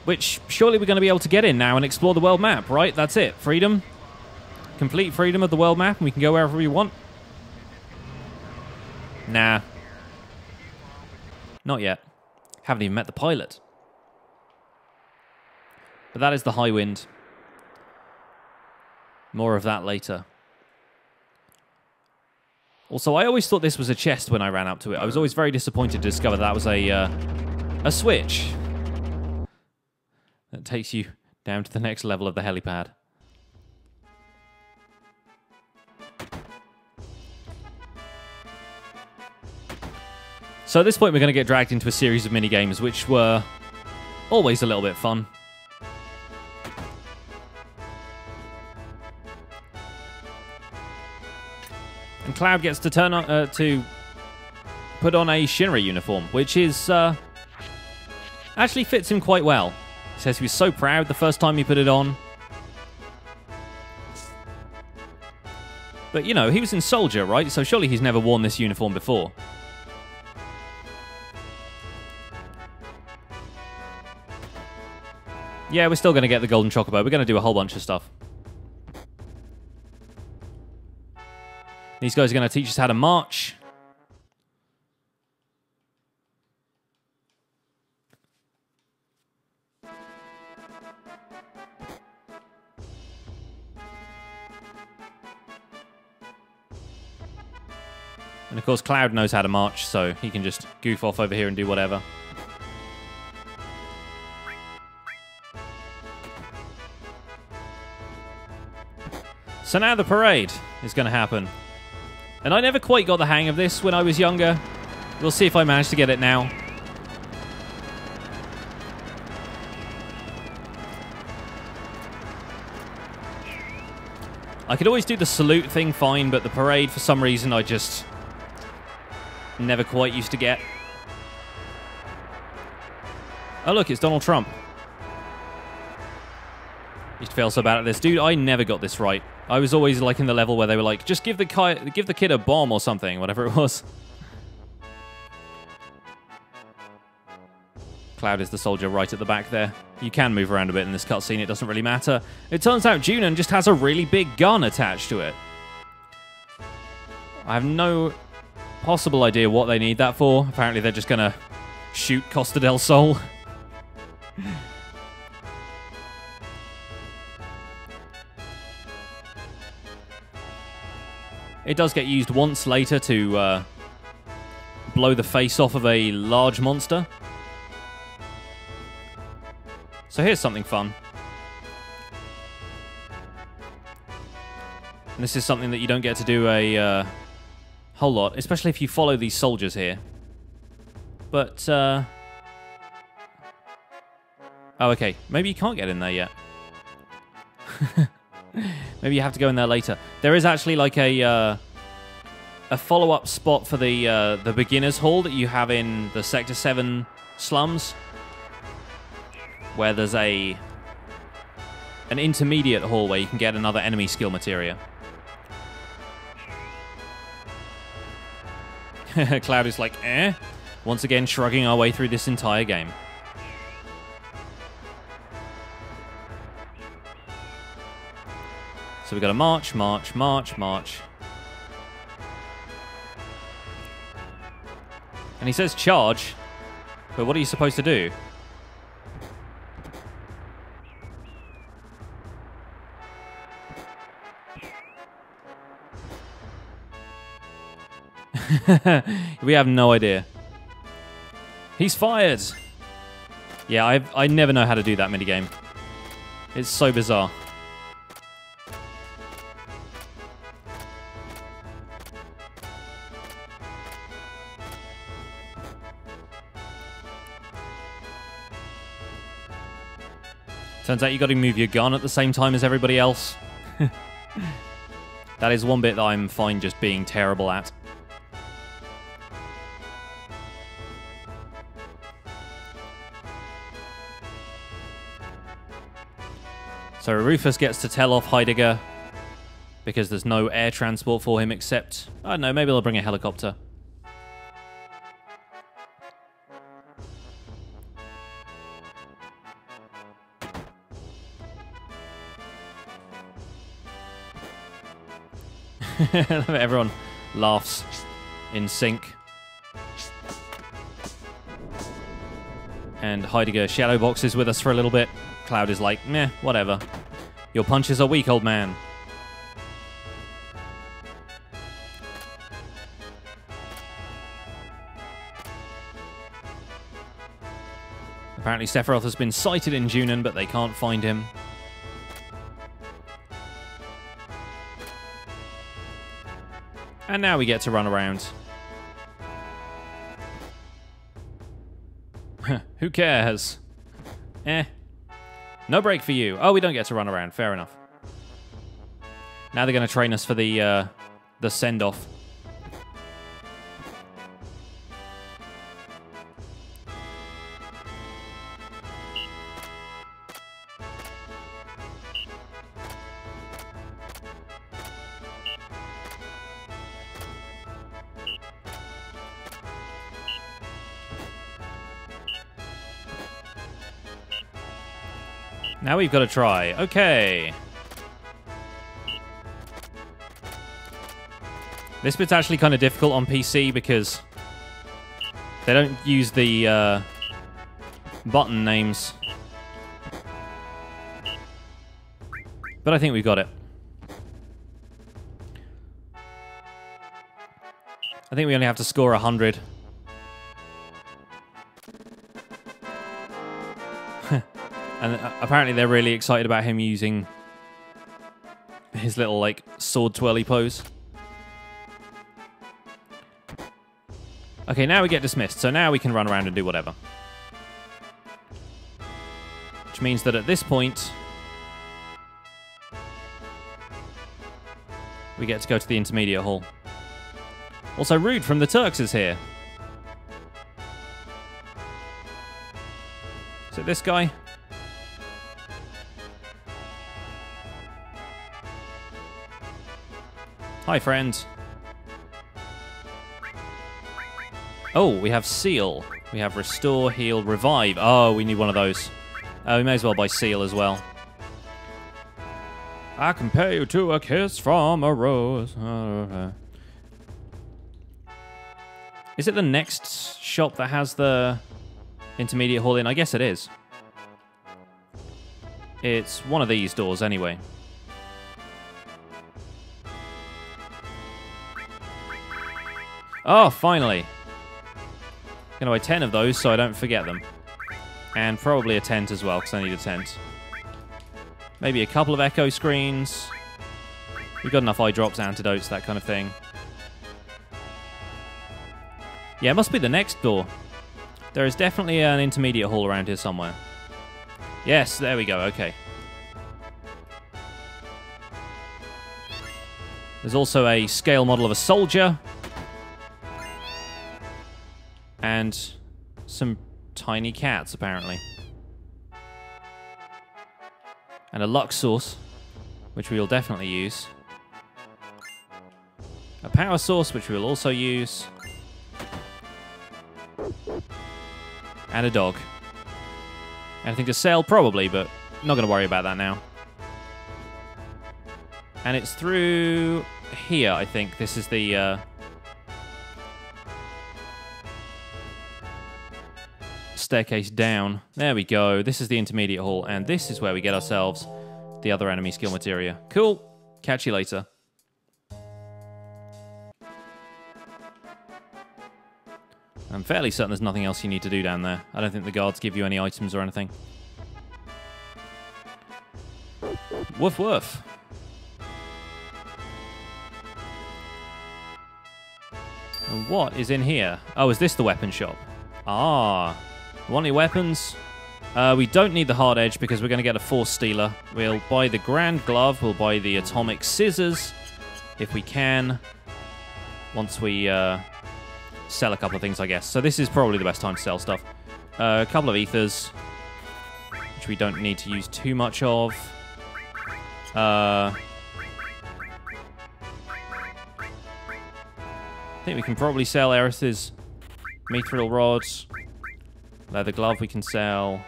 which surely we're going to be able to get in now and explore the world map, right? That's it. Freedom. Complete freedom of the world map, and we can go wherever we want. Nah. Not yet. Haven't even met the pilot. But that is the high wind. More of that later. Also, I always thought this was a chest when I ran up to it. I was always very disappointed to discover that was a switch that takes you down to the next level of the helipad. So at this point, we're going to get dragged into a series of mini-games, which were always a little bit fun. And Cloud gets to turn on, to put on a Shinra uniform, which is actually fits him quite well. He says he was so proud the first time he put it on. But, you know, he was in Soldier, right? So surely he's never worn this uniform before. Yeah, we're still going to get the Golden Chocobo. We're going to do a whole bunch of stuff. These guys are going to teach us how to march. And of course, Cloud knows how to march, so he can just goof off over here and do whatever. So now the parade is going to happen. And I never quite got the hang of this when I was younger. We'll see if I manage to get it now. I could always do the salute thing fine, but the parade, for some reason, I just never quite used to get. Oh, look, it's Donald Trump. used to feel so bad at this. Dude, I never got this right. I was always like in the level where they were like, just give the kid a bomb or something, whatever it was. Cloud is the soldier right at the back there. You can move around a bit in this cutscene, it doesn't really matter. It turns out Junon just has a really big gun attached to it. I have no possible idea what they need that for. Apparently they're just gonna shoot Costa del Sol. It does get used once later to blow the face off of a large monster. So here's something fun. And this is something that you don't get to do a whole lot, especially if you follow these soldiers here. But, oh, okay. Maybe you can't get in there yet. Maybe you have to go in there later. There is actually like a follow-up spot for the beginner's hall that you have in the Sector 7 slums, where there's an intermediate hall where you can get another enemy skill materia. Cloud is like, eh? Once again, shrugging our way through this entire game. So we got to march, march, march, march. And he says charge, but what are you supposed to do? We have no idea. He's fired! Yeah, I never know how to do that minigame. It's so bizarre. Turns out you got to move your gun at the same time as everybody else. That is one bit that I'm fine just being terrible at. So Rufus gets to tell off Heidegger because there's no air transport for him except, I don't know, maybe they'll bring a helicopter. Everyone laughs in sync. And Heidegger shadow boxes with us for a little bit. Cloud is like, meh, whatever. Your punches are weak, old man. Apparently Sephiroth has been sighted in Junon, but they can't find him. And now we get to run around. Who cares? Eh. No break for you. Oh, we don't get to run around. Fair enough. Now they're going to train us for the send-off. Now we've got to try. Okay. This bit's actually kind of difficult on PC because they don't use the button names. But I think we've got it. I think we only have to score 100. And apparently they're really excited about him using his little, like, sword twirly pose. Okay, now we get dismissed, so now we can run around and do whatever. Which means that at this point, we get to go to the intermediate hall. Also, Rude from the Turks is here. Is it this guy? Hi, friend. Oh, we have Seal. We have Restore, Heal, Revive. Oh, we need one of those. We may as well buy Seal as well. I compare you to a kiss from a rose. Is it the next shop that has the intermediate hall in? I guess it is. It's one of these doors anyway. Oh, finally. Going to buy 10 of those so I don't forget them. And probably a tent as well, because I need a tent. Maybe a couple of echo screens. We've got enough eye drops, antidotes, that kind of thing. Yeah, it must be the next door. There is definitely an intermediate hall around here somewhere. Yes, there we go, okay. There's also a scale model of a soldier. And some tiny cats, apparently. And a luck source, which we will definitely use. A power source, which we will also use. And a dog. Anything to sell? Probably, but not going to worry about that now. And it's through here, I think. This is the... staircase down. There we go. This is the intermediate hall, and this is where we get ourselves the other enemy skill materia. Cool. Catch you later. I'm fairly certain there's nothing else you need to do down there. I don't think the guards give you any items or anything. Woof woof. And what is in here? Oh, is this the weapon shop? Ah. Want any weapons? We don't need the hard edge because we're going to get a force stealer. We'll buy the grand glove. We'll buy the atomic scissors if we can. Once we sell a couple of things, I guess. So this is probably the best time to sell stuff. A couple of ethers, which we don't need to use too much of. I think we can probably sell Aerith's mithril rods. Leather glove we can sell.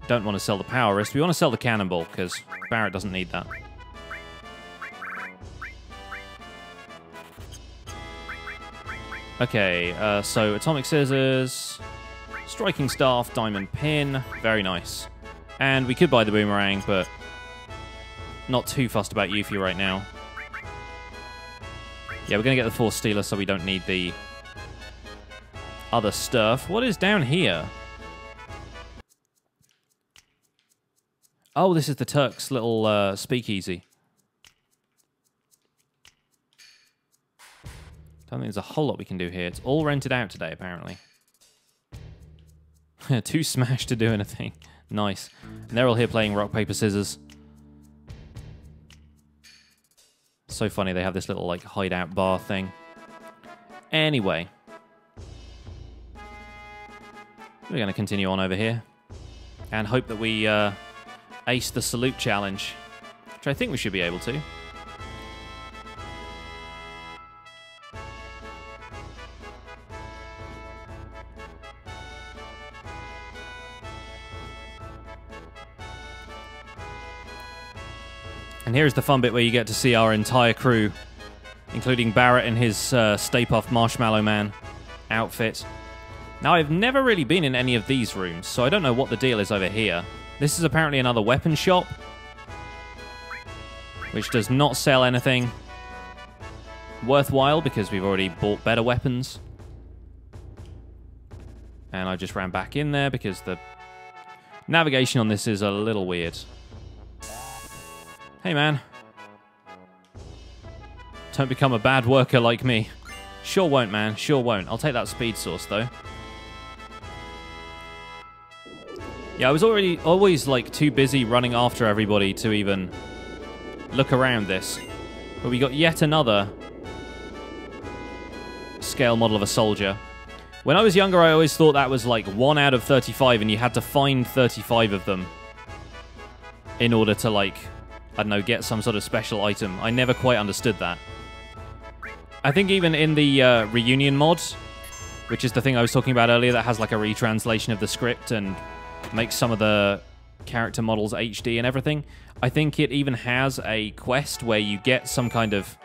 Don't want to sell the power wrist. We want to sell the cannonball because Barret doesn't need that. Okay, so atomic scissors, striking staff, diamond pin, very nice. And we could buy the boomerang, but not too fussed about Yuffie right now. Yeah, we're going to get the force stealer so we don't need the other stuff. What is down here? Oh, this is the Turk's little speakeasy. Don't think there's a whole lot we can do here. It's all rented out today, apparently. Too smashed to do anything. Nice. And they're all here playing rock, paper, scissors. So funny they have this little like hideout bar thing. Anyway. We're going to continue on over here. And hope that we ace the salute challenge. Which I think we should be able to. And here's the fun bit where you get to see our entire crew, including Barret in his Stay Puft Marshmallow Man outfit. Now, I've never really been in any of these rooms, so I don't know what the deal is over here. This is apparently another weapon shop, which does not sell anything worthwhile because we've already bought better weapons. And I just ran back in there because the navigation on this is a little weird. Hey, man. Don't become a bad worker like me. Sure won't, man. Sure won't. I'll take that speed source, though. Yeah, I was always like too busy running after everybody to even look around this. But we got yet another scale model of a soldier. When I was younger, I always thought that was like 1 out of 35 and you had to find 35 of them in order to like I don't know, get some sort of special item. I never quite understood that. I think even in the reunion mod, which is the thing I was talking about earlier that has like a retranslation of the script and makes some of the character models HD and everything, I think it even has a quest where you get some kind of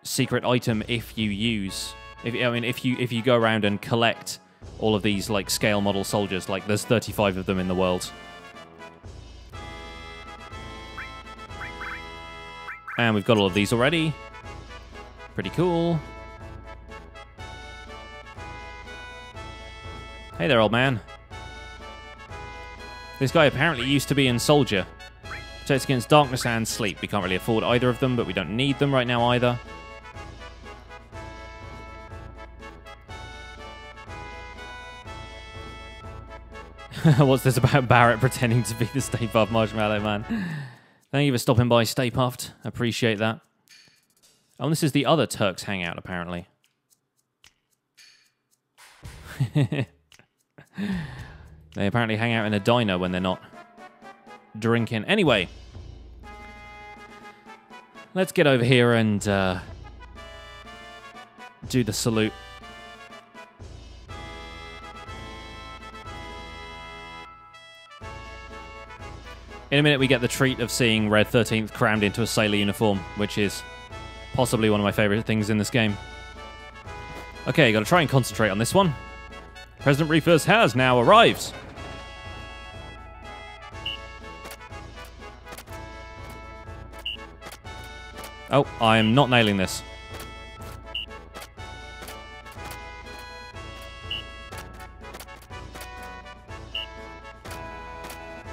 secret item if you use... if you go around and collect all of these like scale model soldiers. Like there's 35 of them in the world. And we've got all of these already. Pretty cool. Hey there, old man. This guy apparently used to be in Soldier. Protects against darkness and sleep. We can't really afford either of them, but we don't need them right now either. What's this about Barret pretending to be the Stay Puft Marshmallow Man? Thank you for stopping by, Stay Puft. Appreciate that. Oh, and this is the other Turks hangout, apparently. They apparently hang out in a diner when they're not drinking. Anyway, let's get over here and do the salute. In a minute, we get the treat of seeing Red 13th crammed into a sailor uniform, which is possibly one of my favorite things in this game. Okay, gotta try and concentrate on this one. President Reefers has now arrived. Oh, I'm not nailing this.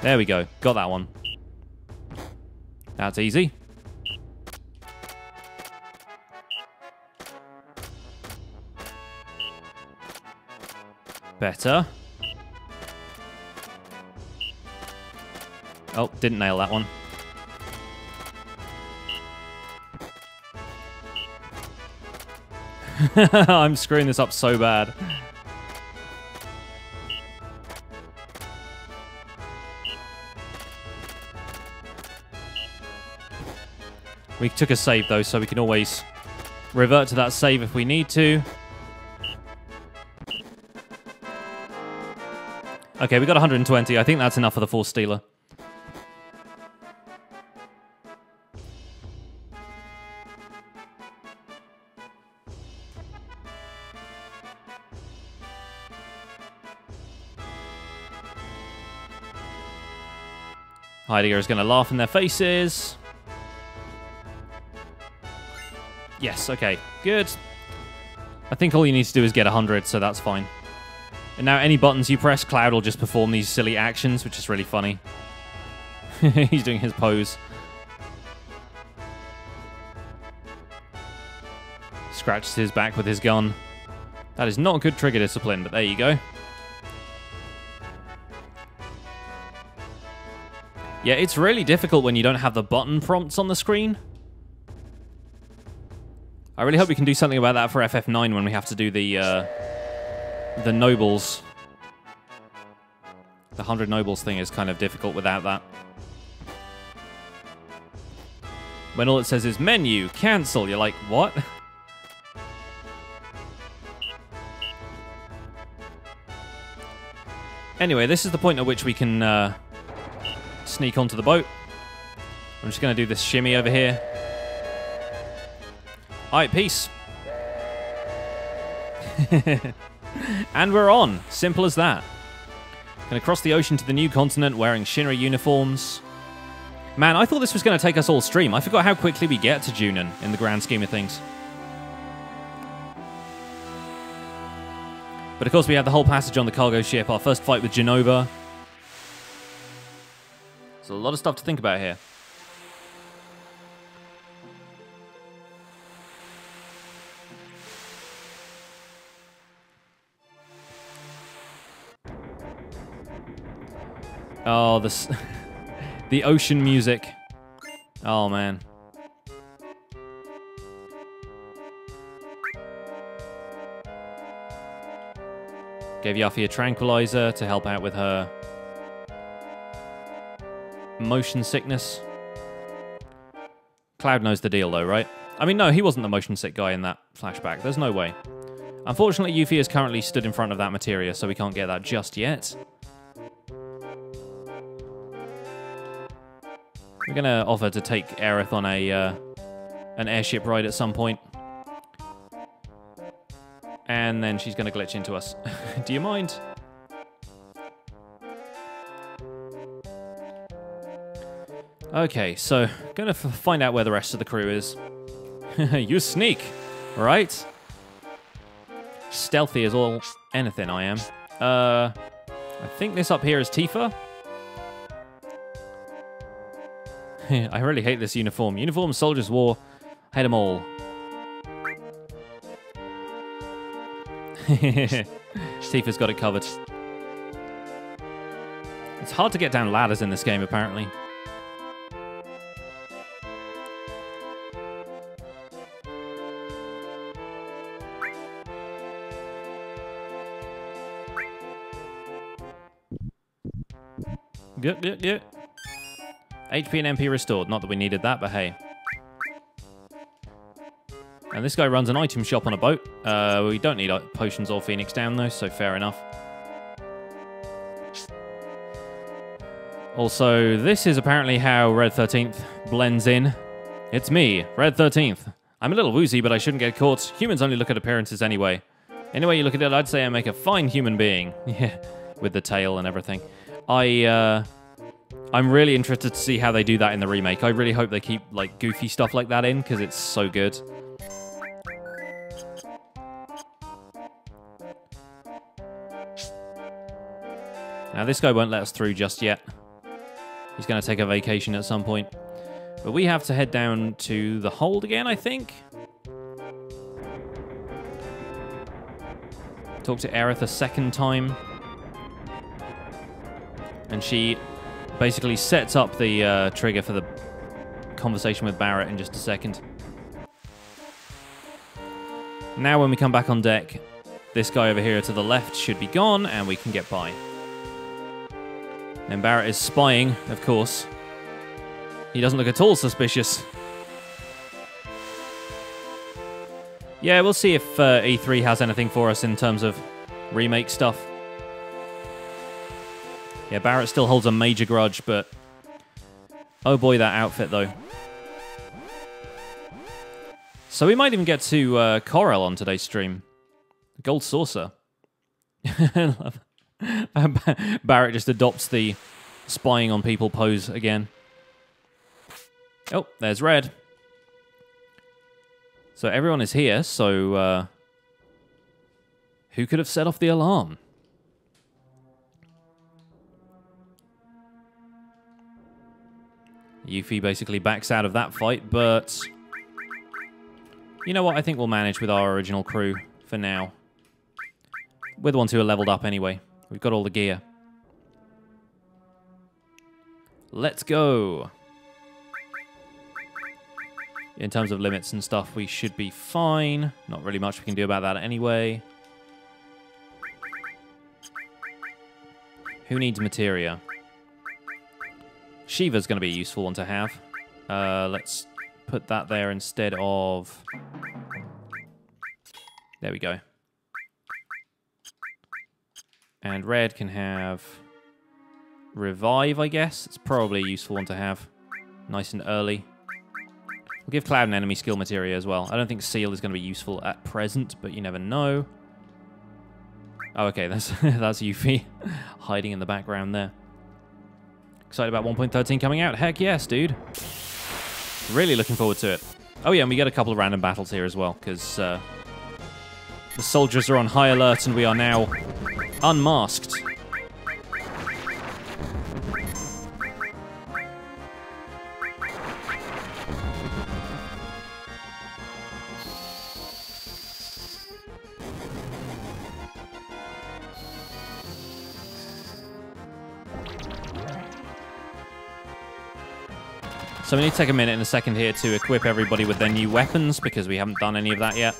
There we go. Got that one. That's easy. Better. Oh, didn't nail that one. I'm screwing this up so bad. We took a save, though, so we can always revert to that save if we need to. Okay, we got 120. I think that's enough for the Force Stealer. Heidegger is going to laugh in their faces. Yes, okay, good. I think all you need to do is get 100, so that's fine. And now any buttons you press, Cloud will just perform these silly actions, which is really funny. He's doing his pose. Scratches his back with his gun. That is not good trigger discipline, but there you go. Yeah, it's really difficult when you don't have the button prompts on the screen. I really hope we can do something about that for FF9 when we have to do the nobles. The 100 nobles thing is kind of difficult without that. When all it says is menu, cancel, you're like, what? Anyway, this is the point at which we can sneak onto the boat. I'm just going to do this shimmy over here. Alright, peace. And we're on. Simple as that. Gonna cross the ocean to the new continent wearing Shinra uniforms. Man, I thought this was going to take us all stream. I forgot how quickly we get to Junon in the grand scheme of things. But of course we have the whole passage on the cargo ship, our first fight with Genova. There's a lot of stuff to think about here. Oh, this the ocean music. Oh, man. Gave Yuffie a tranquilizer to help out with her motion sickness. Cloud knows the deal, though, right? I mean, no, he wasn't the motion sick guy in that flashback. There's no way. Unfortunately, Yuffie is currently stood in front of that materia, so we can't get that just yet. We're going to offer to take Aerith on an airship ride at some point. And then she's going to glitch into us. Do you mind? Okay, so going to find out where the rest of the crew is. You sneak, right? Stealthy as all anything I am. I think this up here is Tifa. I really hate this uniform. Uniform soldiers wore. Hate them all. Tifa's got it covered. It's hard to get down ladders in this game, apparently. Yep. HP and MP restored. Not that we needed that, but hey. And this guy runs an item shop on a boat. We don't need potions or Phoenix down, though, so fair enough. Also, this is apparently how Red 13th blends in. It's me, Red 13th. I'm a little woozy, but I shouldn't get caught. Humans only look at appearances anyway. Any way you look at it, I'd say I make a fine human being. Yeah, with the tail and everything. I'm really interested to see how they do that in the remake. I really hope they keep like goofy stuff like that in, because it's so good. Now this guy won't let us through just yet. He's going to take a vacation at some point. But we have to head down to the hold again, I think. Talk to Aerith a second time. And she basically sets up the trigger for the conversation with Barret in just a second. Now when we come back on deck, this guy over here to the left should be gone, and we can get by. And Barret is spying, of course. He doesn't look at all suspicious. Yeah, we'll see if E3 has anything for us in terms of remake stuff. Yeah, Barret still holds a major grudge, but... oh boy, that outfit, though. So we might even get to Corel on today's stream. Gold Saucer. Barret just adopts the spying on people pose again. Oh, there's Red. So everyone is here, so... who could have set off the alarm? Yuffie basically backs out of that fight, but... you know what? I think we'll manage with our original crew for now. We're the ones who are leveled up anyway. We've got all the gear. Let's go! In terms of limits and stuff, we should be fine. Not really much we can do about that anyway. Who needs materia? Shiva's going to be a useful one to have. Let's put that there instead of... there we go. And Red can have... Revive, I guess. It's probably a useful one to have. Nice and early. We'll give Cloud an enemy skill materia as well. I don't think Seal is going to be useful at present, but you never know. Oh, okay, that's Yuffie hiding in the background there. Excited about 1.13 coming out? Heck yes, dude. Really looking forward to it. Oh yeah, and we get a couple of random battles here as well, because the soldiers are on high alert and we are now unmasked. So we need to take a minute and a second here to equip everybody with their new weapons, because we haven't done any of that yet.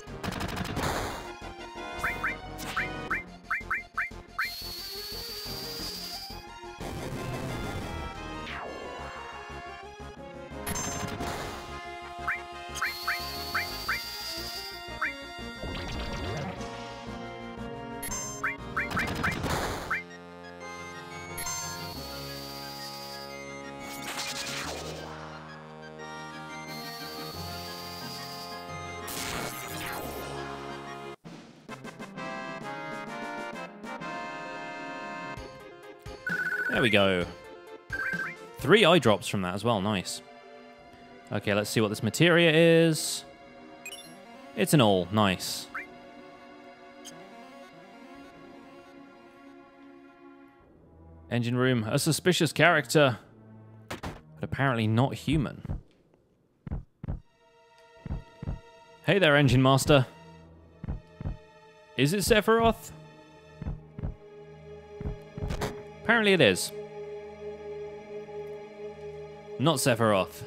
There we go. 3 eye drops from that as well. Nice. Okay, let's see what this materia is. It's an all. Nice. Engine room. A suspicious character, but apparently not human. Hey there, Engine Master. Is it Sephiroth? Apparently it is. Not Sephiroth.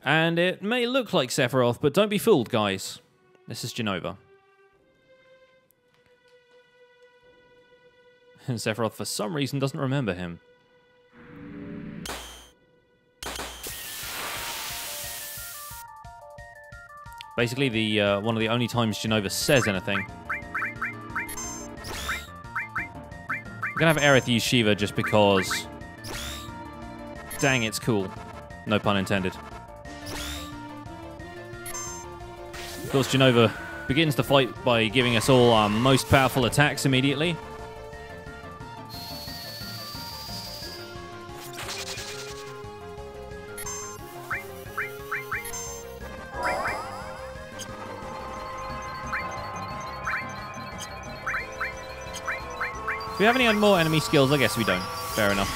And it may look like Sephiroth, but don't be fooled, guys. This is Jenova. And Sephiroth, for some reason, doesn't remember him. Basically, one of the only times Jenova says anything. I'm gonna have Aerith use Shiva just because... Dang, it's cool. No pun intended. Of course, Jenova begins the fight by giving us all our most powerful attacks immediately. Do we have any more enemy skills? I guess we don't. Fair enough.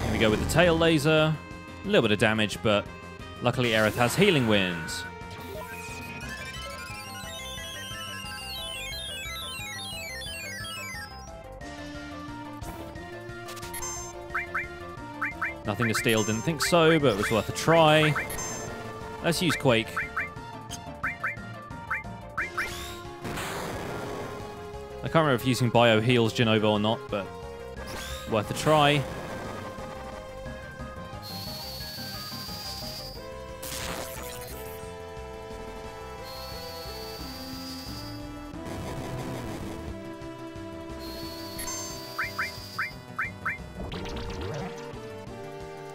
Here we go with the tail laser. A little bit of damage, but luckily Aerith has healing winds. Nothing to steal, didn't think so, but it was worth a try. Let's use Quake. I can't remember if using Bio heals Jenova or not, but worth a try.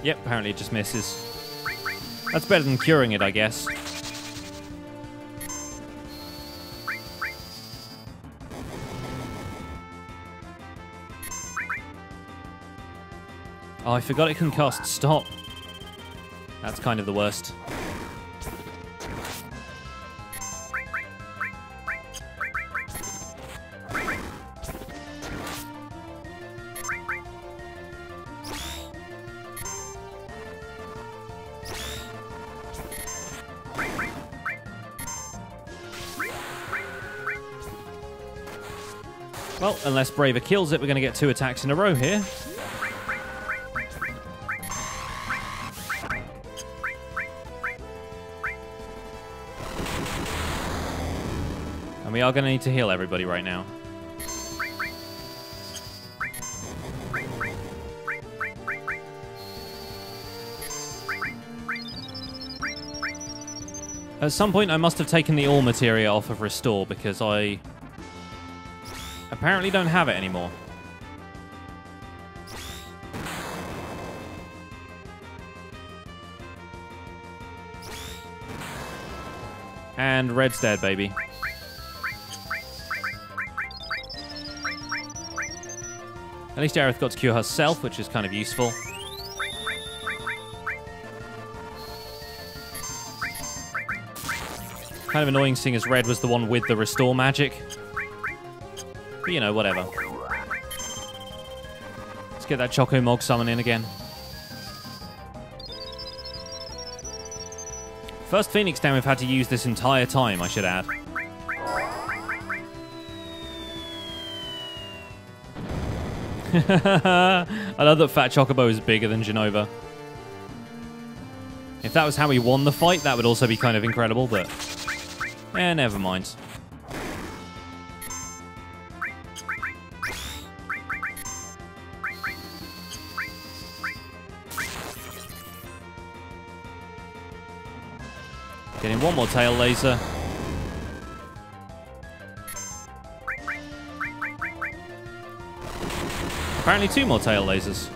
Yep, apparently it just misses. That's better than curing it, I guess. Oh, I forgot it can cast Stop. That's kind of the worst. Well, unless Braver kills it, we're going to get 2 attacks in a row here. And we are going to need to heal everybody right now. At some point, I must have taken the All Materia off of Restore because I apparently don't have it anymore. And Red's dead, baby. At least Aerith got to cure herself, which is kind of useful. Kind of annoying seeing as Red was the one with the Restore magic. But, you know, whatever. Let's get that Chocomog summon in again. First Phoenix down we've had to use this entire time, I should add. I love that Fat Chocobo is bigger than Jenova. If that was how he won the fight, that would also be kind of incredible, but... never mind. Getting one more tail laser. Apparently 2 more tail lasers.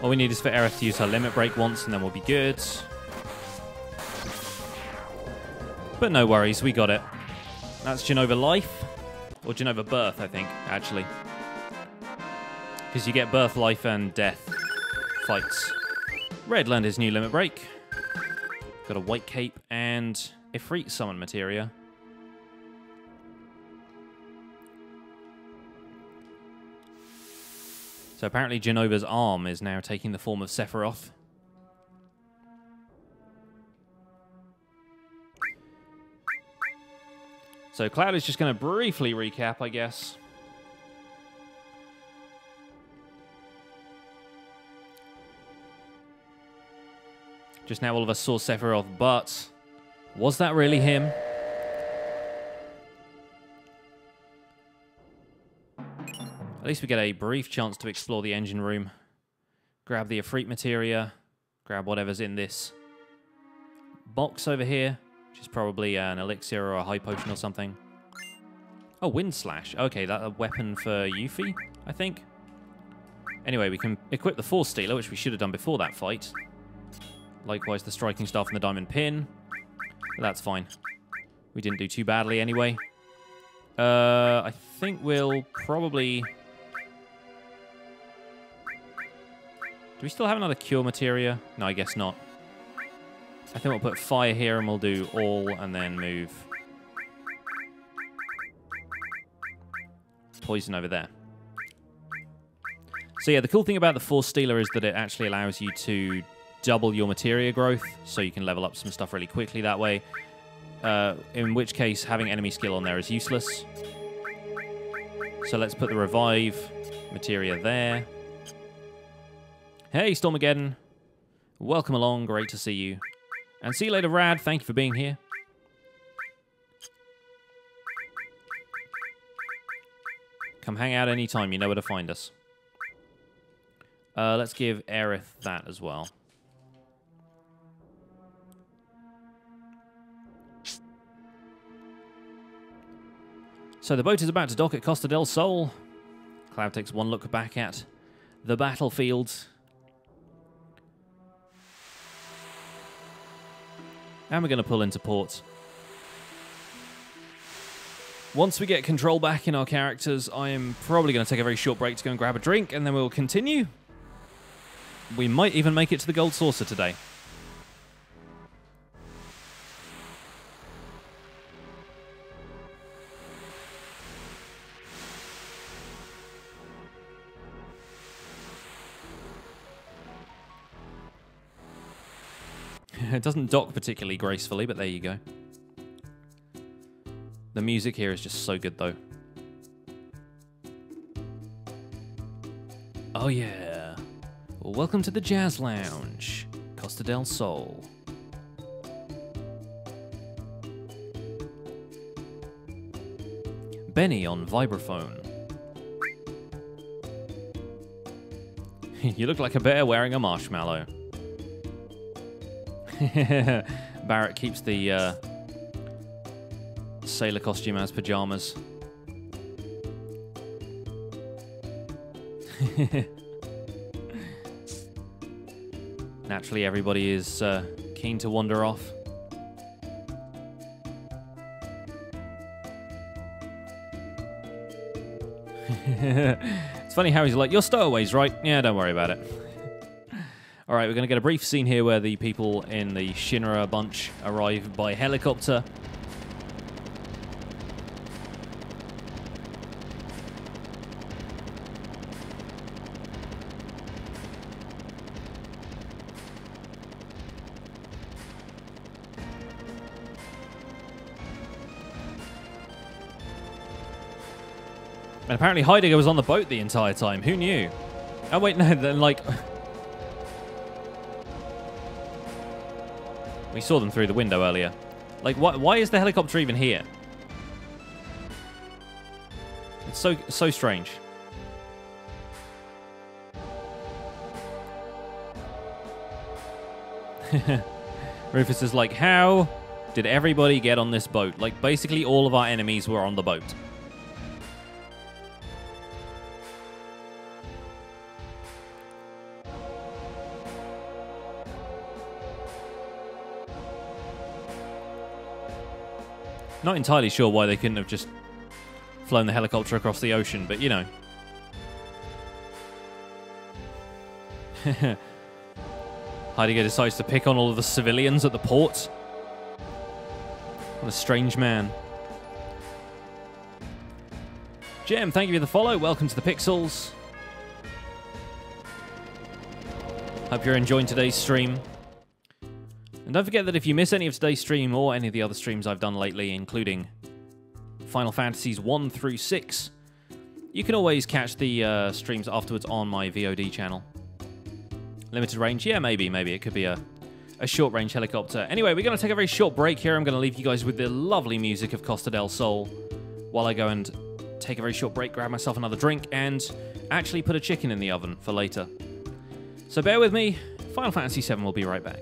All we need is for Aerith to use her limit break once and then we'll be good. But no worries, we got it. That's Jenova Life. Or Jenova Birth, I think, actually. Because you get Birth, Life, and Death fights. Red learned his new limit break. Got a White Cape and Ifrit Summon Materia. So apparently Jenova's arm is now taking the form of Sephiroth. So Cloud is just going to briefly recap, I guess. Just now all of us saw Sephiroth, but was that really him? At least we get a brief chance to explore the engine room. Grab the Ifrit Materia. Grab whatever's in this box over here, which is probably an elixir or a high potion or something. Oh, Wind Slash. Okay, that's a weapon for Yuffie, I think. Anyway, we can equip the Force Stealer, which we should have done before that fight. Likewise, the Striking Staff and the Diamond Pin. But that's fine. We didn't do too badly anyway. I think we'll probably... Do we still have another Cure Materia? No, I guess not. I think we'll put Fire here and we'll do all and then move Poison over there. So yeah, the cool thing about the Force Stealer is that it actually allows you to double your materia growth, so you can level up some stuff really quickly that way. In which case, having enemy skill on there is useless. So let's put the Revive Materia there. Hey, Stormageddon. Welcome along, great to see you. And see you later, Rad, thank you for being here. Come hang out anytime, you know where to find us. Let's give Aerith that as well. So the boat is about to dock at Costa del Sol. Cloud takes one look back at the battlefield. And we're going to pull into port. Once we get control back in our characters, I am probably going to take a very short break to go and grab a drink, and then we'll continue. We might even make it to the Gold Saucer today. It doesn't dock particularly gracefully, but there you go. The music here is just so good, though. Oh, yeah. Well, welcome to the Jazz Lounge, Costa del Sol. Benny on vibraphone. You look like a bear wearing a marshmallow. Barret keeps the sailor costume as pajamas. Naturally, everybody is keen to wander off. It's funny how he's like, "You're stowaways, right? Yeah, don't worry about it." All right, we're going to get a brief scene here where the people in the Shinra bunch arrive by helicopter. And apparently Heidegger was on the boat the entire time. Who knew? Oh, wait, no, then, like... We saw them through the window earlier. Like, why is the helicopter even here? It's so strange. Rufus is like, how Did everybody get on this boat? Like, basically all of our enemies were on the boat. Not entirely sure why they couldn't have just flown the helicopter across the ocean, but you know. Heidegger decides to pick on all of the civilians at the port. What a strange man. Jem, thank you for the follow. Welcome to the Pixels. Hope you're enjoying today's stream. And don't forget that if you miss any of today's stream or any of the other streams I've done lately, including Final Fantasies 1 through 6, you can always catch the streams afterwards on my VOD channel. Limited range? Yeah, maybe. It could be a short-range helicopter. Anyway, we're going to take a very short break here. I'm going to leave you guys with the lovely music of Costa del Sol while I go and take a very short break, grab myself another drink, and actually put a chicken in the oven for later. So bear with me. Final Fantasy VII will be right back.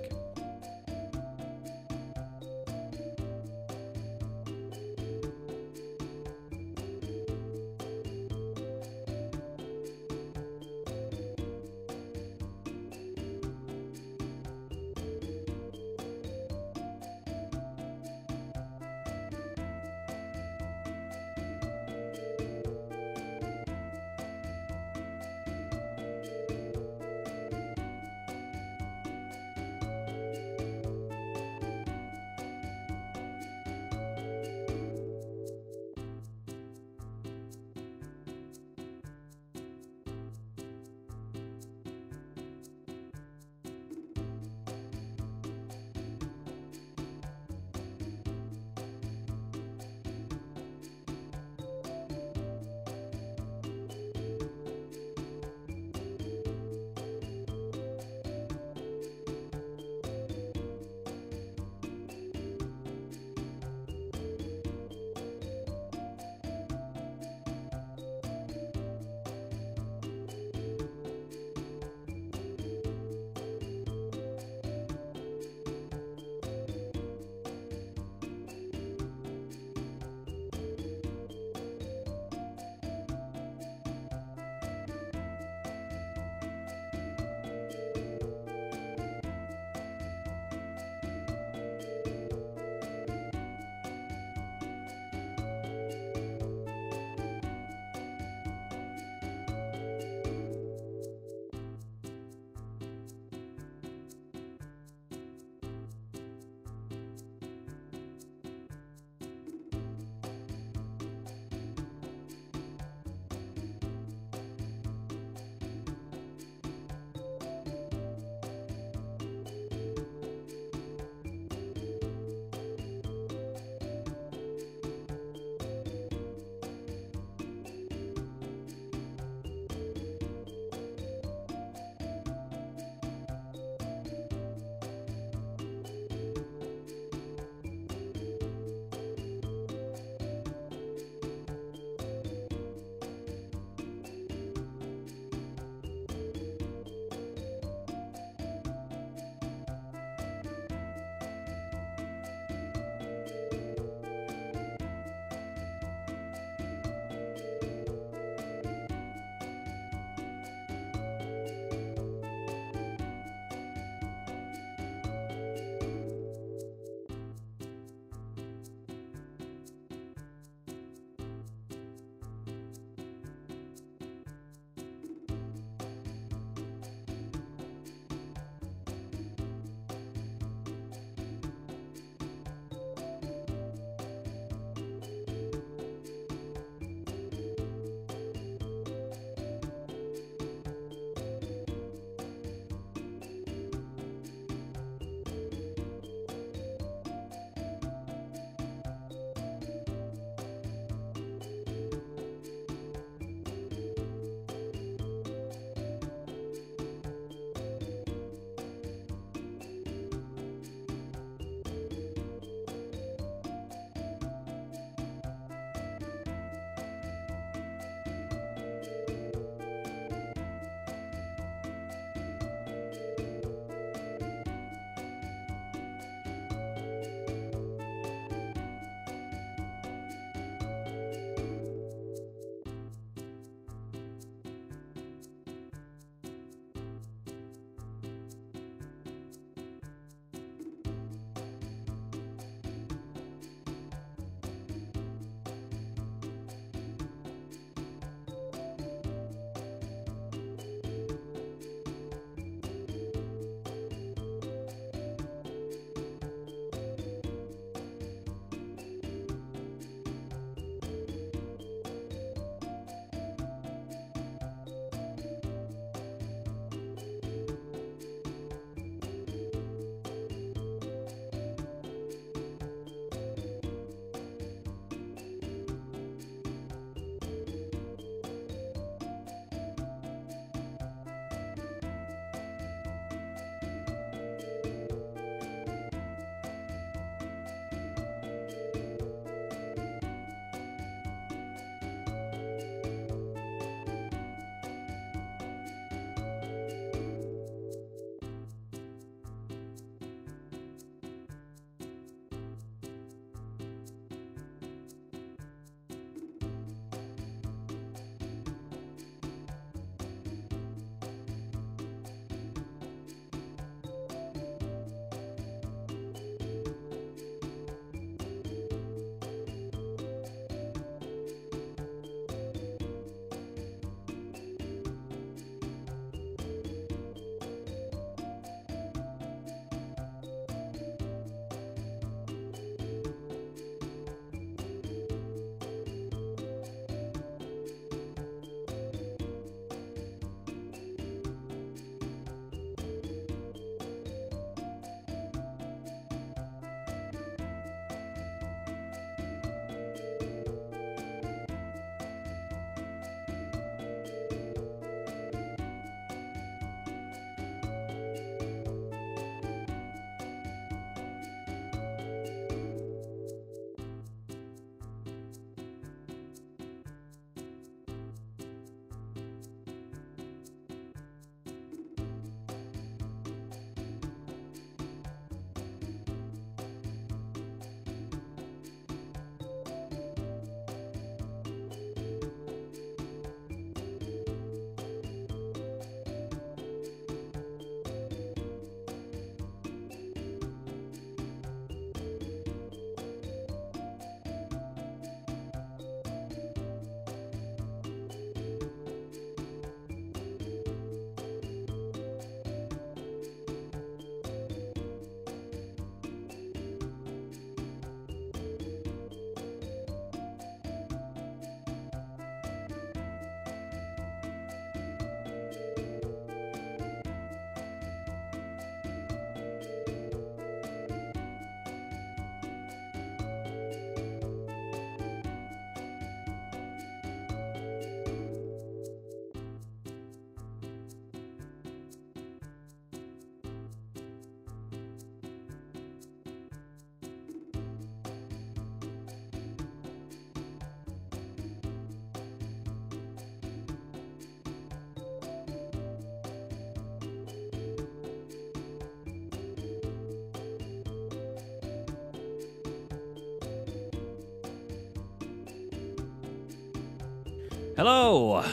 Hello!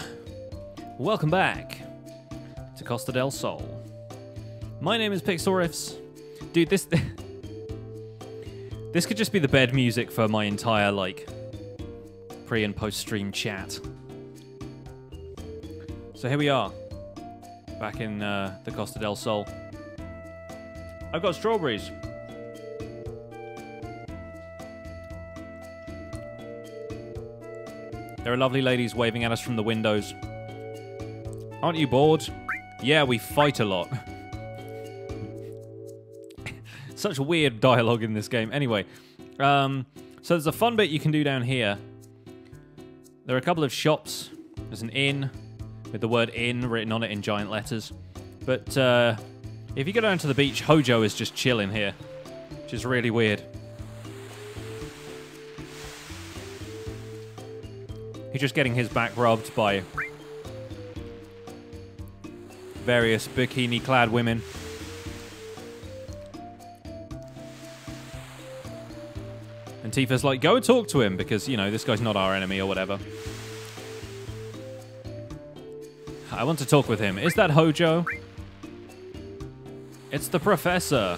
Welcome back to Costa del Sol. My name is Pixorifs. Dude, this could just be the bed music for my entire, like, pre- and post-stream chat. So here we are, back in the Costa del Sol. I've got strawberries. There are lovely ladies waving at us from the windows. Aren't you bored? Yeah, we fight a lot. Such weird dialogue in this game. Anyway, so there's a fun bit you can do down here. There are a couple of shops. There's an inn with the word inn written on it in giant letters. But if you go down to the beach, Hojo is just chilling here, which is really weird. He's just getting his back rubbed by various bikini-clad women. And Tifa's like, go and talk to him, because, you know, this guy's not our enemy or whatever. I want to talk with him. Is that Hojo? It's the professor.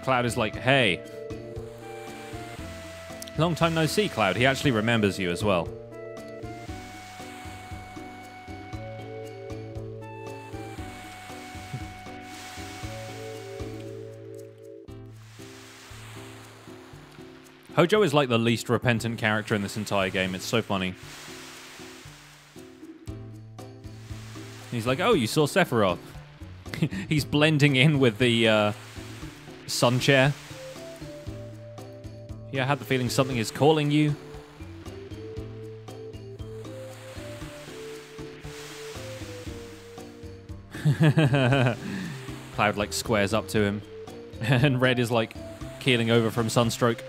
Cloud is like, hey. Long time no see, Cloud. He actually remembers you as well. Hojo is like the least repentant character in this entire game. It's so funny. He's like, oh, you saw Sephiroth. He's blending in with the sun chair. Yeah, I had the feeling something is calling you. Cloud, like, squares up to him. And Red is, like, keeling over from sunstroke.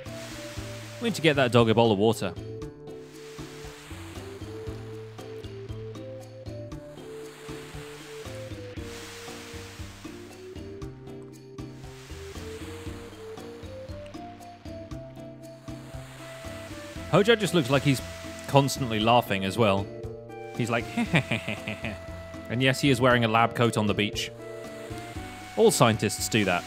We need to get that dog a bowl of water. Hojo just looks like he's constantly laughing as well. He's like, and yes, he is wearing a lab coat on the beach. All scientists do that.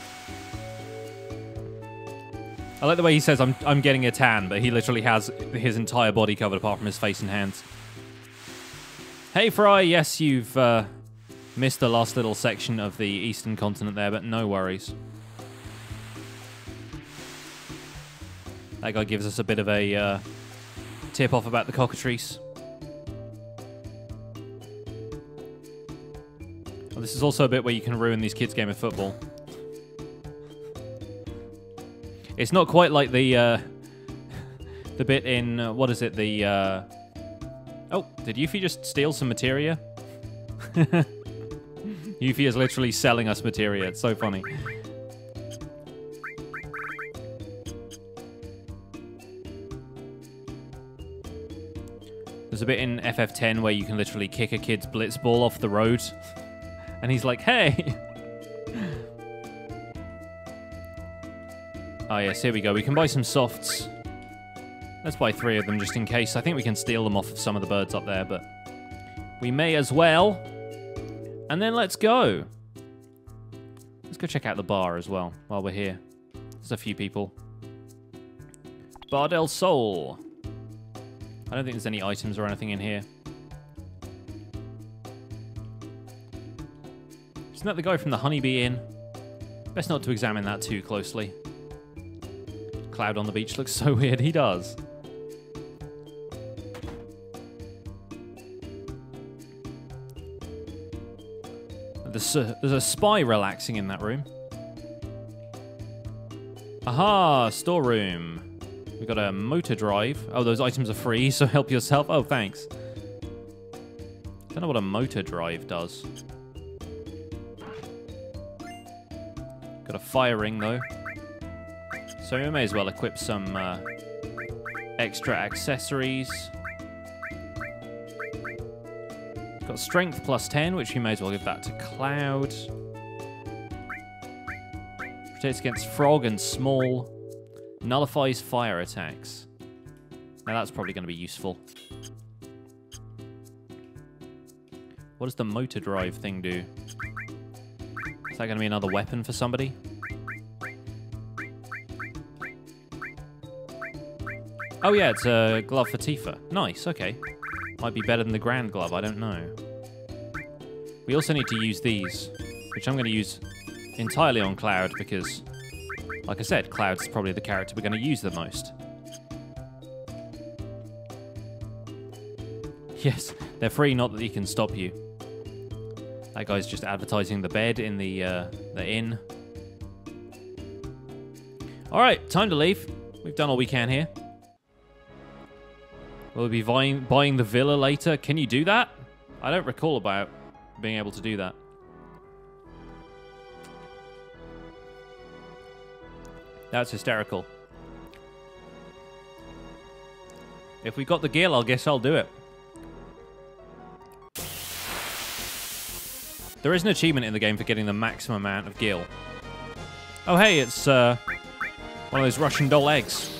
I like the way he says, I'm getting a tan, but he literally has his entire body covered apart from his face and hands. Hey, Fry, yes, you've missed the last little section of the eastern continent there, but no worries. That guy gives us a bit of a tip off about the cockatrice. Well, this is also a bit where you can ruin these kids' game of football. It's not quite like the bit in, what is it, the... Oh, did Yuffie just steal some materia? Yuffie is literally selling us materia. It's so funny. There's a bit in FF10 where you can literally kick a kid's blitz ball off the road. And he's like, hey! Oh yes, here we go. We can buy some softs. Let's buy 3 of them just in case. I think we can steal them off of some of the birds up there, but we may as well. And then let's go. Let's go check out the bar as well while we're here. There's a few people. Bar del Sol. I don't think there's any items or anything in here. Isn't that the guy from the Honeybee Inn? Best not to examine that too closely. Cloud on the beach looks so weird. He does. There's a spy relaxing in that room. Aha! Storeroom. We've got a motor drive. Oh, those items are free, so help yourself. Oh, thanks. Don't know what a motor drive does. Got a fire ring, though. So we may as well equip some extra accessories. Got strength plus 10, which we may as well give that to Cloud. Protects against frog and small. Nullifies fire attacks. Now that's probably going to be useful. What does the motor drive thing do? Is that going to be another weapon for somebody? Oh yeah, it's a glove for Tifa. Nice, okay. Might be better than the Grand Glove, I don't know. We also need to use these, which I'm going to use entirely on Cloud because, like I said, Cloud's probably the character we're going to use the most. Yes, they're free, not that he can stop you. That guy's just advertising the bed in the inn. Alright, time to leave. We've done all we can here. Will we be buying the villa later? Can you do that? I don't recall about being able to do that. That's hysterical. If we got the gil, I guess I'll do it. There is an achievement in the game for getting the maximum amount of gil. Oh hey, it's one of those Russian doll eggs.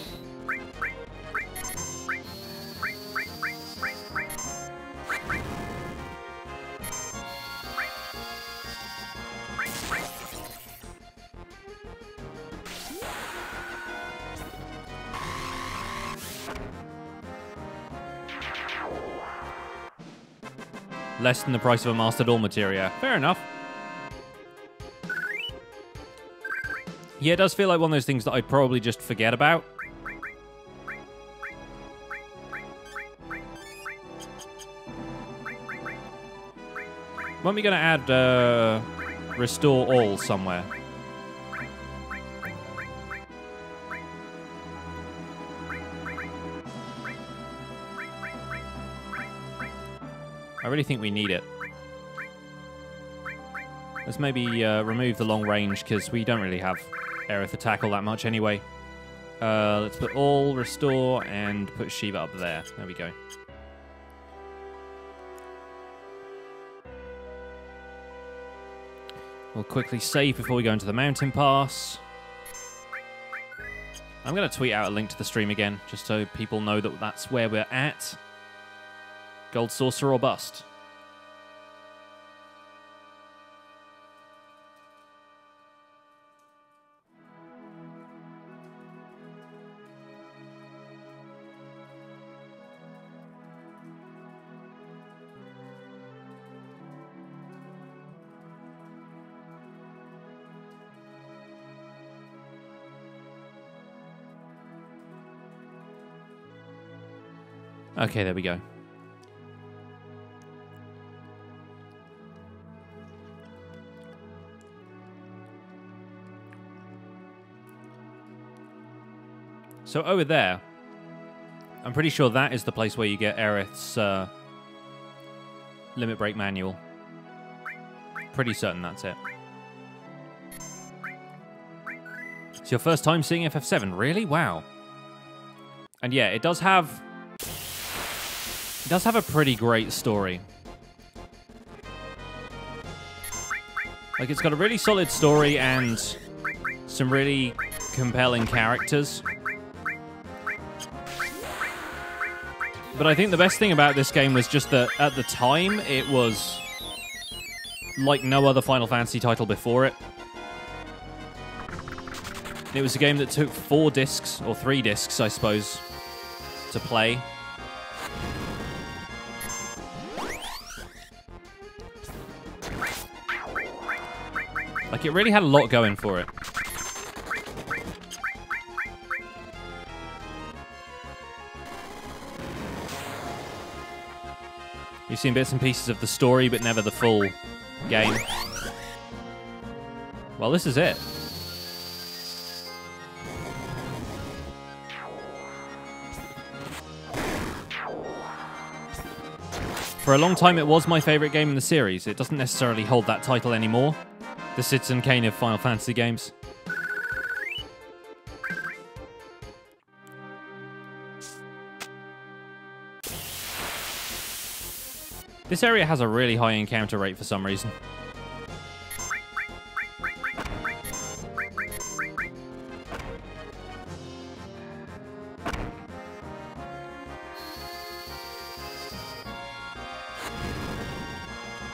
Less than the price of a Master Duel materia. Fair enough. Yeah, it does feel like one of those things that I'd probably just forget about. When are we going to add Restore All somewhere? I really think we need it. Let's maybe remove the long range, because we don't really have Aerith attack all that much anyway. Let's put all, restore, and put Shiva up there. There we go. We'll quickly save before we go into the mountain pass. I'm going to tweet out a link to the stream again, just so people know that that's where we're at. Gold Sorcerer or bust. Okay, there we go. So over there, I'm pretty sure that is the place where you get Aerith's limit break manual. Pretty certain that's it. It's your first time seeing FF7, really? Wow. And yeah, it does have a pretty great story. Like, it's got a really solid story and some really compelling characters. But I think the best thing about this game was just that at the time, it was like no other Final Fantasy title before it. It was a game that took 4 discs, or 3 discs, I suppose, to play. Like, it really had a lot going for it. You've seen bits and pieces of the story, but never the full game. Well, this is it. For a long time, it was my favorite game in the series. It doesn't necessarily hold that title anymore. The Citizen Kane of Final Fantasy games. This area has a really high encounter rate for some reason.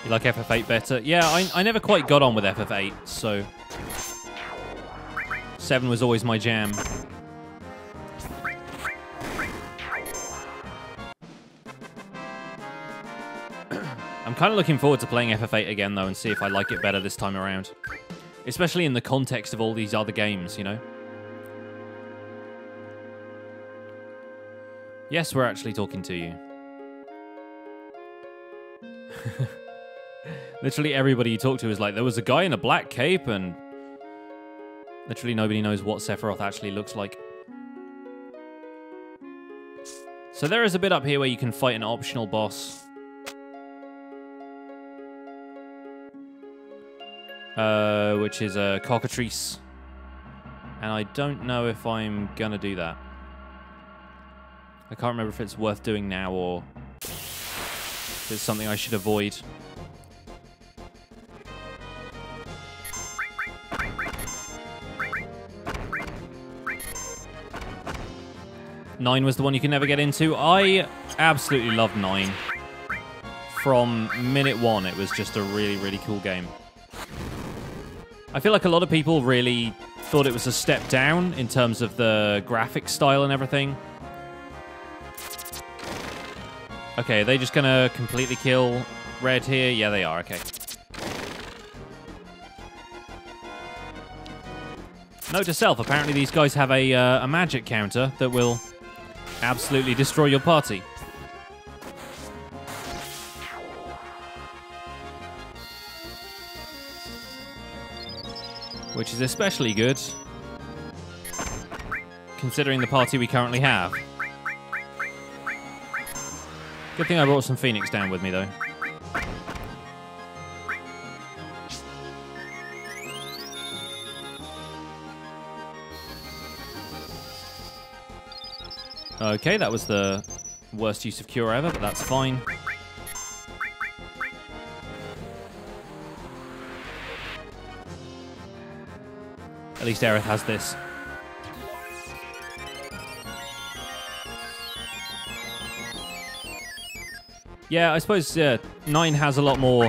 You like FF8 better? Yeah, I never quite got on with FF8, so 7 was always my jam. I'm kind of looking forward to playing FF8 again, though, and see if I like it better this time around. Especially in the context of all these other games, you know? Yes, we're actually talking to you. Literally everybody you talk to is like, there was a guy in a black cape, and literally nobody knows what Sephiroth actually looks like. So there is a bit up here where you can fight an optional boss. Which is a cockatrice. And I don't know if I'm gonna do that. I can't remember if it's worth doing now or if it's something I should avoid. Nine was the one you can never get into. I absolutely loved 9. From minute 1, it was just a really, really cool game. I feel like a lot of people really thought it was a step down in terms of the graphic style and everything. Okay, are they just gonna completely kill Red here? Yeah, they are, okay. Note to self, apparently these guys have a magic counter that will absolutely destroy your party. Which is especially good, considering the party we currently have. Good thing I brought some Phoenix down with me, though. Okay, that was the worst use of Cure ever, but that's fine. At least Aerith has this. Yeah, I suppose 9 has a lot more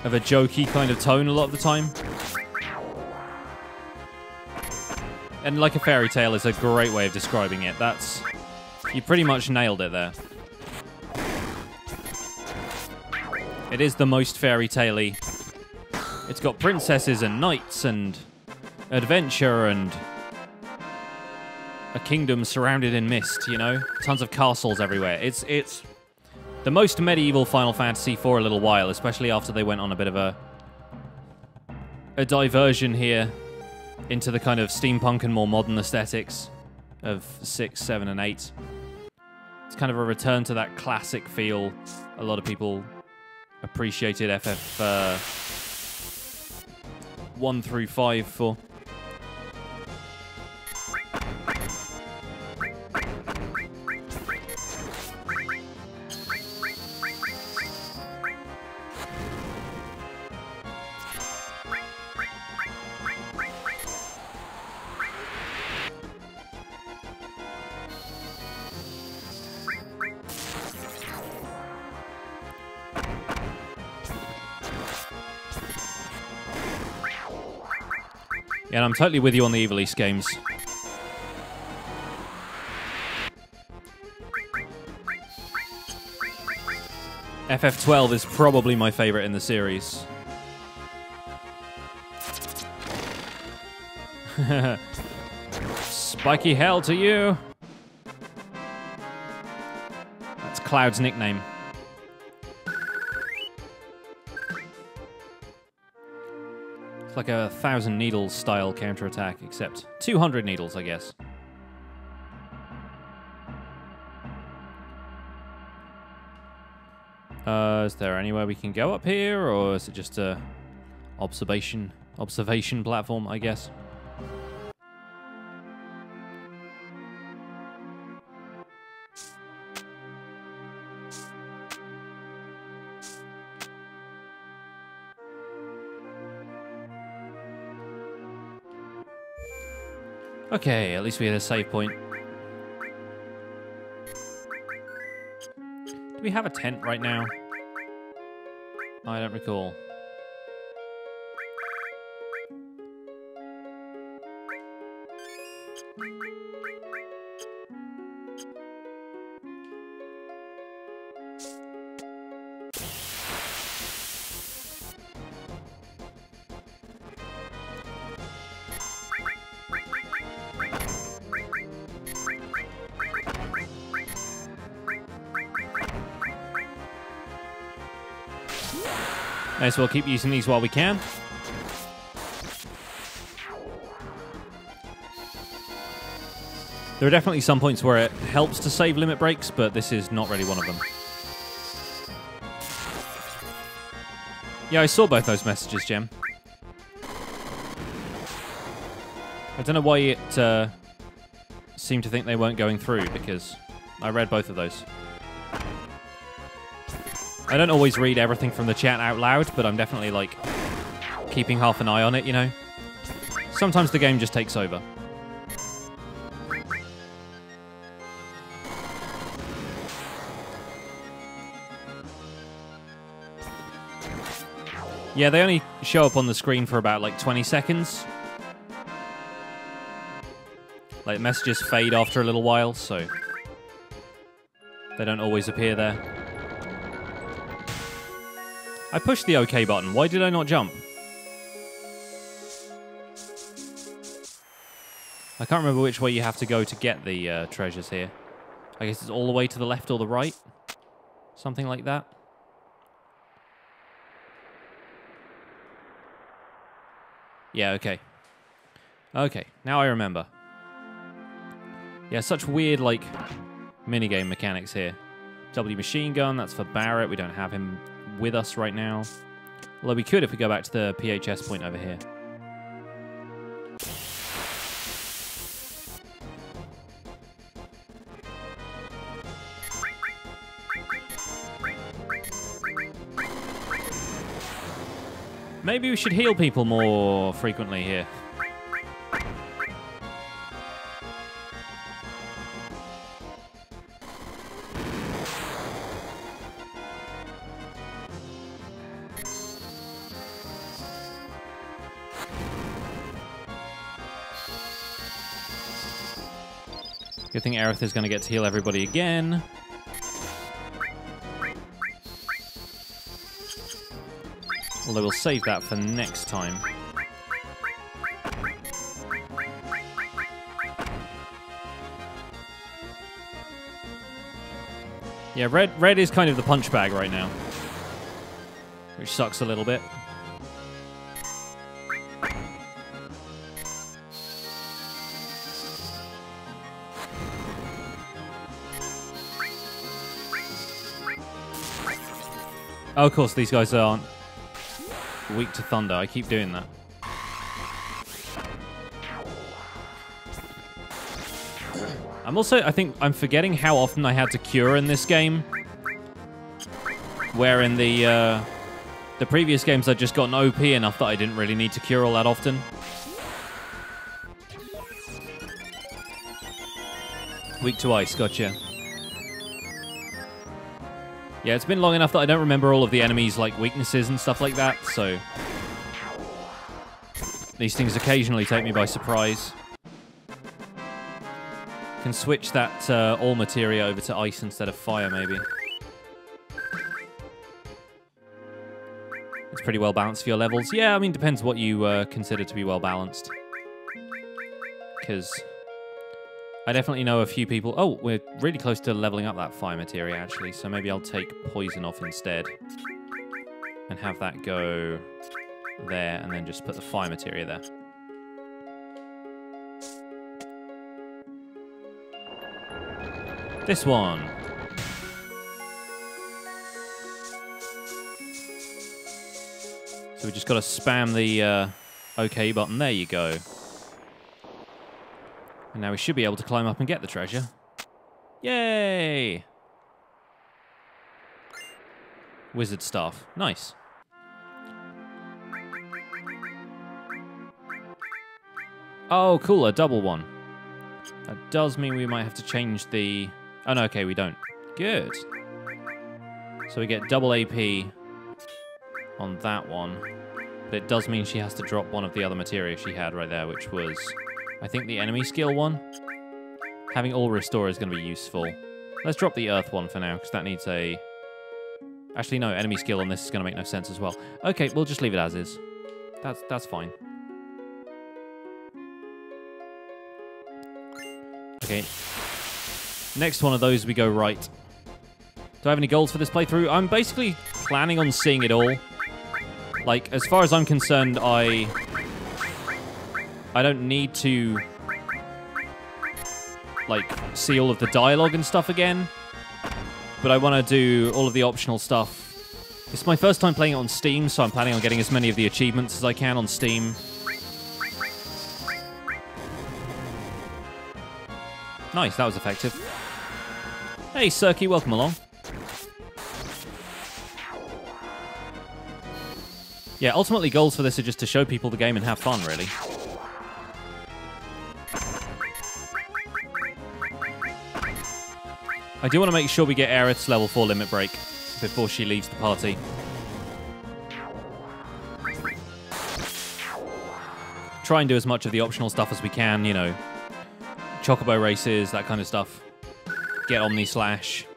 of a jokey kind of tone a lot of the time. And like a fairy tale is a great way of describing it. That's... You pretty much nailed it there. It is the most fairy tale-y. It's got princesses and knights and adventure and a kingdom surrounded in mist, you know? Tons of castles everywhere. It's the most medieval Final Fantasy for a little while, especially after they went on a bit of a diversion here into the kind of steampunk and more modern aesthetics of 6, 7, and 8. It's kind of a return to that classic feel a lot of people appreciated FF 1 through 5 for. Yeah, and I'm totally with you on the Evil East games. FF12 is probably my favorite in the series. Spiky hell to you! That's Cloud's nickname. It's like a 1,000 needles style counterattack, except 200 needles, I guess. Is there anywhere we can go up here, or is it just a observation platform, I guess? Okay, at least we had a save point. Do we have a tent right now? I don't recall. May as well keep using these while we can. There are definitely some points where it helps to save limit breaks, but this is not really one of them. Yeah, I saw both those messages, Gem. I don't know why it seemed to think they weren't going through, because I read both of those. I don't always read everything from the chat out loud, but I'm definitely, like, keeping half an eye on it, you know? Sometimes the game just takes over. Yeah, they only show up on the screen for about, like, 20 seconds. Like, messages fade after a little while, so they don't always appear there. I pushed the OK button. Why did I not jump? I can't remember which way you have to go to get the treasures here. I guess it's all the way to the left or the right. Something like that. Yeah, okay. Okay, now I remember. Yeah, such weird, like, minigame mechanics here. W machine gun, that's for Barret. We don't have him with us right now. Although we could if we go back to the PHS point over here. Maybe we should heal people more frequently here. Good thing Aerith is going to get to heal everybody again. Although we'll save that for next time. Yeah, red is kind of the punch bag right now, which sucks a little bit. Oh, of course, these guys aren't weak to thunder. I keep doing that. I think I'm forgetting how often I had to cure in this game. Where in the previous games I'd just gotten OP enough that I didn't really need to cure all that often. Weak to ice, gotcha. Yeah, it's been long enough that I don't remember all of the enemies' like weaknesses and stuff like that, so these things occasionally take me by surprise. Can switch that all materia over to ice instead of fire, maybe. It's pretty well balanced for your levels. Yeah, I mean, depends what you consider to be well balanced. Because I definitely know a few people... Oh, we're really close to leveling up that fire materia, actually. So maybe I'll take poison off instead. And have that go there, and then just put the fire materia there. This one. So we just got to spam the OK button. There you go. And now we should be able to climb up and get the treasure. Yay! Wizard staff. Nice. Oh, cool. A double one. That does mean we might have to change the... Oh, no, okay, we don't. Good. So we get double AP on that one. But it does mean she has to drop one of the other materia she had right there, which was, I think, the enemy skill one. Having all restore is going to be useful. Let's drop the earth one for now, because that needs a... Actually, no, enemy skill on this is going to make no sense as well. Okay, we'll just leave it as is. That's fine. Okay. Next one of those, we go right. Do I have any goals for this playthrough? I'm basically planning on seeing it all. Like, as far as I'm concerned, I don't need to, like, see all of the dialogue and stuff again. But I want to do all of the optional stuff. It's my first time playing it on Steam, so I'm planning on getting as many of the achievements as I can on Steam. Nice, that was effective. Hey, Cirky, welcome along. Yeah, ultimately goals for this are just to show people the game and have fun, really. I do want to make sure we get Aerith's level 4 limit break before she leaves the party. Try and do as much of the optional stuff as we can, you know. Chocobo races, that kind of stuff. Get Omni Slash.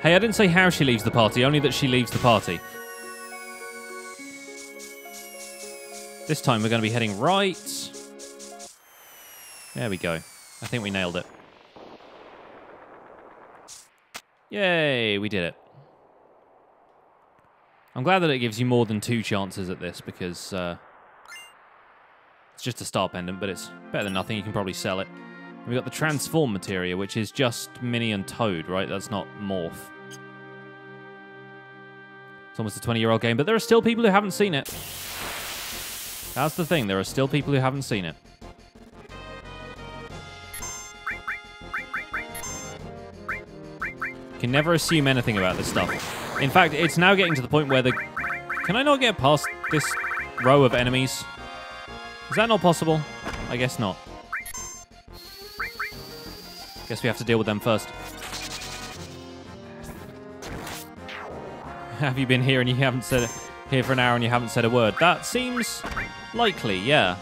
Hey, I didn't say how she leaves the party, only that she leaves the party. This time we're going to be heading right. There we go. I think we nailed it. Yay, we did it. I'm glad that it gives you more than 2 chances at this, because it's just a star pendant, but it's better than nothing. You can probably sell it. We've got the transform materia, which is just Mini and Toad, right? That's not Morph. It's almost a 20-year-old game, but there are still people who haven't seen it. That's the thing. There are still people who haven't seen it. You can never assume anything about this stuff. In fact, it's now getting to the point where the... Can I not get past this row of enemies? Is that not possible? I guess not. Guess we have to deal with them first. Have you been here and you haven't said here for an hour and you haven't said a word? That seems likely, yeah.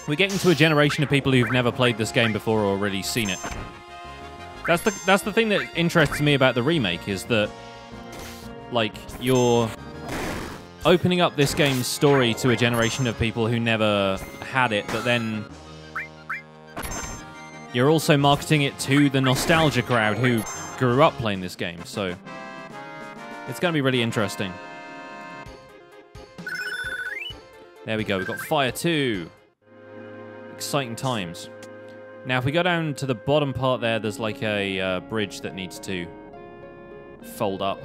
We're getting to a generation of people who've never played this game before or already seen it. That's the thing that interests me about the remake, is that, like, you're opening up this game's story to a generation of people who never had it, but then you're also marketing it to the nostalgia crowd who grew up playing this game, so it's going to be really interesting. There we go, we've got Fire 2. Exciting times. Now, if we go down to the bottom part there, there's like a bridge that needs to fold up.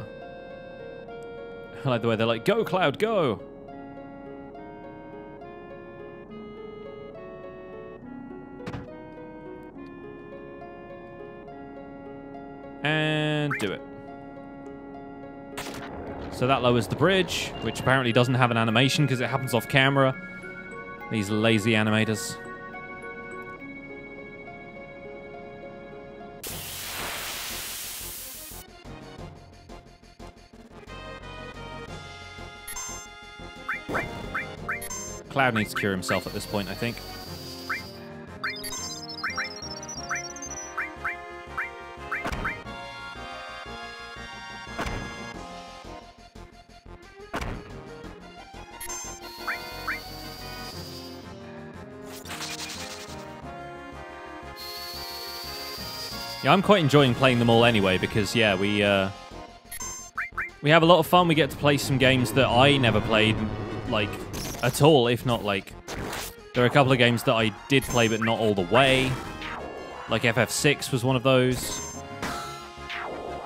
I like the way they're like, go, Cloud, go! And do it. So that lowers the bridge, which apparently doesn't have an animation because it happens off camera. These lazy animators. Cloud needs to cure himself at this point, I think. Yeah, I'm quite enjoying playing them all anyway, because, yeah, we have a lot of fun. We get to play some games that I never played, like, at all, if not, like... There are a couple of games that I did play, but not all the way. Like FF6 was one of those.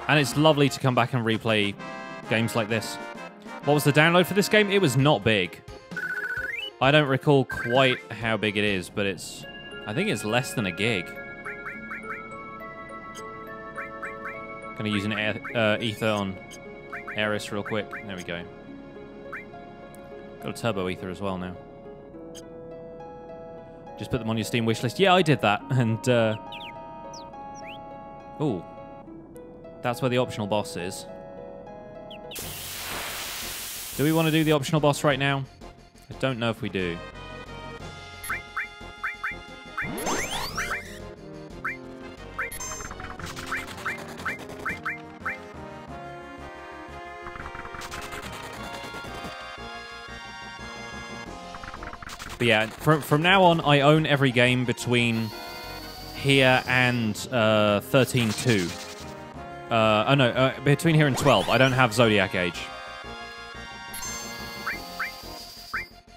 And it's lovely to come back and replay games like this. What was the download for this game? It was not big. I don't recall quite how big it is, but it's... I think it's less than a gig. Gonna use an ether on Aeris real quick. There we go. Got a turbo ether as well now. Just put them on your Steam wishlist. Yeah, I did that. And, ooh. That's where the optional boss is. Do we want to do the optional boss right now? I don't know if we do. But yeah, from now on, I own every game between here and 13.2. Oh no, between here and 12. I don't have Zodiac Age.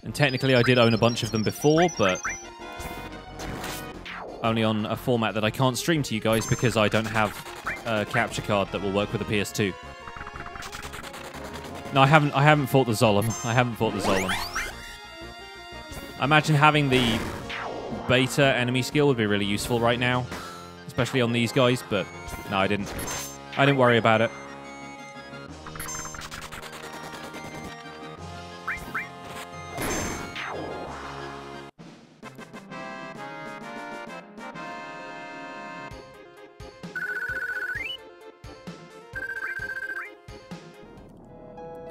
And technically I did own a bunch of them before, but only on a format that I can't stream to you guys because I don't have a capture card that will work with the PS2. No, I haven't fought the Zolom. I haven't fought the Zolom. I imagine having the beta enemy skill would be really useful right now, especially on these guys, but no, I didn't worry about it.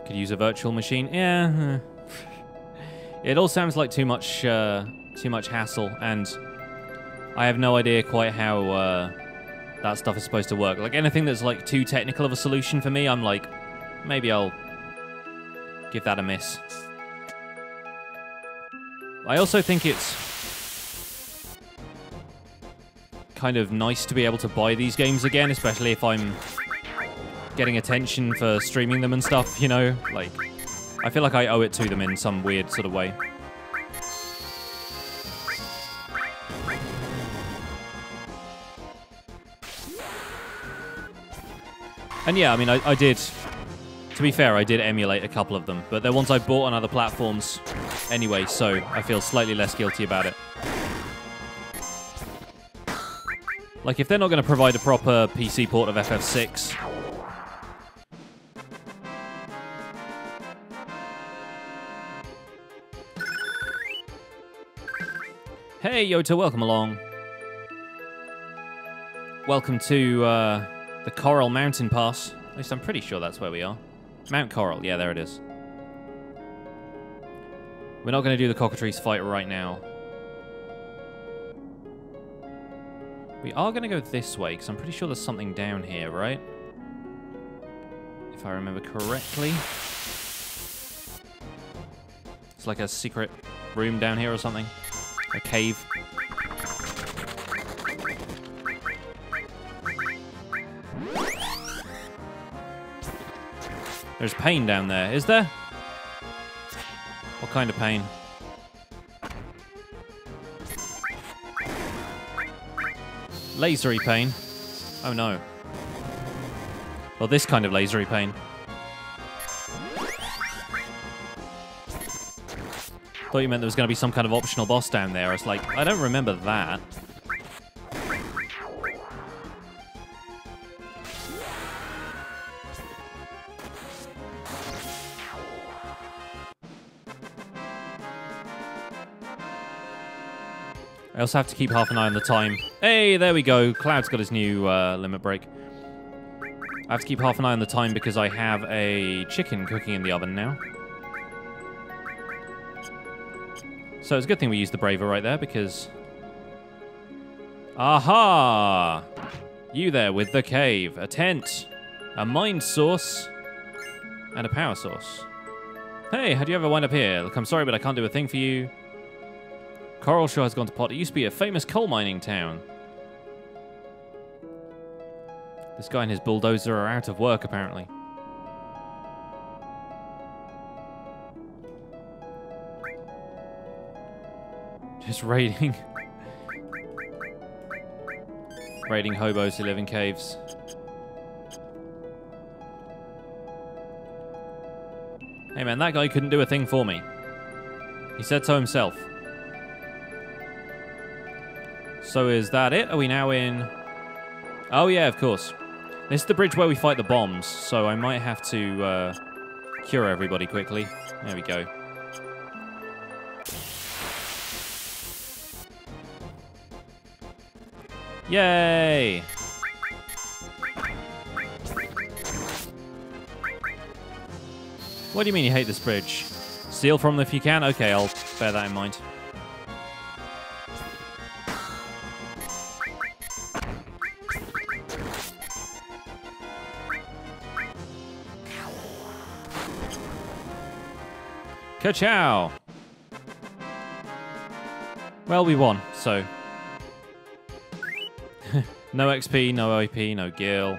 Could use a virtual machine. Yeah. It all sounds like too much hassle, and I have no idea quite how that stuff is supposed to work. Like, anything that's like too technical of a solution for me, I'm like, maybe I'll give that a miss. I also think it's kind of nice to be able to buy these games again, especially if I'm getting attention for streaming them and stuff, you know? Like, I feel like I owe it to them in some weird sort of way. And yeah, I mean, I did, to be fair, I did emulate a couple of them, but they're ones I bought on other platforms anyway, so I feel slightly less guilty about it. Like, if they're not going to provide a proper PC port of FF6... Hey, Yota, welcome along. Welcome to the Corel Mountain Pass. At least I'm pretty sure that's where we are. Mount Corel, yeah, there it is. We're not going to do the cockatrice fight right now. We are going to go this way, because I'm pretty sure there's something down here, right? If I remember correctly. It's like a secret room down here or something. A cave. There's pain down there, is there? What kind of pain? Lasery pain. Oh no. Well, this kind of lasery pain. Thought you meant there was going to be some kind of optional boss down there. I was like, I don't remember that. I also have to keep half an eye on the time. Hey, there we go. Cloud's got his new limit break. I have to keep half an eye on the time because I have a chicken cooking in the oven now. So it's a good thing we used the Braver right there, because... Aha! You there with the cave. A tent. A mind source. And a power source. Hey, how'd you ever wind up here? Look, I'm sorry, but I can't do a thing for you. Corel Shore has gone to pot. It used to be a famous coal mining town. This guy and his bulldozer are out of work, apparently. Just raiding hobos who live in caves. Hey man, that guy couldn't do a thing for me. He said so himself. So is that it? Are we now in... Oh yeah, of course. This is the bridge where we fight the bombs, so I might have to cure everybody quickly. There we go. Yay! What do you mean you hate this bridge? Steal from them if you can? Okay, I'll bear that in mind. Ka-chow! Well, we won, so... no XP, no OP, no Gil.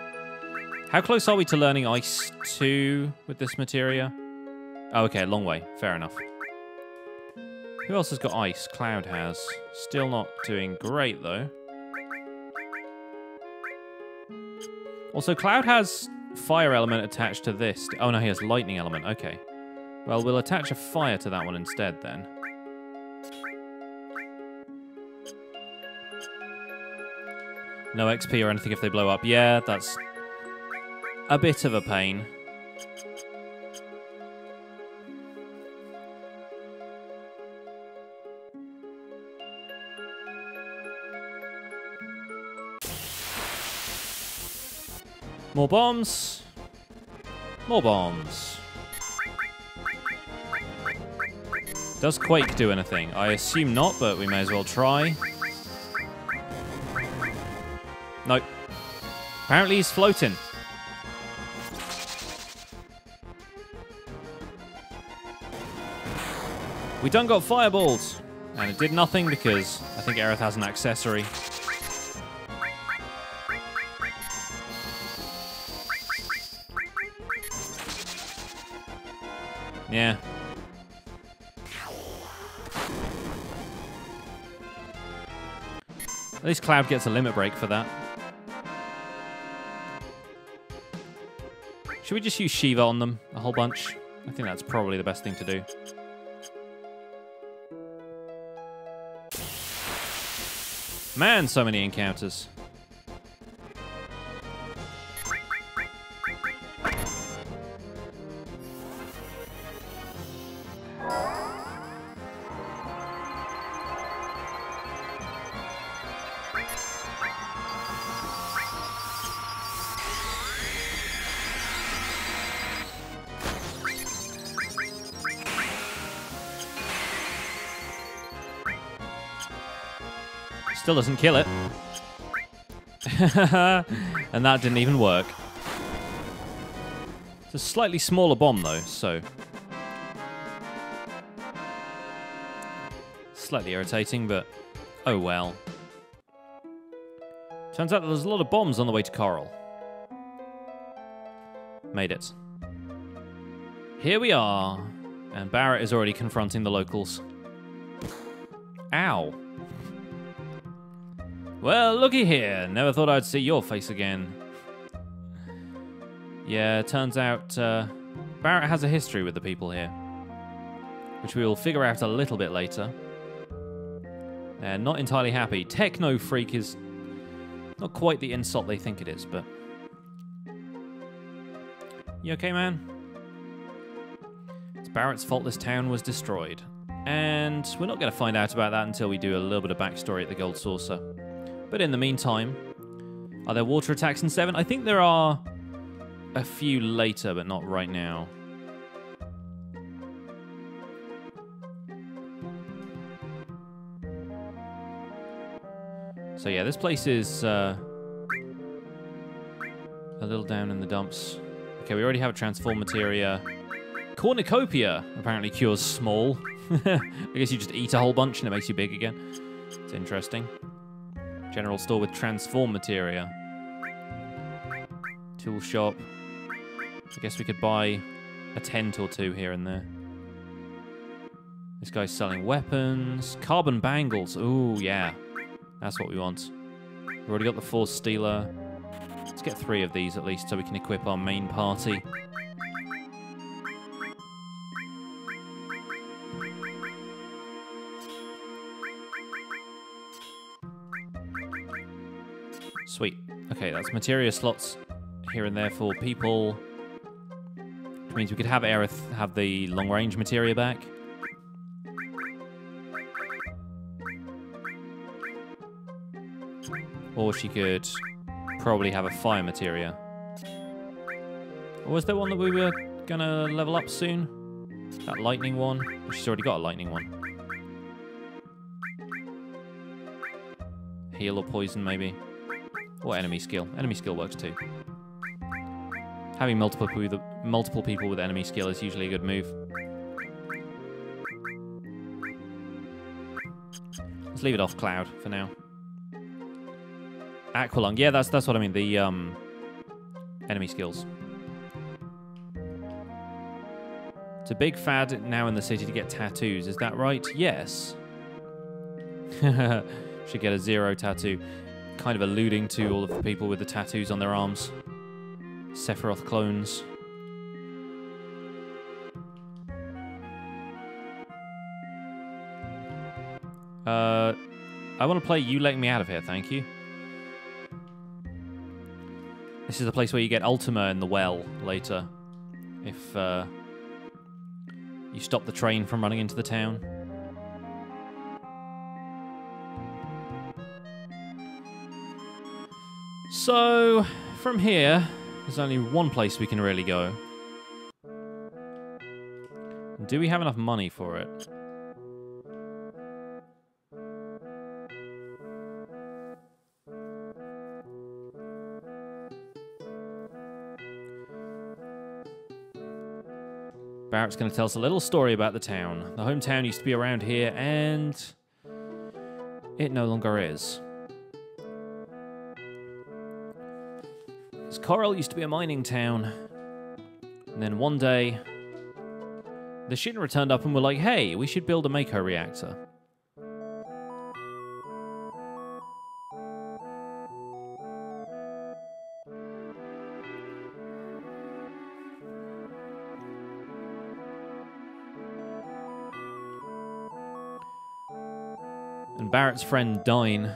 How close are we to learning Ice 2 with this materia? Oh, okay, long way. Fair enough. Who else has got Ice? Cloud has. Still not doing great, though. Also, Cloud has Fire Element attached to this. Oh, no, he has Lightning Element. Okay. Well, we'll attach a Fire to that one instead, then. No XP or anything if they blow up. Yeah, that's a bit of a pain. More bombs. More bombs. Does Quake do anything? I assume not, but we may as well try. Nope. Apparently he's floating. We done got fireballs. And it did nothing because I think Aerith has an accessory. Yeah. At least Cloud gets a limit break for that. Should we just use Shiva on them a whole bunch? I think that's probably the best thing to do. Man, so many encounters. Still doesn't kill it. And that didn't even work. It's a slightly smaller bomb, though, so... slightly irritating, but oh well. Turns out that there's a lot of bombs on the way to Corel. Made it. Here we are. And Barret is already confronting the locals. Ow. Well, looky here. Never thought I'd see your face again. Yeah, turns out Barret has a history with the people here, which we will figure out a little bit later. They're not entirely happy. Techno Freak is not quite the insult they think it is, but... You okay, man? It's Barret's fault this town was destroyed. And we're not going to find out about that until we do a little bit of backstory at the Gold Saucer. But in the meantime, are there water attacks in 7? I think there are a few later, but not right now. So yeah, this place is a little down in the dumps. Okay, we already have a transform materia. Cornucopia apparently cures small. I guess you just eat a whole bunch and it makes you big again. It's interesting. General store with transform materia. Tool shop. I guess we could buy a tent or two here and there. This guy's selling weapons. Carbon bangles. Ooh, yeah. That's what we want. We've already got the Force Stealer. Let's get 3 of these at least so we can equip our main party. Sweet. Okay, that's materia slots here and there for people. Which means we could have Aerith have the long-range materia back. Or she could probably have a fire materia. Or was there one that we were gonna level up soon? That lightning one? She's already got a lightning one. Heal or poison, maybe. Or enemy skill. Enemy skill works too. Having multiple people with enemy skill is usually a good move. Let's leave it off Cloud for now. Aqualung. Yeah, that's what I mean. The enemy skills. It's a big fad now in the city to get tattoos. Is that right? Yes. Should get a 0 tattoo. Kind of alluding to all of the people with the tattoos on their arms. Sephiroth clones. I want to play You Let Me Out of Here, thank you. This is a place where you get Ultima in the well later. If you stop the train from running into the town. So, from here, there's only one place we can really go. Do we have enough money for it? Barret's going to tell us a little story about the town. The hometown used to be around here, and it no longer is. Corel used to be a mining town. And then one day, the Shinra turned up and were like, hey, we should build a Mako reactor. And Barret's friend Dyne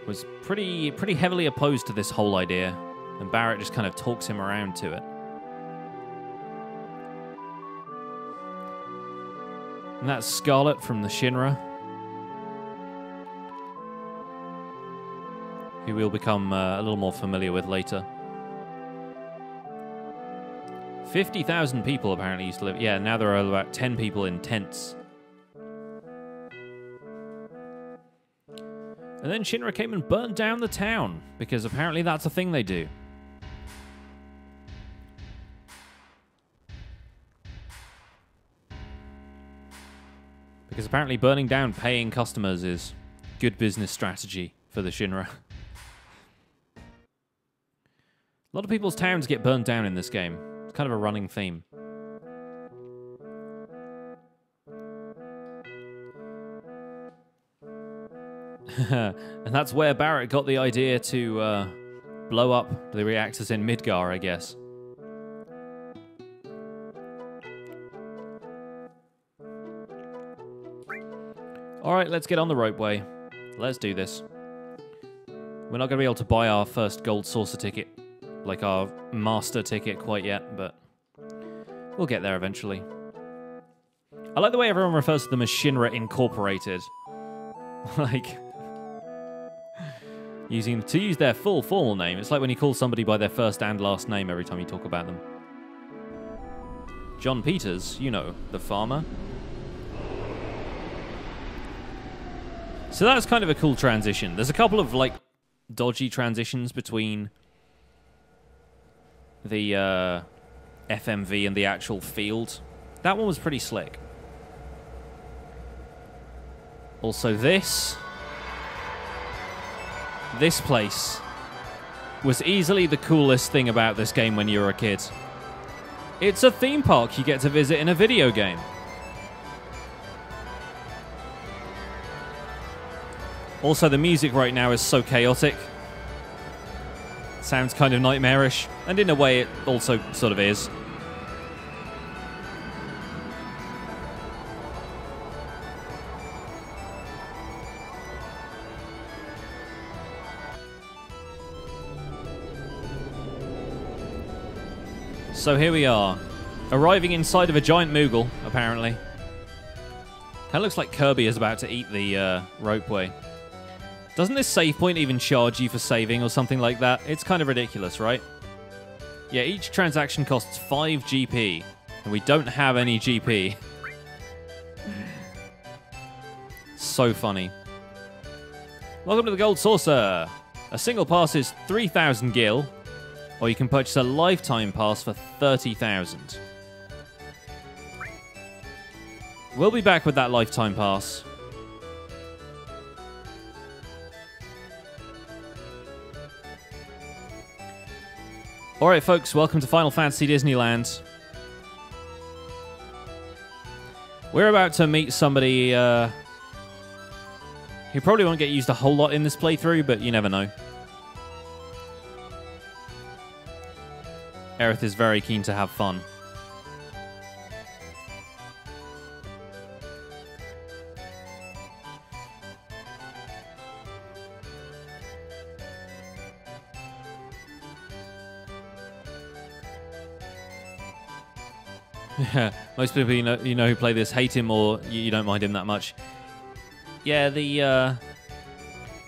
was pretty heavily opposed to this whole idea, and Barret just kind of talks him around to it. And that's Scarlet from the Shinra, who we'll become a little more familiar with later. 50,000 people apparently used to live. Yeah, now there are about 10 people in tents. And then Shinra came and burned down the town, because apparently that's a thing they do. Because apparently burning down paying customers is good business strategy for the Shinra. A lot of people's towns get burned down in this game. It's kind of a running theme. And that's where Barret got the idea to blow up the reactors in Midgar, I guess. Alright, let's get on the ropeway. Let's do this. We're not going to be able to buy our first gold saucer ticket, like our master ticket quite yet, but we'll get there eventually. I like the way everyone refers to them as Shinra Incorporated. Like, to use their full formal name. It's like when you call somebody by their first and last name every time you talk about them. John Peters, you know, the farmer. So that's kind of a cool transition. There's a couple of, like, dodgy transitions between the FMV and the actual field. That one was pretty slick. Also this place was easily the coolest thing about this game when you were a kid. It's a theme park you get to visit in a video game. Also, the music right now is so chaotic. Sounds kind of nightmarish, and in a way it also sort of is. So here we are, arriving inside of a giant Moogle, apparently. Kind of looks like Kirby is about to eat the ropeway. Doesn't this save point even charge you for saving or something like that? It's kind of ridiculous, right? Yeah, each transaction costs 5 GP, and we don't have any GP. So funny. Welcome to the Gold Saucer. A single pass is 3,000 gil, or you can purchase a lifetime pass for 30,000. We'll be back with that lifetime pass. Alright folks, welcome to Final Fantasy Disneyland. We're about to meet somebody who probably won't get used a whole lot in this playthrough, but you never know. Aerith is very keen to have fun. Yeah, most people you know who play this hate him or you don't mind him that much. Yeah, the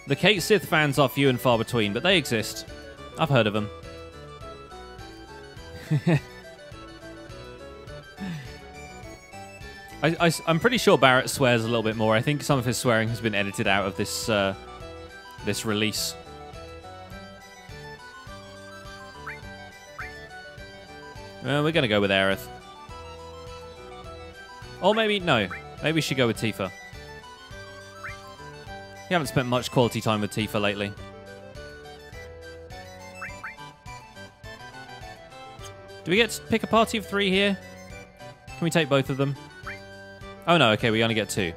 Kate Sith fans are few and far between, but they exist. I've heard of them. I'm pretty sure Barret swears a little bit more. I think some of his swearing has been edited out of this this release. Well, we're gonna go with Aerith. Or maybe, no. Maybe we should go with Tifa. We haven't spent much quality time with Tifa lately. Do we get to pick a party of 3 here? Can we take both of them? Oh no, okay, we only get 2.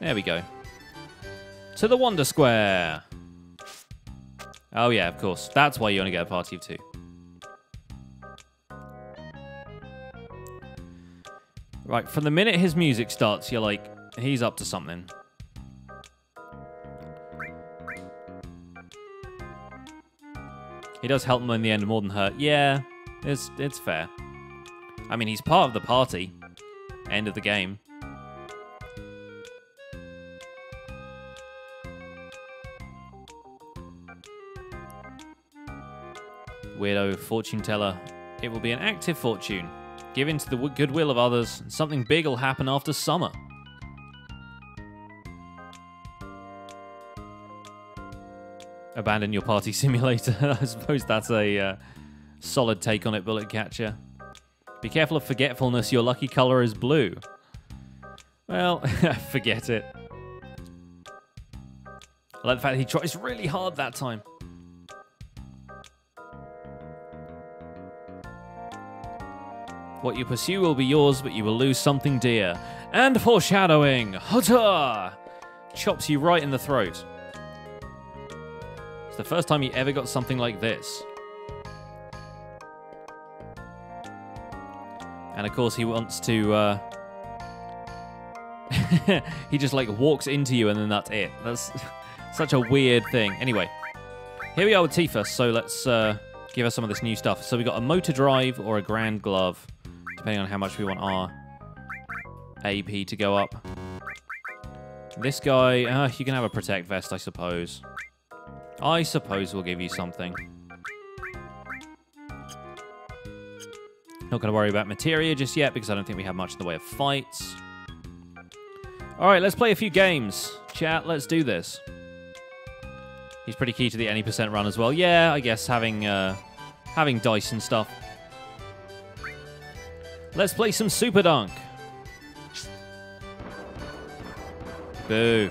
There we go. To the Wonder Square. Oh yeah, of course. That's why you only get a party of 2. Right, from the minute his music starts, you're like, he's up to something. He does help them in the end more than hurt. Yeah, it's fair. I mean, he's part of the party. End of the game. Weirdo fortune teller. It will be an active fortune. Give in to the goodwill of others, and something big will happen after summer. Abandon your party simulator. I suppose that's a solid take on it, Bullet Catcher. Be careful of forgetfulness. Your lucky color is blue. Well, forget it. I like the fact that he tries really hard that time. What you pursue will be yours, but you will lose something dear. And foreshadowing! Hutta! Chops you right in the throat. It's the first time you ever got something like this. And of course he wants to... he just like walks into you and then that's it. That's such a weird thing. Anyway, here we are with Tifa, so let's give her some of this new stuff. So we got a motor drive or a grand glove, depending on how much we want our AP to go up. This guy, you can have a protect vest, I suppose. I suppose we'll give you something. Not going to worry about materia just yet, because I don't think we have much in the way of fights. Alright, let's play a few games. Chat, let's do this. He's pretty key to the any percent run as well. Yeah, I guess having dice and stuff. Let's play some Super Dunk. Boo.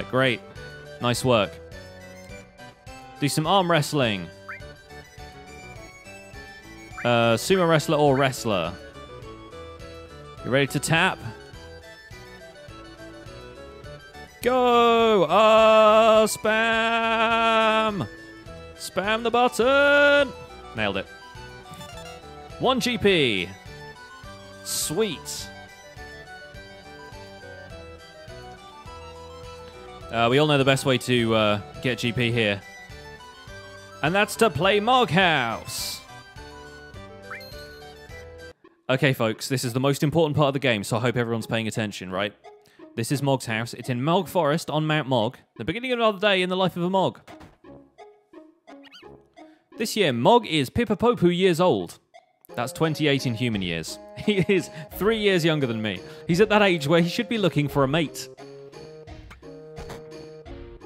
Great. Nice work. Do some arm wrestling. Sumo wrestler or wrestler. You ready to tap? Go! Spam! Spam the button! Nailed it. 1 GP. Sweet. We all know the best way to get GP here. And that's to play Mog House. Okay, folks, this is the most important part of the game, so I hope everyone's paying attention, right? This is Mog's house. It's in Mog Forest on Mount Mog, the beginning of another day in the life of a Mog. This year, Mog is Pipapopu years old. That's 28 in human years. He is 3 years younger than me. He's at that age where he should be looking for a mate.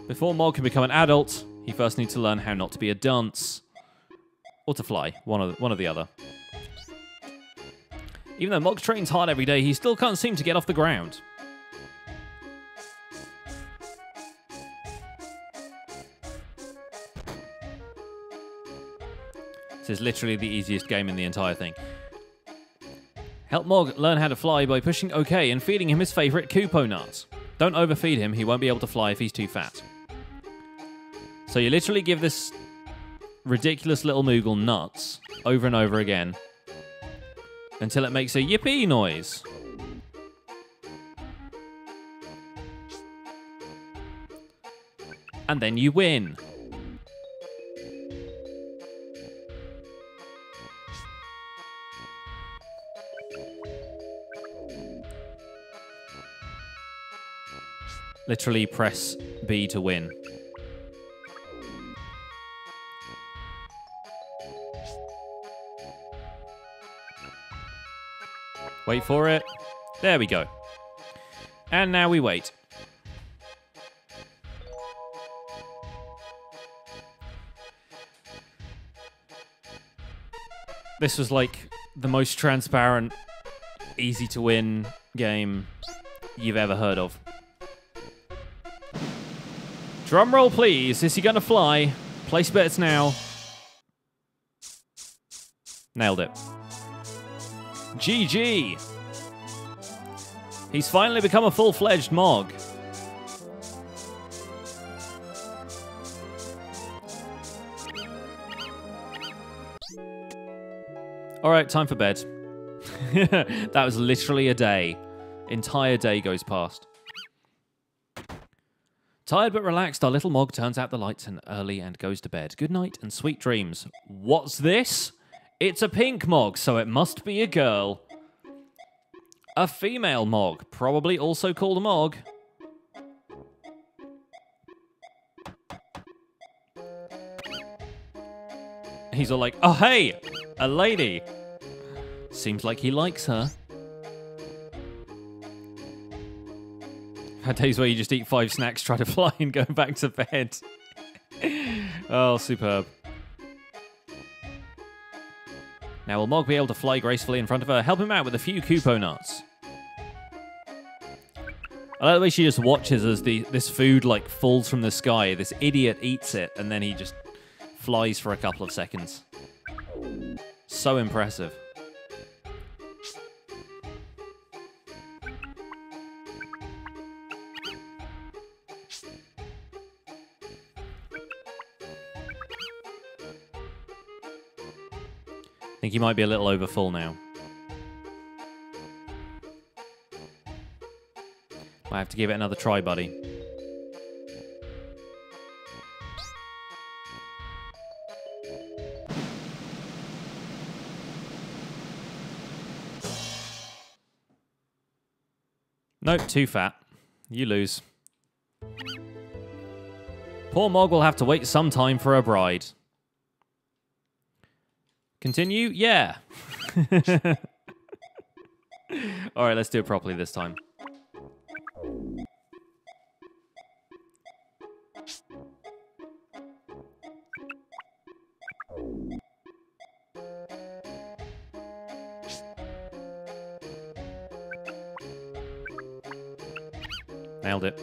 Before Mog can become an adult, he first needs to learn how not to be a dunce. Or to fly, one or the other. Even though Mog trains hard every day, he still can't seem to get off the ground. This is literally the easiest game in the entire thing. Help Mog learn how to fly by pushing OK and feeding him his favourite Kupo nut. Don't overfeed him, he won't be able to fly if he's too fat. So you literally give this ridiculous little Moogle nuts over and over again until it makes a yippee noise. And then you win. Literally press B to win. Wait for it. There we go. And now we wait. This was like the most transparent, easy to win game you've ever heard of. Drum roll, please. Is he gonna fly? Place bets now. Nailed it. GG. He's finally become a full-fledged Mog. Alright, time for bed. That was literally a day. Entire day goes past. Tired but relaxed, our little Mog turns out the lights early and goes to bed. Good night and sweet dreams. What's this? It's a pink Mog, so it must be a girl. A female Mog, probably also called a Mog. He's all like, oh hey, a lady. Seems like he likes her. Had days where you just eat 5 snacks, try to fly, and go back to bed. Oh, superb. Now, will Mog be able to fly gracefully in front of her? Help him out with a few Kupo nuts. I like the way she just watches as this food, like, falls from the sky. This idiot eats it, and then he just flies for a couple of seconds. So impressive. I think he might be a little over full now. Might have to give it another try, buddy. Nope, too fat. You lose. Poor Mog will have to wait some time for a bride. Continue? Yeah. All right, let's do it properly this time. Nailed it.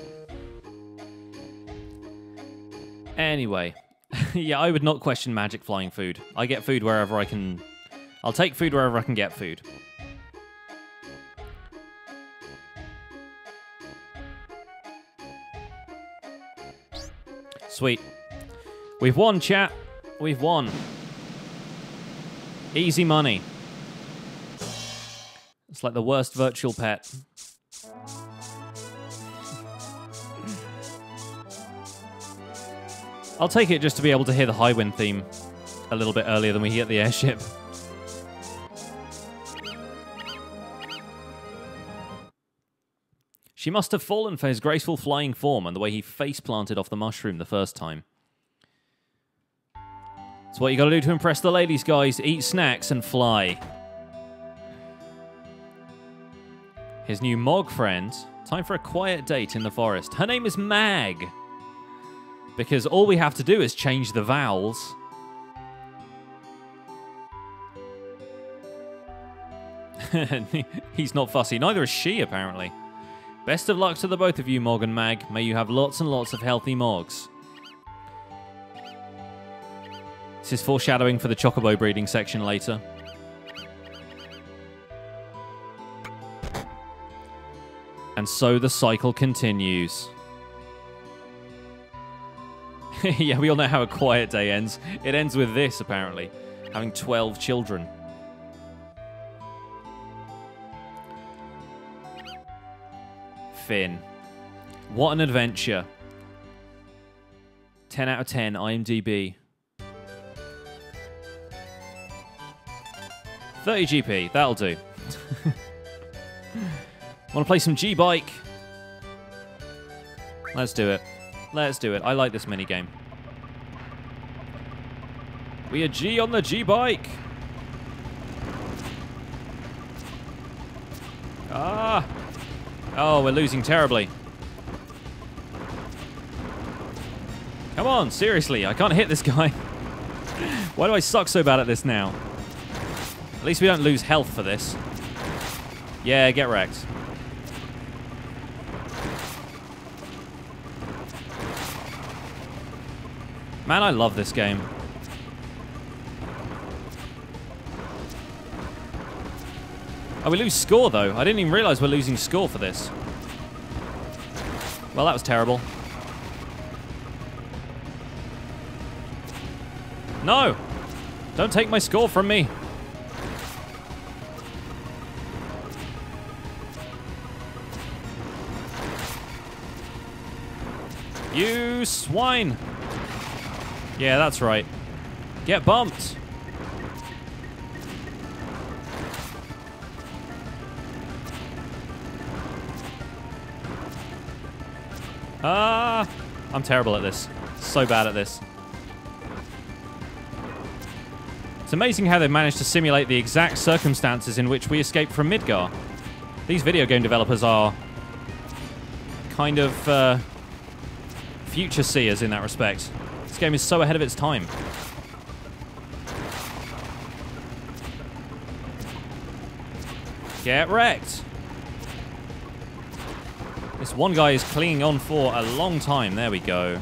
Anyway. Yeah, I would not question magic flying food. I get food wherever I can... I'll take food wherever I can get food. Sweet. We've won, chat. We've won. Easy money. It's like the worst virtual pet. I'll take it just to be able to hear the high wind theme a little bit earlier than we get the airship. She must have fallen for his graceful flying form and the way he face-planted off the mushroom the first time. That's what you gotta do to impress the ladies, guys. Eat snacks and fly. His new Mog friend. Time for a quiet date in the forest. Her name is Mag. Because all we have to do is change the vowels. He's not fussy. Neither is she, apparently. Best of luck to the both of you, Mog and Mag. May you have lots and lots of healthy Mogs. This is foreshadowing for the Chocobo breeding section later. And so the cycle continues. Yeah, we all know how a quiet day ends. It ends with this, apparently. Having 12 children. Finn. What an adventure. 10 out of 10, IMDb. 30 GP, that'll do. Want to play some G-Bike? Let's do it. Let's do it. I like this minigame. We are G on the G-Bike. Ah! Oh, we're losing terribly. Come on, seriously, I can't hit this guy. Why do I suck so bad at this now? At least we don't lose health for this. Yeah, get wrecked. Man, I love this game. Oh, we lose score, though. I didn't even realize we're losing score for this. Well, that was terrible. No! Don't take my score from me. You swine! Yeah, that's right. Get bumped! I'm terrible at this. So bad at this. It's amazing how they've managed to simulate the exact circumstances in which we escaped from Midgar. These video game developers are kind of future seers in that respect. This game is so ahead of its time. Get wrecked! This one guy is clinging on for a long time. There we go.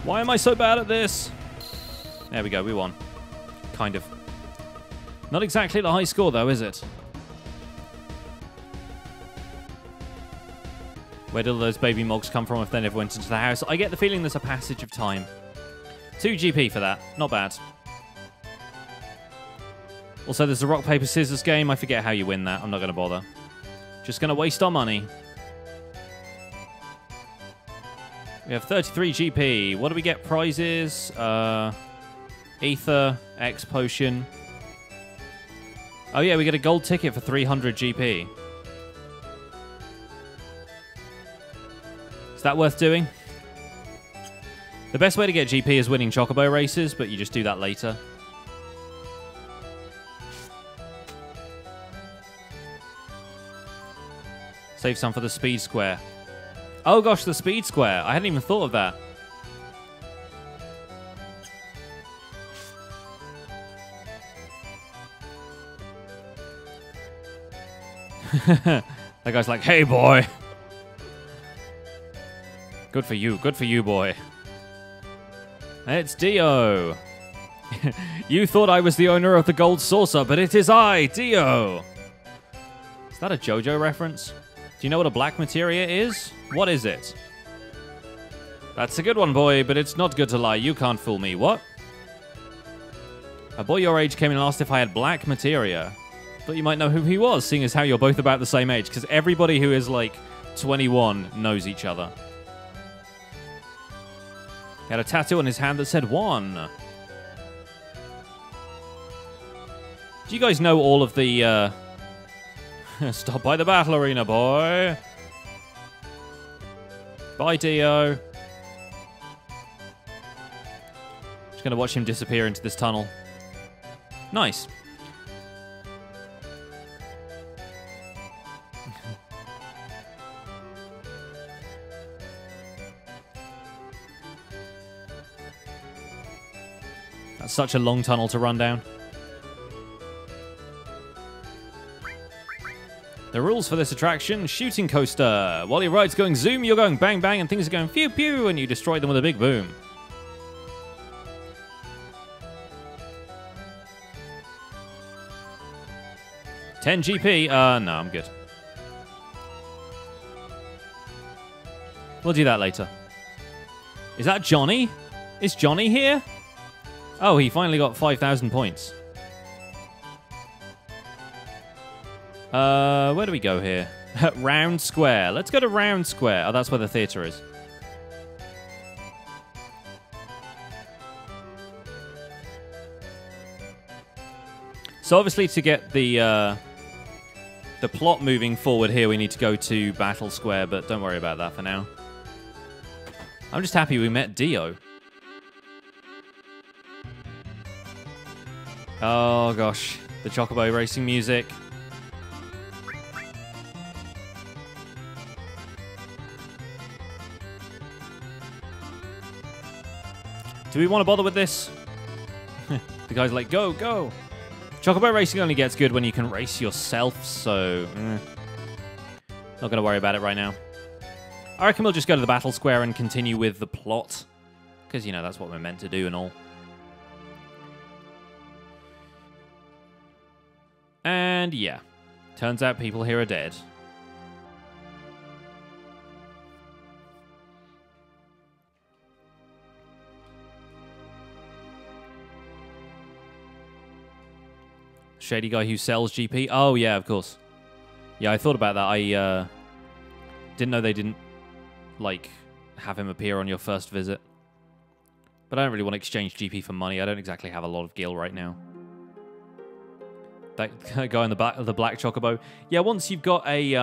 Why am I so bad at this? There we go, we won. Kind of. Not exactly the high score, though, is it? Where did all those baby Mogs come from if they never went into the house? I get the feeling there's a passage of time. 2 GP for that. Not bad. Also, there's a rock, paper, scissors game. I forget how you win that. I'm not going to bother. Just going to waste our money. We have 33 GP. What do we get? Prizes? Ether, X potion. Oh yeah, we get a gold ticket for 300 GP. Is that worth doing? The best way to get GP is winning Chocobo races, but you just do that later. Save some for the speed square. Oh gosh, the speed square. I hadn't even thought of that. That guy's like, hey boy. Good for you, boy. It's Dio. You thought I was the owner of the gold saucer, but it is I, Dio. Is that a JoJo reference? Do you know what a black materia is? What is it? That's a good one, boy, but it's not good to lie. You can't fool me. What? A boy your age came and asked if I had black materia. Thought you might know who he was, seeing as how you're both about the same age, because everybody who is, like, 21 knows each other. He had a tattoo on his hand that said 1. Do you guys know all of the, Stop by the battle arena, boy. Bye, Dio. Just gonna watch him disappear into this tunnel. Nice. That's such a long tunnel to run down. The rules for this attraction, shooting coaster. While your ride's going zoom, you're going bang bang, and things are going pew pew, and you destroy them with a big boom. $10 GP? No, I'm good. We'll do that later. Is that Johnny? Is Johnny here? Oh, he finally got 5,000 points. Where do we go here? Round Square. Let's go to Round Square. Oh, that's where the theater is. So obviously to get the plot moving forward here, we need to go to Battle Square, but don't worry about that for now. I'm just happy we met Dio. Oh gosh, the Chocobo Racing music. Do we want to bother with this? The guy's like, go, go. Chocobo Racing only gets good when you can race yourself, so... Not going to worry about it right now. I reckon we'll just go to the Battle Square and continue with the plot. Because, you know, that's what we're meant to do and all. And, yeah. Turns out people here are dead. Shady guy who sells GP. Oh, yeah, of course. Yeah, I thought about that. I didn't know they didn't, like, have him appear on your first visit. But I don't really want to exchange GP for money. I don't exactly have a lot of gil right now. That guy in the back of the black chocobo. Yeah, once you've got a,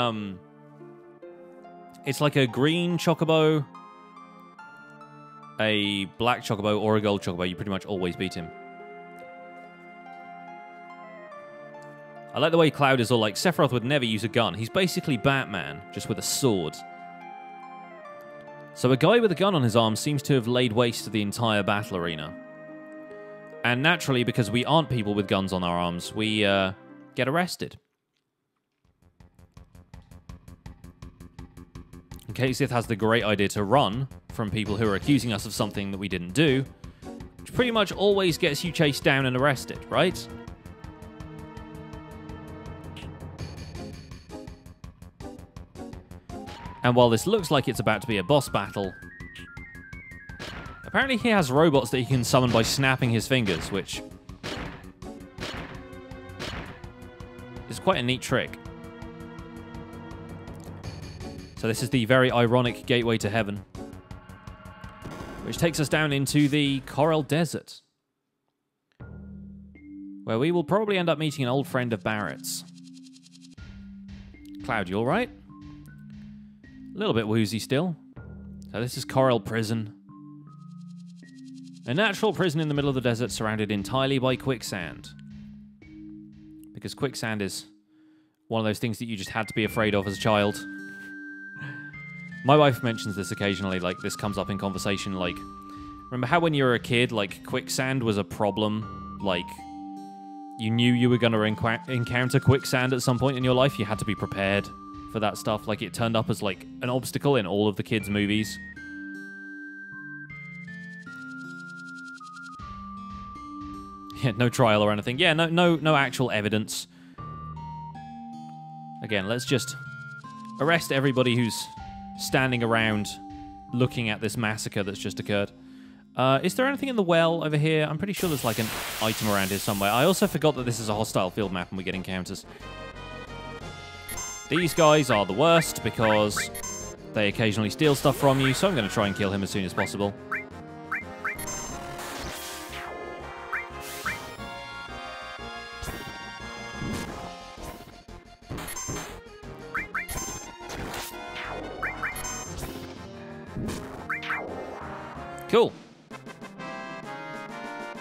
it's like a green chocobo, a black chocobo, or a gold chocobo. You pretty much always beat him. I like the way Cloud is all like, Sephiroth would never use a gun. He's basically Batman, just with a sword. So a guy with a gun on his arm seems to have laid waste to the entire battle arena. And naturally, because we aren't people with guns on our arms, we get arrested. And Kasith has the great idea to run from people who are accusing us of something that we didn't do, which pretty much always gets you chased down and arrested, right? And while this looks like it's about to be a boss battle, apparently he has robots that he can summon by snapping his fingers, which is quite a neat trick. So this is the very ironic gateway to heaven, which takes us down into the Corel Desert, where we will probably end up meeting an old friend of Barret's. Cloud, you alright? A little bit woozy still. So this is Corel Prison. A natural prison in the middle of the desert surrounded entirely by quicksand. Because quicksand is one of those things that you just had to be afraid of as a child. My wife mentions this occasionally, like this comes up in conversation, like, remember how when you were a kid, like, quicksand was a problem? Like, you knew you were going to encounter quicksand at some point in your life, you had to be prepared for that stuff. Like, it turned up as, like, an obstacle in all of the kids' movies. Yeah, no trial or anything. Yeah, no actual evidence. Again, let's just arrest everybody who's standing around looking at this massacre that's just occurred. Is there anything in the well over here? I'm pretty sure there's like an item around here somewhere. I also forgot that this is a hostile field map and we get encounters. These guys are the worst because they occasionally steal stuff from you, so I'm going to try and kill him as soon as possible. Cool.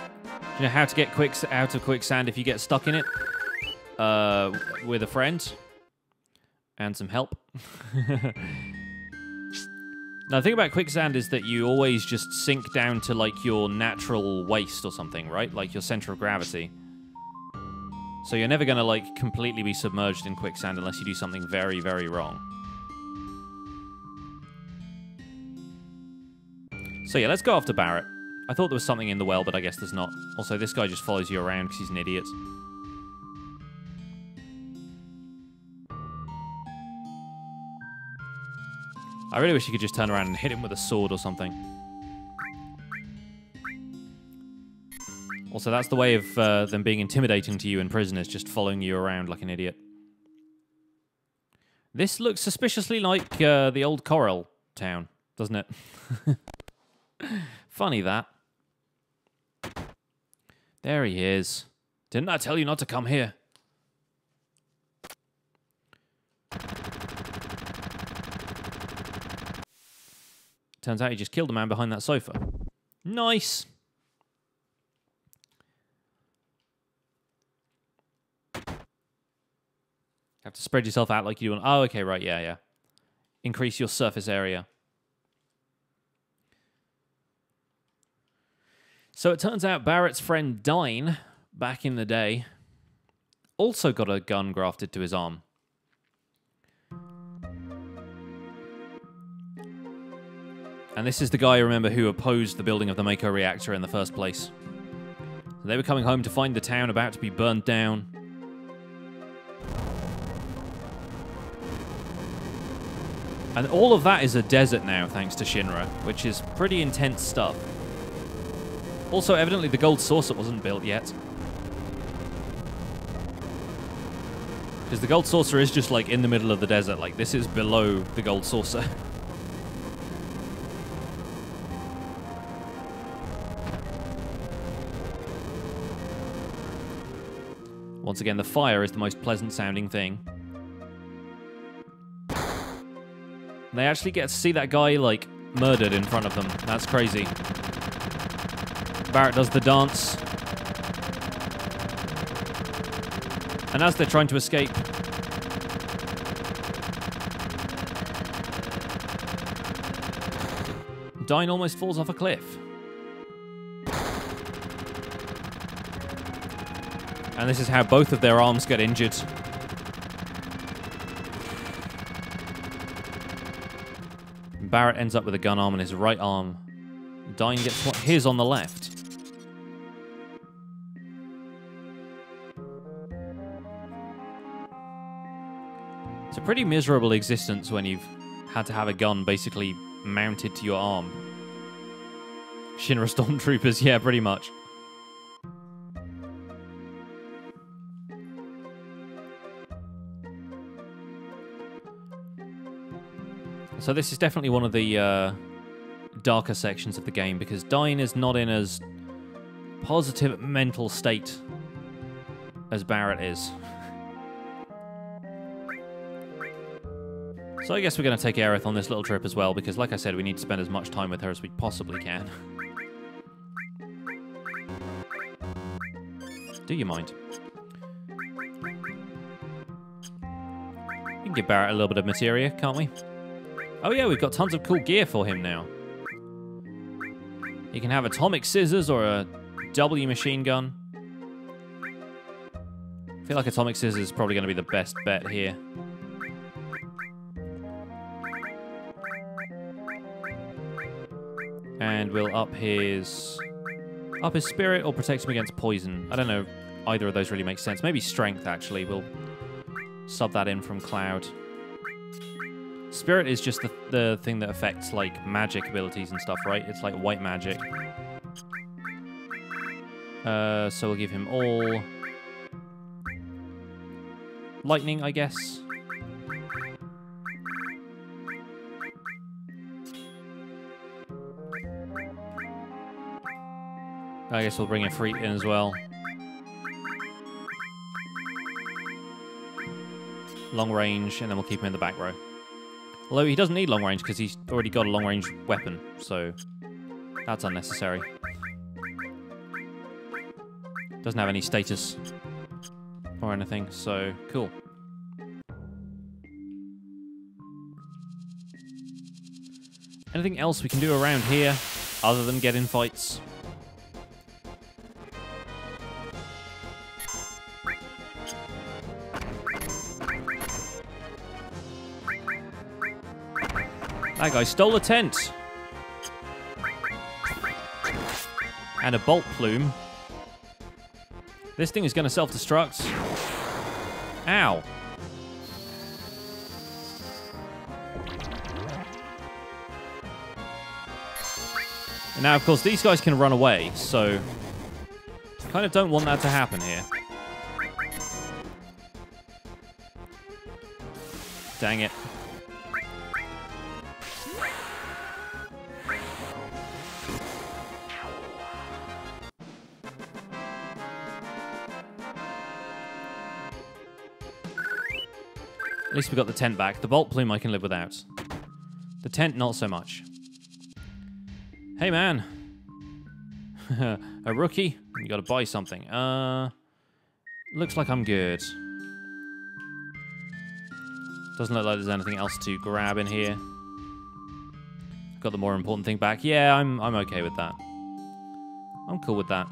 Do you know how to get out of quicksand if you get stuck in it? With a friend. And some help. Now, the thing about quicksand is that you always just sink down to, like, your natural waist or something, right? Like, your center of gravity. So you're never going to, like, completely be submerged in quicksand unless you do something very, very wrong. So yeah, let's go after Barret. I thought there was something in the well, but I guess there's not. Also, this guy just follows you around because he's an idiot. I really wish you could just turn around and hit him with a sword or something. Also, that's the way of them being intimidating to you in prison, is just following you around like an idiot. This looks suspiciously like the old Corel town, doesn't it? Funny that. There he is. Didn't I tell you not to come here? Turns out he just killed the man behind that sofa. Nice. Have to spread yourself out like you do on... Oh, okay, right, yeah. Increase your surface area. So it turns out Barret's friend Dyne, back in the day, also got a gun grafted to his arm. And this is the guy, remember, who opposed the building of the Mako reactor in the first place. So they were coming home to find the town about to be burned down. And all of that is a desert now, thanks to Shinra, which is pretty intense stuff. Also, evidently, the gold saucer wasn't built yet. Because the gold saucer is just, like, in the middle of the desert. Like, this is below the gold saucer. Once again, the fire is the most pleasant-sounding thing. They actually get to see that guy, like, murdered in front of them. That's crazy. Barret does the dance. And as they're trying to escape... Dyne almost falls off a cliff. And this is how both of their arms get injured. Barret ends up with a gun arm on his right arm. Dyne gets his on the left. It's a pretty miserable existence when you've had to have a gun basically mounted to your arm. Shinra stormtroopers, yeah, pretty much. So this is definitely one of the darker sections of the game, because Dyne is not in as positive mental state as Barret is. So I guess we're going to take Aerith on this little trip as well, because like I said, we need to spend as much time with her as we possibly can. Do you mind? We can give Barret a little bit of materia, can't we? Oh yeah, we've got tons of cool gear for him now. He can have atomic scissors or a W machine gun. I feel like atomic scissors is probably going to be the best bet here. And we'll up his spirit or protect him against poison. I don't know, either of those really makes sense. Maybe strength, actually. We'll sub that in from Cloud. Spirit is just the thing that affects, like, magic abilities and stuff, right? It's like white magic. So we'll give him all... lightning, I guess. I guess we'll bring a freak in as well. Long range, and then we'll keep him in the back row. Although he doesn't need long range because he's already got a long range weapon, so that's unnecessary. Doesn't have any status or anything, so cool. Anything else we can do around here other than get in fights? That guy stole a tent. And a bolt plume. This thing is going to self-destruct. Ow. And now, of course, these guys can run away, so kind of don't want that to happen here. Dang it. At least we got the tent back. The bolt plume I can live without. The tent, not so much. Hey, man. A rookie? You gotta buy something. Looks like I'm good. Doesn't look like there's anything else to grab in here. Got the more important thing back. Yeah, I'm okay with that. I'm cool with that.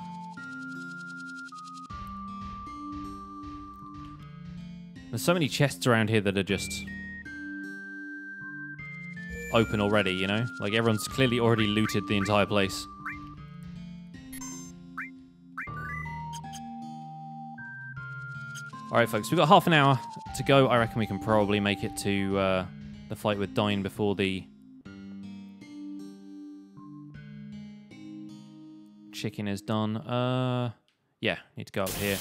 There's so many chests around here that are just open already, you know? Like, everyone's clearly already looted the entire place. Alright, folks, we've got half an hour to go. I reckon we can probably make it to the fight with Dyne before the chicken is done. Yeah, need to go up here.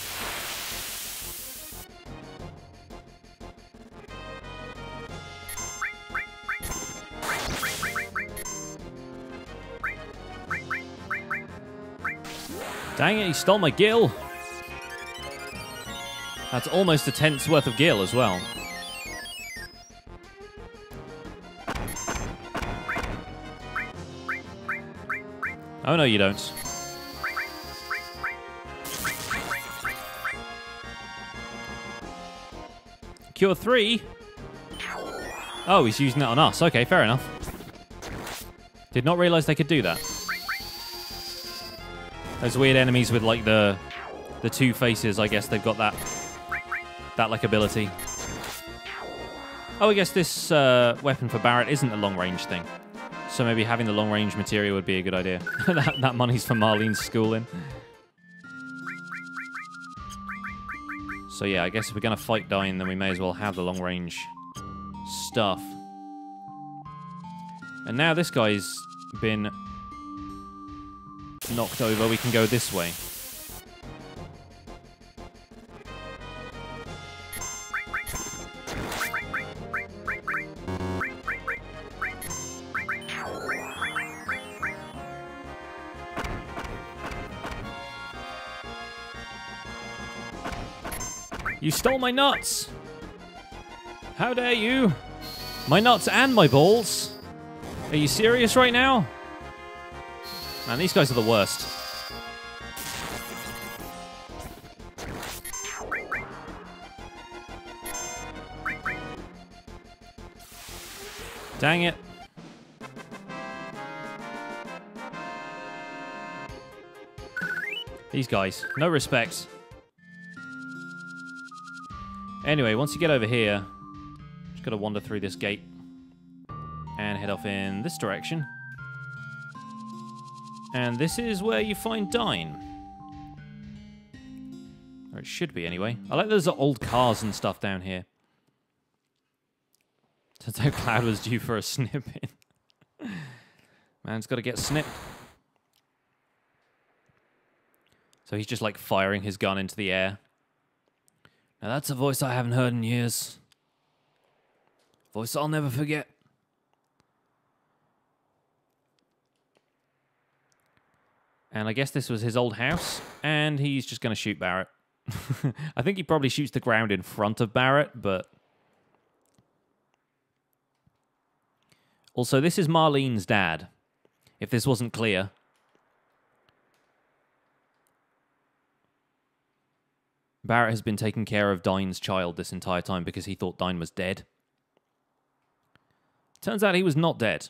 Dang it, he stole my gil. That's almost a tent's worth of gil as well. Oh, no, you don't. Cure 3? Oh, he's using that on us. Okay, fair enough. Did not realize they could do that. Those weird enemies with, like, the two faces, I guess they've got that like, ability. Oh, I guess this weapon for Barret isn't a long-range thing. So maybe having the long-range material would be a good idea. that money's for Marlene's schooling. So yeah, I guess if we're going to fight Dyne, then we may as well have the long-range stuff. And now this guy's been knocked over, we can go this way. You stole my nuts! How dare you? My nuts and my balls? Are you serious right now? Man, these guys are the worst. Dang it. These guys, no respect. Anyway, once you get over here, just gotta wander through this gate and head off in this direction. And this is where you find Dyne. Or it should be, anyway. I like those old cars and stuff down here. Turns out Cloud was due for a snipping. Man's got to get snipped. So he's just like firing his gun into the air. Now that's a voice I haven't heard in years. Voice I'll never forget. And I guess this was his old house, and he's just going to shoot Barret. I think he probably shoots the ground in front of Barret, but... Also, this is Marlene's dad, if this wasn't clear. Barret has been taking care of Dyne's child this entire time because he thought Dyne was dead. Turns out he was not dead.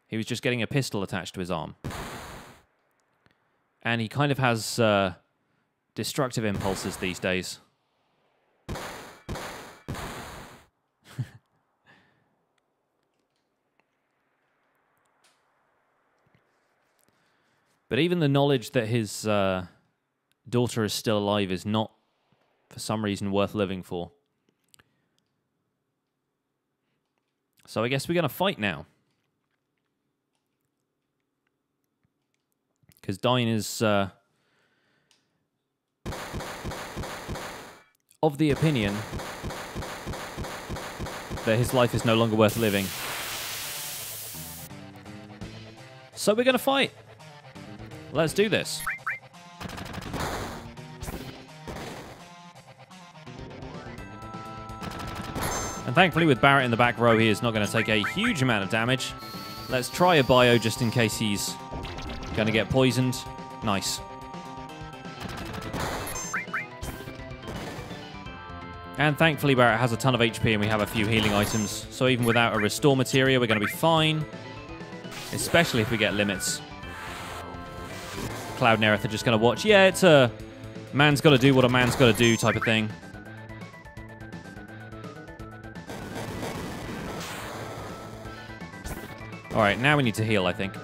He was just getting a pistol attached to his arm. And he kind of has destructive impulses these days. But even the knowledge that his daughter is still alive is not, for some reason, worth living for. So I guess we're going to fight now. Because Dyne is of the opinion that his life is no longer worth living. So we're going to fight. Let's do this. And thankfully with Barret in the back row, he is not going to take a huge amount of damage. Let's try a bio just in case he's going to get poisoned. Nice. And thankfully Barret has a ton of HP and we have a few healing items. So even without a restore materia, we're going to be fine. Especially if we get limits. Cloud and Aerith are just going to watch. Yeah, it's a man's got to do what a man's got to do type of thing. Alright, now we need to heal, I think.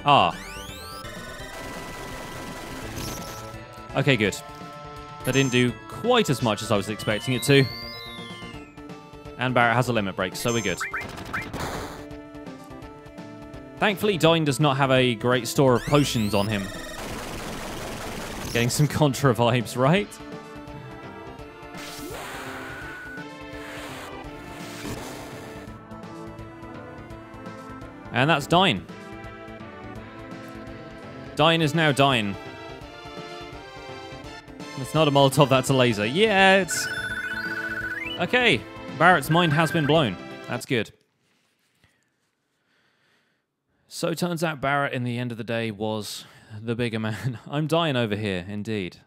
Ah. Okay, good. That didn't do quite as much as I was expecting it to. And Barret has a limit break, so we're good. Thankfully, Dyne does not have a great store of potions on him. Getting some Contra vibes, right? And that's Dyne. Dyne is now Dyne. It's not a Molotov, that's a laser. Yeah, it's... Okay, Barret's mind has been blown. That's good. So it turns out Barret, in the end of the day, was the bigger man. I'm dying over here, indeed.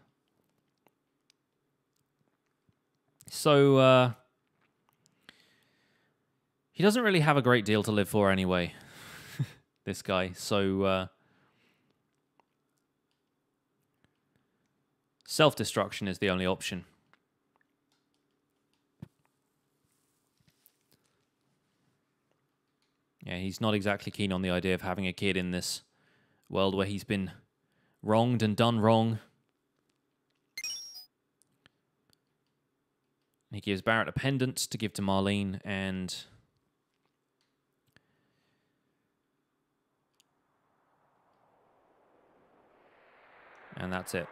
So, he doesn't really have a great deal to live for anyway, this guy. So, self-destruction is the only option. Yeah, he's not exactly keen on the idea of having a kid in this world where he's been wronged and done wrong. He gives Barret a pendant to give to Marlene, and... and that's it.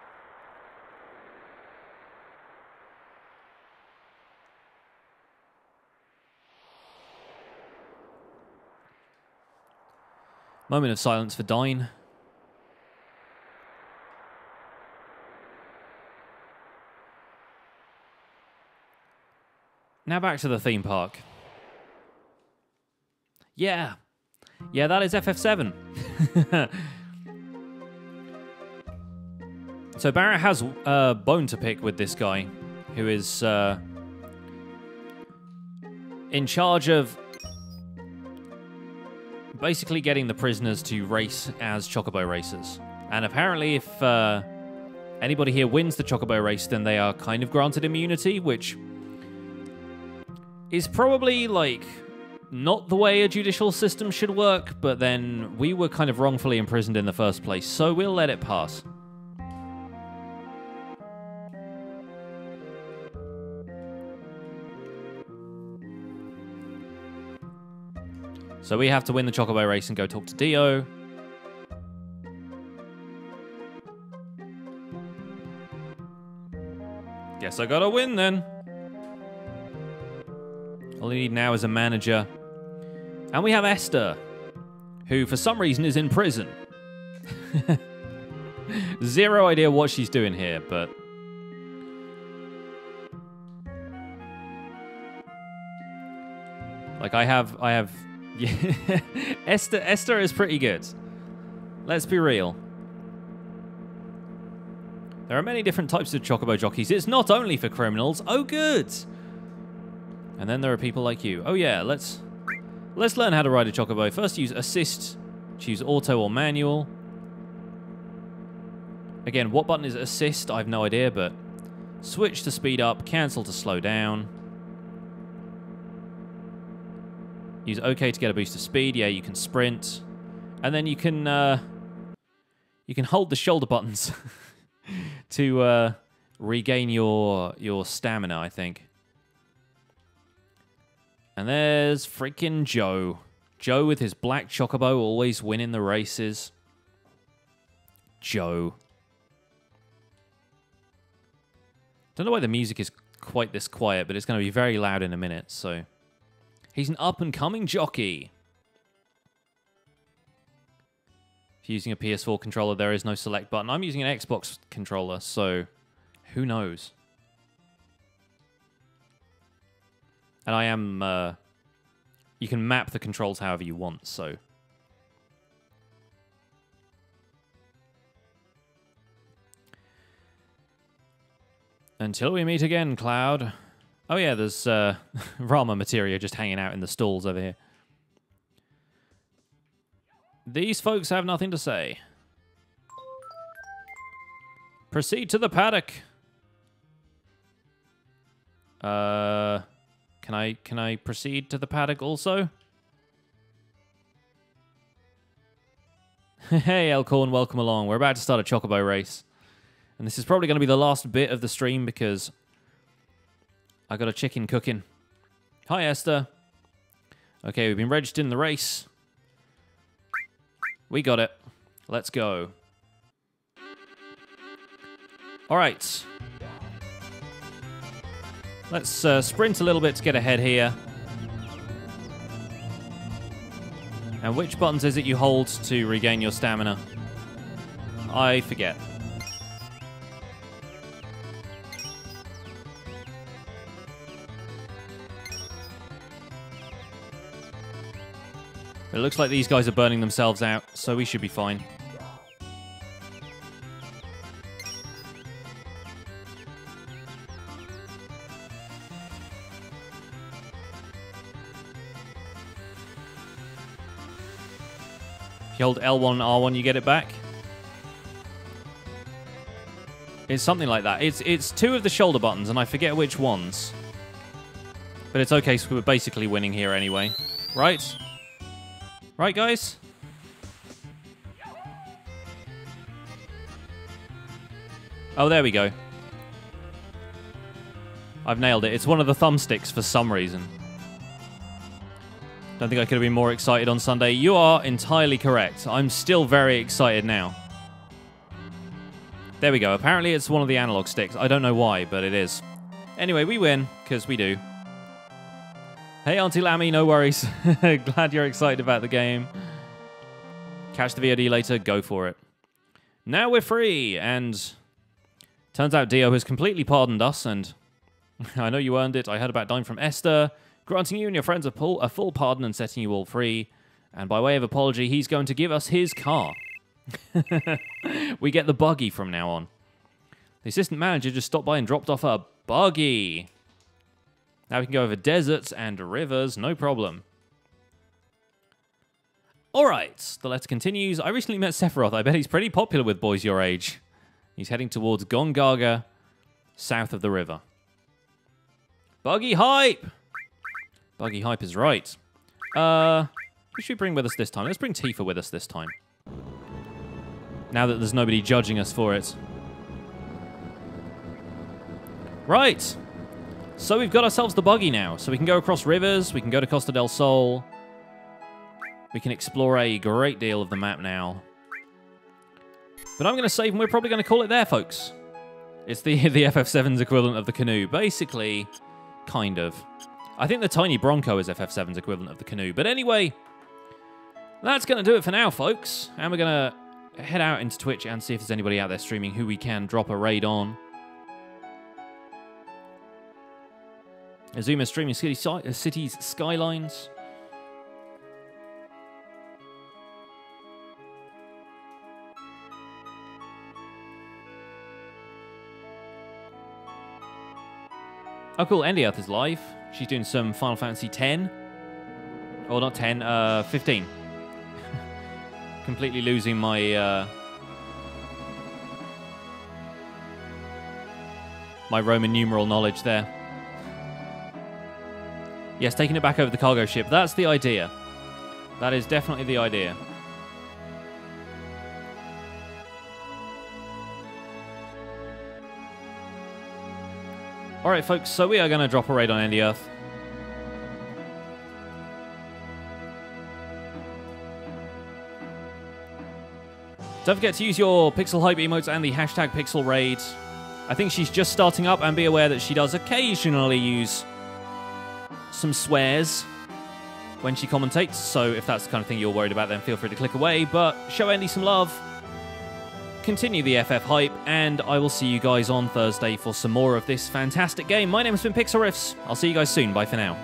Moment of silence for Dyne. Now back to the theme park. Yeah. Yeah, that is FF7. So Barret has a bone to pick with this guy, who is in charge of basically getting the prisoners to race as Chocobo racers. And apparently if anybody here wins the Chocobo race, then they are kind of granted immunity, which is probably, like, not the way a judicial system should work, but then we were kind of wrongfully imprisoned in the first place, so we'll let it pass. So we have to win the Chocobo race and go talk to Dio. Guess I gotta win then. All we need now is a manager. And we have Esther, who for some reason is in prison. Zero idea what she's doing here, but... Like, I have... Yeah. Esther is pretty good. Let's be real. There are many different types of Chocobo jockeys. It's not only for criminals. Oh, good. And then there are people like you. Oh, yeah, let's learn how to ride a Chocobo. First, use assist. Choose auto or manual. Again, what button is assist? I have no idea, but switch to speed up, cancel to slow down. Use OK to get a boost of speed. Yeah, you can sprint. And then you can hold the shoulder buttons to regain your stamina, I think. And there's freaking Joe. Joe with his black Chocobo always winning the races. Joe. Don't know why the music is quite this quiet, but it's going to be very loud in a minute, so... He's an up-and-coming jockey. If you're using a PS4 controller, there is no select button. I'm using an Xbox controller, so who knows? And I am... you can map the controls however you want, so... Until we meet again, Cloud. Oh yeah, there's Rama materia just hanging out in the stalls over here. These folks have nothing to say. Proceed to the paddock. Can I proceed to the paddock also? Hey, Elkhorn, welcome along. We're about to start a Chocobo race. And this is probably going to be the last bit of the stream because I got a chicken cooking. Hi, Esther. Okay, we've been registered in the race. We got it. Let's go. All right. Let's sprint a little bit to get ahead here. And which buttons is it you hold to regain your stamina? I forget. It looks like these guys are burning themselves out, so we should be fine. If you hold L1 and R1, you get it back. It's something like that. It's two of the shoulder buttons, and I forget which ones. But it's okay, so we're basically winning here anyway. Right? Right, guys? Oh, there we go. I've nailed it. It's one of the thumbsticks for some reason. Don't think I could have been more excited on Sunday. You are entirely correct. I'm still very excited now. There we go. Apparently it's one of the analog sticks. I don't know why, but it is. Anyway, we win, because we do. Hey, Auntie Lammy, no worries. Glad you're excited about the game. Catch the VOD later, go for it. Now we're free, and turns out Dio has completely pardoned us, and I know you earned it. I heard about Dyne from Esther, granting you and your friends a full pardon and setting you all free. And by way of apology, he's going to give us his car. We get the buggy from now on. The assistant manager just stopped by and dropped off a buggy. Now we can go over deserts and rivers, no problem. Alright, the letter continues. I recently met Sephiroth. I bet he's pretty popular with boys your age. He's heading towards Gongaga, south of the river. Buggy hype! Buggy hype is right. Who should we bring with us this time? Let's bring Tifa with us this time. Now that there's nobody judging us for it. Right. So we've got ourselves the buggy now. So we can go across rivers. We can go to Costa del Sol. We can explore a great deal of the map now. But I'm going to save, and we're probably going to call it there, folks. It's the FF7's equivalent of the canoe. Basically, kind of. I think the Tiny Bronco is FF7's equivalent of the canoe. But anyway, that's going to do it for now, folks. And we're going to head out into Twitch and see if there's anybody out there streaming who we can drop a raid on. Azuma streaming Cities Skylines. Oh, cool. Endiearth is live. She's doing some Final Fantasy X. Oh, not 10, 15. Completely losing my my Roman numeral knowledge there. Yes, taking it back over the cargo ship. That's the idea. That is definitely the idea. Alright, folks, so we are going to drop a raid on Endiearth. Don't forget to use your Pixel Hype emotes and the hashtag Pixel Raid. I think she's just starting up, and be aware that she does occasionally use some swears when she commentates, so if that's the kind of thing you're worried about, then feel free to click away, but show Andy some love. Continue the FF hype, and I will see you guys on Thursday for some more of this fantastic game. My name has been Pixel Riffs. I'll see you guys soon. Bye for now.